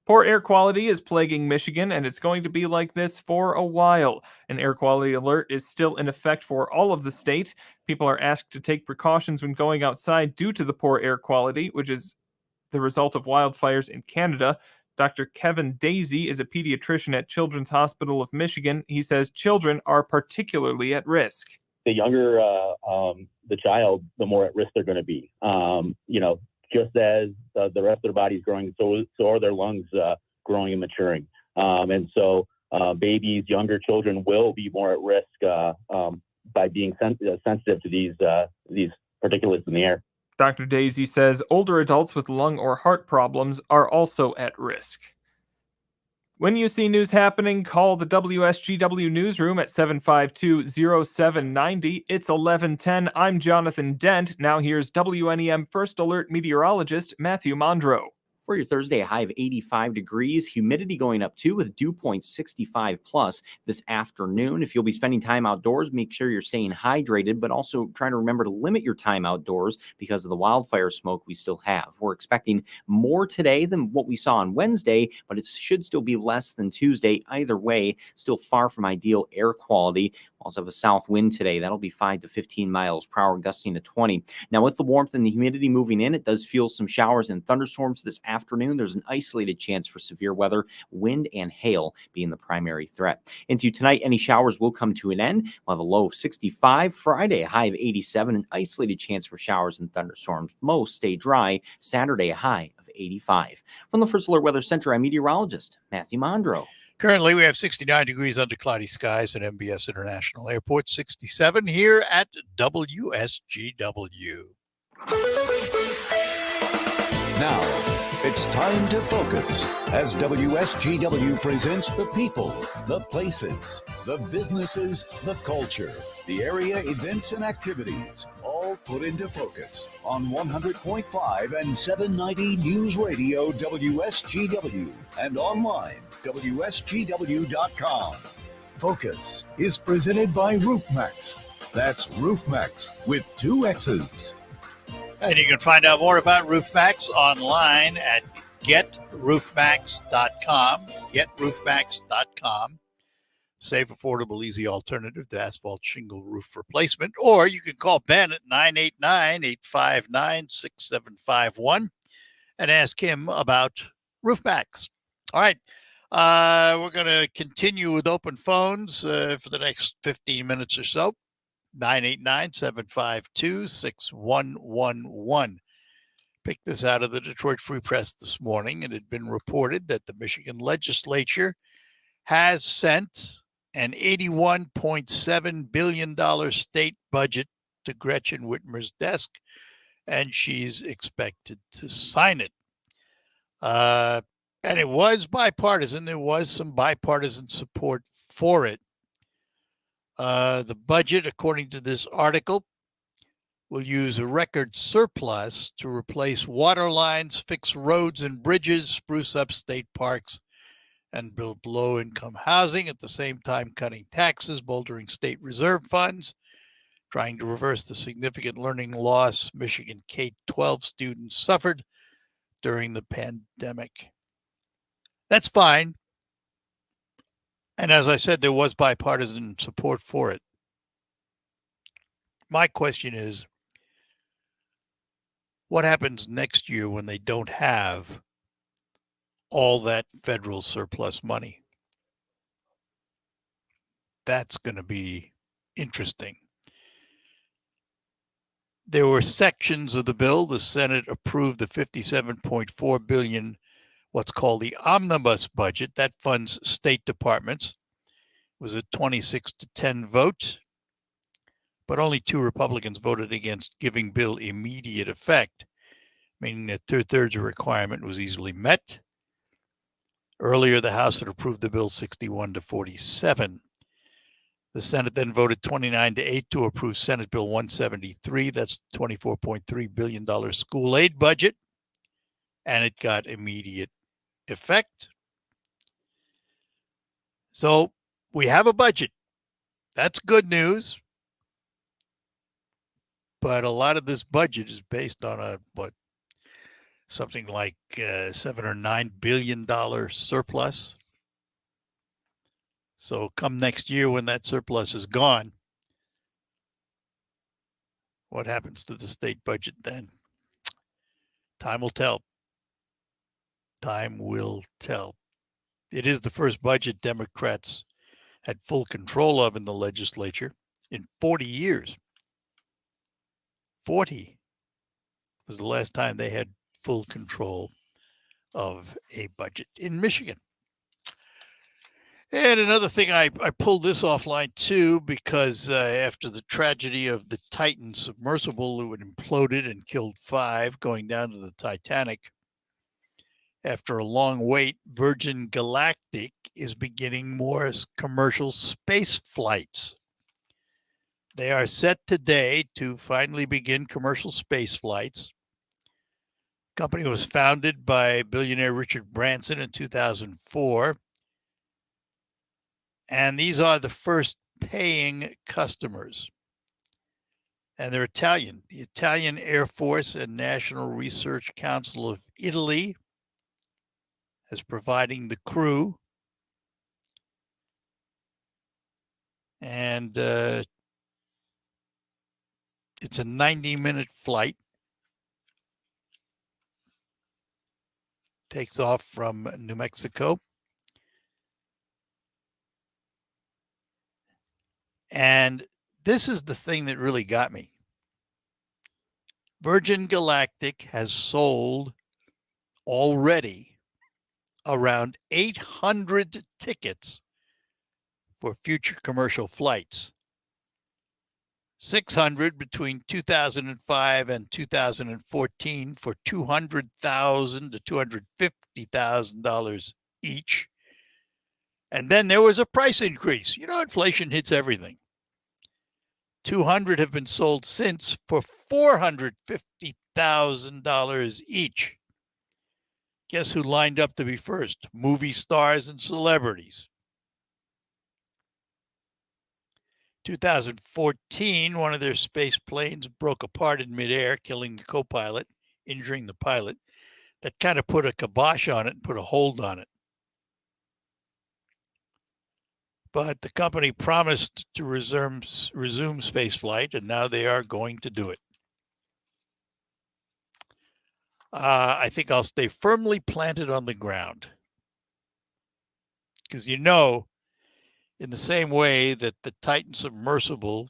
Poor air quality is plaguing Michigan, and it's going to be like this for a while. An air quality alert is still in effect for all of the state. People are asked to take precautions when going outside due to the poor air quality, which is the result of wildfires in Canada. Dr. Kevin Daisy is a pediatrician at Children's Hospital of Michigan. He says children are particularly at risk. The younger the child, the more at risk they're going to be. Just as the rest of their body's growing, so are their lungs growing and maturing. And so babies, younger children will be more at risk by being sensitive to these particulates in the air. Dr. Daisy says older adults with lung or heart problems are also at risk. When you see news happening, call the WSGW newsroom at 752-0790. It's 11:10. I'm Jonathan Dent. Now here's WNEM First Alert meteorologist Matthew Mondro. For your Thursday, a high of 85 degrees, humidity going up too with dew point 65 plus this afternoon. If you'll be spending time outdoors, make sure you're staying hydrated, but also try to remember to limit your time outdoors because of the wildfire smoke we still have. We're expecting more today than what we saw on Wednesday, but it should still be less than Tuesday. Either way, still far from ideal air quality. We also have a south wind today. That'll be 5 to 15 miles per hour, gusting to 20. Now, with the warmth and the humidity moving in, it does fuel some showers and thunderstorms this afternoon. afternoon, there's an isolated chance for severe weather, wind and hail being the primary threat. Into tonight, any showers will come to an end. We'll have a low of 65. Friday, a high of 87. An isolated chance for showers and thunderstorms. Most stay dry. Saturday, a high of 85. From the First Alert Weather Center, I'm meteorologist Matthew Mondro. Currently, we have 69 degrees under cloudy skies at MBS International Airport, 67 here at WSGW. Now, it's time to focus as WSGW presents the people, the places, the businesses, the culture, the area events and activities, all put into focus on 100.5 and 790 News Radio WSGW and online WSGW.com. Focus is presented by RoofMax. That's RoofMax with 2 X's. And you can find out more about RoofMax online at GetRoofMax.com. GetRoofMax.com. Safe, affordable, easy alternative to asphalt shingle roof replacement. Or you can call Ben at 989-859-6751 and ask him about RoofMax. All right. We're going to continue with open phones for the next 15 minutes or so. 989-752-6111. Picked this out of the Detroit Free Press this morning. It had been reported that the Michigan legislature has sent an $81.7 billion state budget to Gretchen Whitmer's desk, and she's expected to sign it. And it was bipartisan. There was some bipartisan support for it. The budget, according to this article, will use a record surplus to replace water lines, fix roads and bridges, spruce up state parks, and build low-income housing, at the same time cutting taxes, bolstering state reserve funds, trying to reverse the significant learning loss Michigan K-12 students suffered during the pandemic. That's fine. And as I said, there was bipartisan support for it. My question is, what happens next year when they don't have all that federal surplus money? That's going to be interesting. There were sections of the bill. The Senate approved the $57.4 billion, what's called the omnibus budget, that funds state departments. It was a 26-10 vote, but only 2 Republicans voted against giving bill immediate effect, meaning that 2/3 requirement was easily met. Earlier, the House had approved the bill 61-47. The Senate then voted 29-8 to approve Senate Bill 173. That's $24.3 billion school aid budget, and it got immediate effect. So we have a budget. That's good news. But a lot of this budget is based on something like $7 or $9 billion surplus. So come next year when that surplus is gone, what happens to the state budget then? Time will tell. Time will tell. It is the first budget Democrats had full control of in the legislature in 40 years. 40 was the last time they had full control of a budget in Michigan. And another thing, I pulled this offline too, because after the tragedy of the Titan submersible, it imploded and killed 5 going down to the Titanic. After a long wait, Virgin Galactic is beginning more commercial space flights. They are set today to finally begin commercial space flights. The company was founded by billionaire Richard Branson in 2004. And these are the first paying customers. And they're Italian. The Italian Air Force and National Research Council of Italy is providing the crew. And it's a 90-minute flight. takes off from New Mexico. And this is the thing that really got me. Virgin Galactic has sold already around 800 tickets for future commercial flights. 600 between 2005 and 2014 for $200,000 to $250,000 each. And then there was a price increase. You know, inflation hits everything. 200 have been sold since for $450,000 each. Guess who lined up to be first? Movie stars and celebrities. 2014, one of their space planes broke apart in midair, killing the co-pilot, injuring the pilot. That kind of put a kibosh on it and put a hold on it. But the company promised to resume space flight, and now they are going to do it. I think I'll stay firmly planted on the ground. Because you know, in the same way that the Titan submersible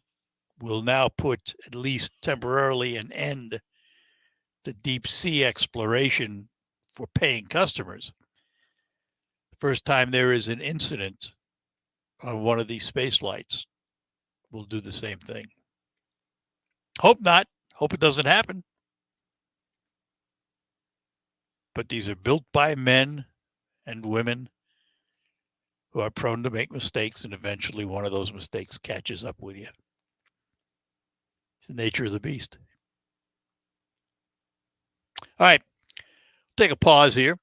will now put, at least temporarily, an end to deep sea exploration for paying customers. The first time there is an incident on one of these space flights, we'll do the same thing. Hope not. Hope it doesn't happen. But these are built by men and women who are prone to make mistakes, and eventually one of those mistakes catches up with you. It's the nature of the beast. All right, take a pause here.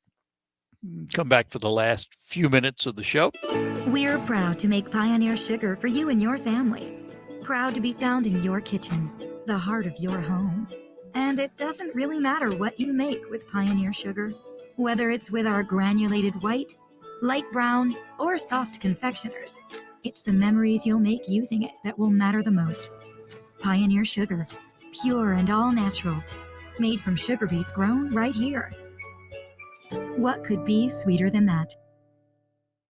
Come back for the last few minutes of the show. We're proud to make Pioneer Sugar for you and your family. Proud to be found in your kitchen, the heart of your home. And it doesn't really matter what you make with Pioneer Sugar, whether it's with our granulated white, light brown, or soft confectioners. It's the memories you'll make using it that will matter the most. Pioneer Sugar, pure and all natural, made from sugar beets grown right here. What could be sweeter than that?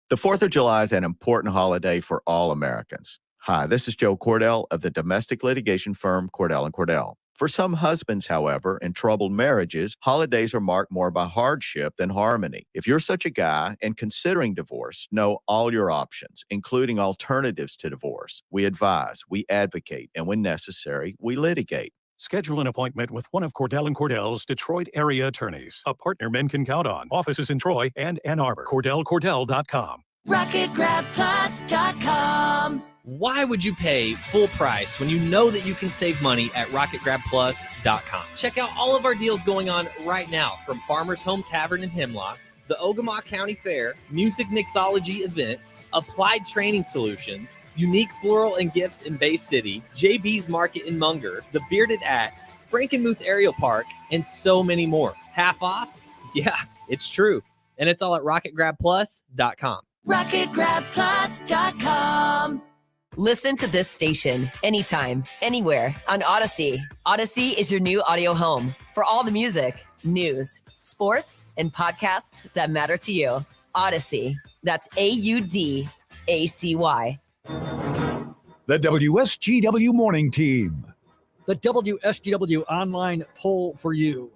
The 4th of July is an important holiday for all Americans. Hi, this is Joe Cordell of the domestic litigation firm Cordell & Cordell. For some husbands, however, in troubled marriages, holidays are marked more by hardship than harmony. If you're such a guy and considering divorce, know all your options, including alternatives to divorce. We advise, we advocate, and when necessary, we litigate. Schedule an appointment with one of Cordell & Cordell's Detroit area attorneys, a partner men can count on. Offices in Troy and Ann Arbor. CordellCordell.com. RocketGrabPlus.com. Why would you pay full price when you know that you can save money at RocketGrabPlus.com? Check out all of our deals going on right now, from Farmer's Home Tavern in Hemlock, the Ogama County Fair, music mixology events, applied training solutions, unique floral and gifts in Bay City, JB's Market in Munger, the Bearded Axe, Frankenmuth Aerial Park, and so many more. Half off? Yeah, it's true. And it's all at RocketGrabPlus.com. RocketGrabPlus.com. Listen to this station anytime, anywhere on Odyssey. Odyssey is your new audio home for all the music, news, sports, and podcasts that matter to you. Odyssey. That's AUDACY. The WSGW Morning Team. The WSGW online poll for you.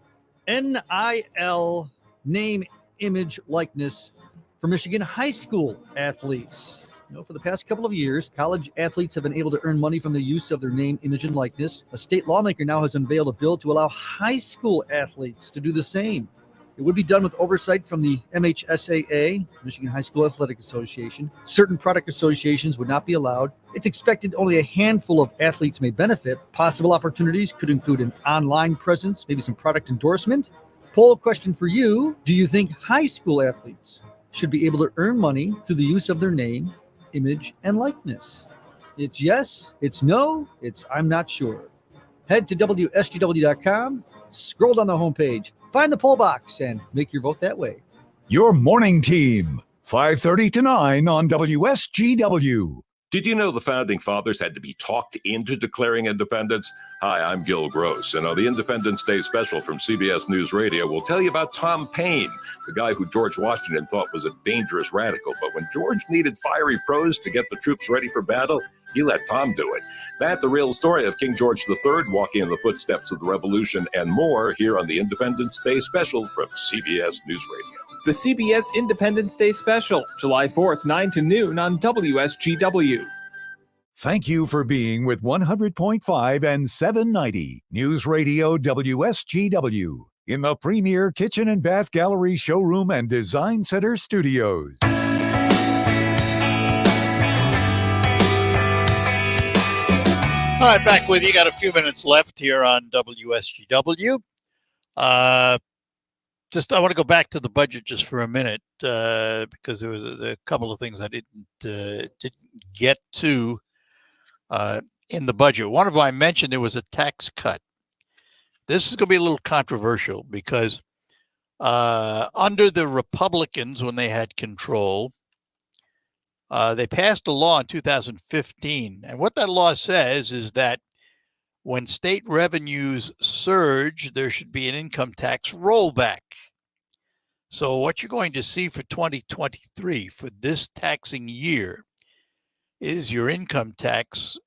NIL, name, image, likeness for Michigan high school athletes. You know, for the past couple of years, college athletes have been able to earn money from the use of their name, image, and likeness. A state lawmaker now has unveiled a bill to allow high school athletes to do the same. It would be done with oversight from the MHSAA, Michigan High School Athletic Association. Certain product associations would not be allowed. It's expected only a handful of athletes may benefit. Possible opportunities could include an online presence, maybe some product endorsement. Poll question for you: do you think high school athletes should be able to earn money through the use of their name, image, and likeness? It's yes, it's no, it's I'm not sure. Head to WSGW.com, scroll down the homepage, find the poll box, and make your vote that way. Your Morning Team, 5:30 to 9 on WSGW. Did you know the founding fathers had to be talked into declaring independence? Hi, I'm Gil Gross, and on the Independence Day special from CBS News Radio, we'll tell you about Tom Paine, the guy who George Washington thought was a dangerous radical. But when George needed fiery prose to get the troops ready for battle, he let Tom do it. That, the real story of King George III walking in the footsteps of the Revolution, and more here on the Independence Day special from CBS News Radio. The CBS Independence Day Special, July 4th, 9 to noon on WSGW. Thank you for being with 100.5 and 790 News Radio WSGW in the premier kitchen and bath gallery showroom and design center studios. All right, back with you. Got a few minutes left here on WSGW. I want to go back to the budget just for a minute because there was a couple of things I didn't get to in the budget. One of them I mentioned there was a tax cut. This is going to be a little controversial because under the Republicans, when they had control, they passed a law in 2015. And what that law says is that when state revenues surge, there should be an income tax rollback. So what you're going to see for 2023, for this taxing year, is your income tax,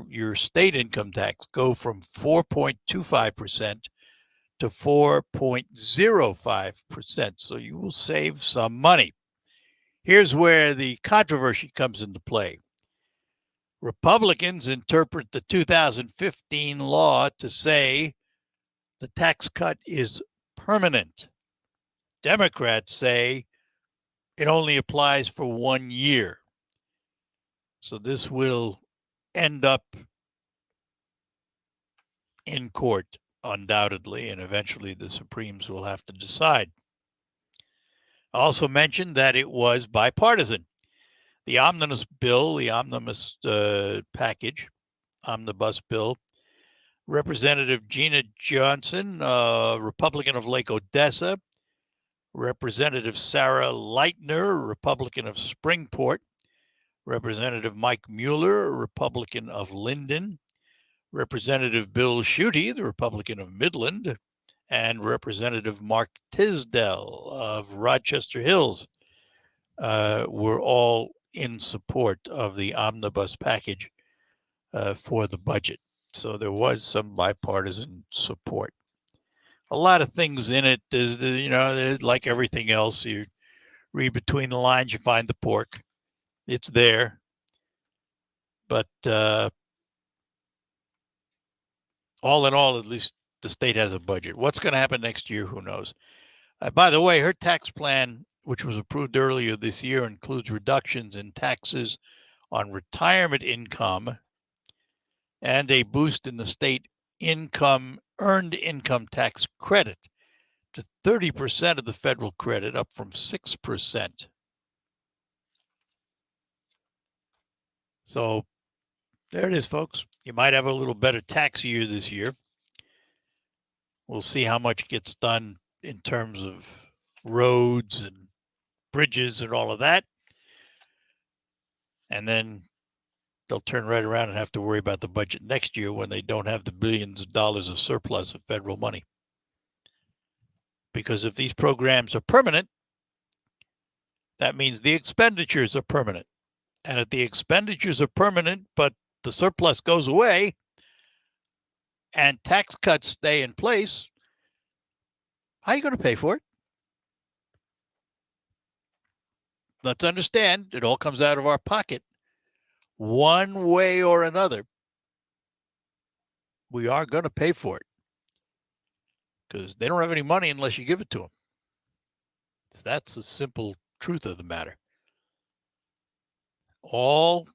your state income tax, go from 4.25% to 4.05%. So you will save some money. Here's where the controversy comes into play. Republicans interpret the 2015 law to say the tax cut is permanent. Democrats say it only applies for 1 year. So this will end up in court, undoubtedly, and eventually the Supremes will have to decide. I also mentioned that it was bipartisan. The omnibus bill, the omnibus package, omnibus bill, Representative Gina Johnson, Republican of Lake Odessa, Representative Sarah Leitner, Republican of Springport, Representative Mike Mueller, Republican of Linden, Representative Bill Schuette, the Republican of Midland, and Representative Mark Tisdale of Rochester Hills were all in support of the omnibus package for the budget. So there was some bipartisan support. A lot of things in it. There's like everything else. You read between the lines, you find the pork. It's there. But all in all, at least the state has a budget. What's going to happen next year? Who knows? By the way, her tax plan, which was approved earlier this year, includes reductions in taxes on retirement income and a boost in the state earned income tax credit to 30% of the federal credit, up from 6%. So there it is, folks. You might have a little better tax year this year. We'll see how much gets done in terms of roads and bridges and all of that. And then they'll turn right around and have to worry about the budget next year when they don't have the billions of dollars of surplus of federal money. Because if these programs are permanent, that means the expenditures are permanent. And if the expenditures are permanent, but the surplus goes away and tax cuts stay in place, how are you going to pay for it? Let's understand, it all comes out of our pocket. One way or another, we are going to pay for it because they don't have any money unless you give it to them. That's the simple truth of the matter. All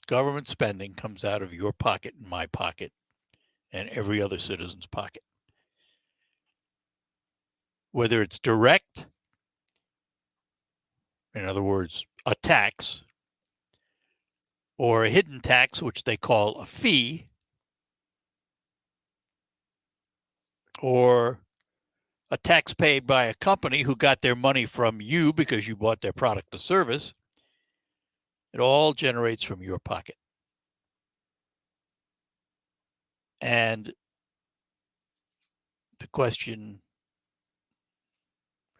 government spending comes out of your pocket and my pocket and every other citizen's pocket. Whether it's direct, in other words, a tax, or a hidden tax, which they call a fee, or a tax paid by a company who got their money from you because you bought their product or service, It all generates from your pocket. And the question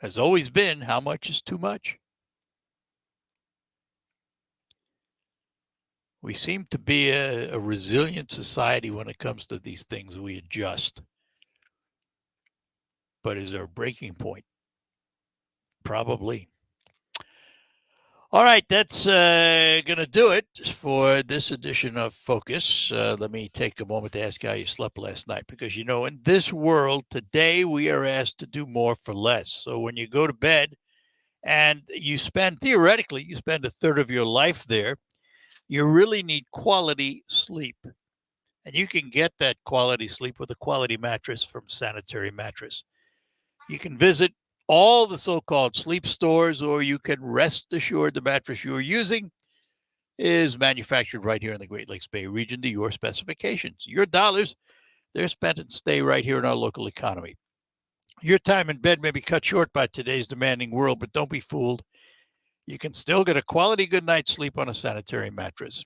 has always been, how much is too much? We seem to be a resilient society when it comes to these things. We adjust. But is there a breaking point? Probably. All right, that's going to do it for this edition of Focus. Let me take a moment to ask you how you slept last night, because, you know, in this world today, we are asked to do more for less. So when you go to bed and you spend, theoretically, you spend a third of your life there, you really need quality sleep. And you can get that quality sleep with a quality mattress from Sanitary Mattress. You can visit all the so-called sleep stores, or you can rest assured the mattress you're using is manufactured right here in the Great Lakes Bay region to your specifications. Your dollars, they're spent and stay right here in our local economy. Your time in bed may be cut short by today's demanding world, but don't be fooled. You can still get a quality good night's sleep on a Sanitary Mattress.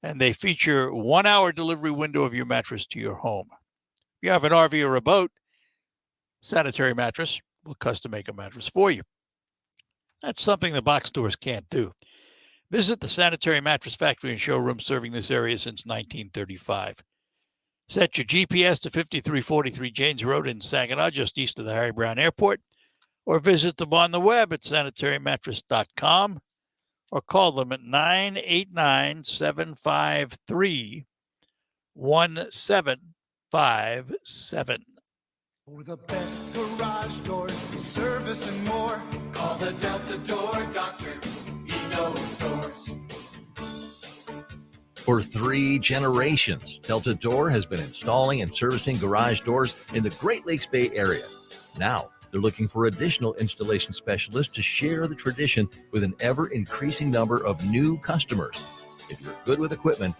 And they feature 1-hour delivery window of your mattress to your home. If you have an RV or a boat, Sanitary Mattress will custom make a mattress for you. That's something the box stores can't do. Visit the Sanitary Mattress Factory and showroom serving this area since 1935. Set your GPS to 5343 Janes Road in Saginaw, just east of the Harry Brown Airport, or visit them on the web at sanitarymattress.com, or call them at 989-753-1757. For the best garage doors, service and more, call the Delta Door Doctor. He knows doors. For 3 generations, Delta Door has been installing and servicing garage doors in the Great Lakes Bay area. Now, they're looking for additional installation specialists to share the tradition with an ever-increasing number of new customers. If you're good with equipment,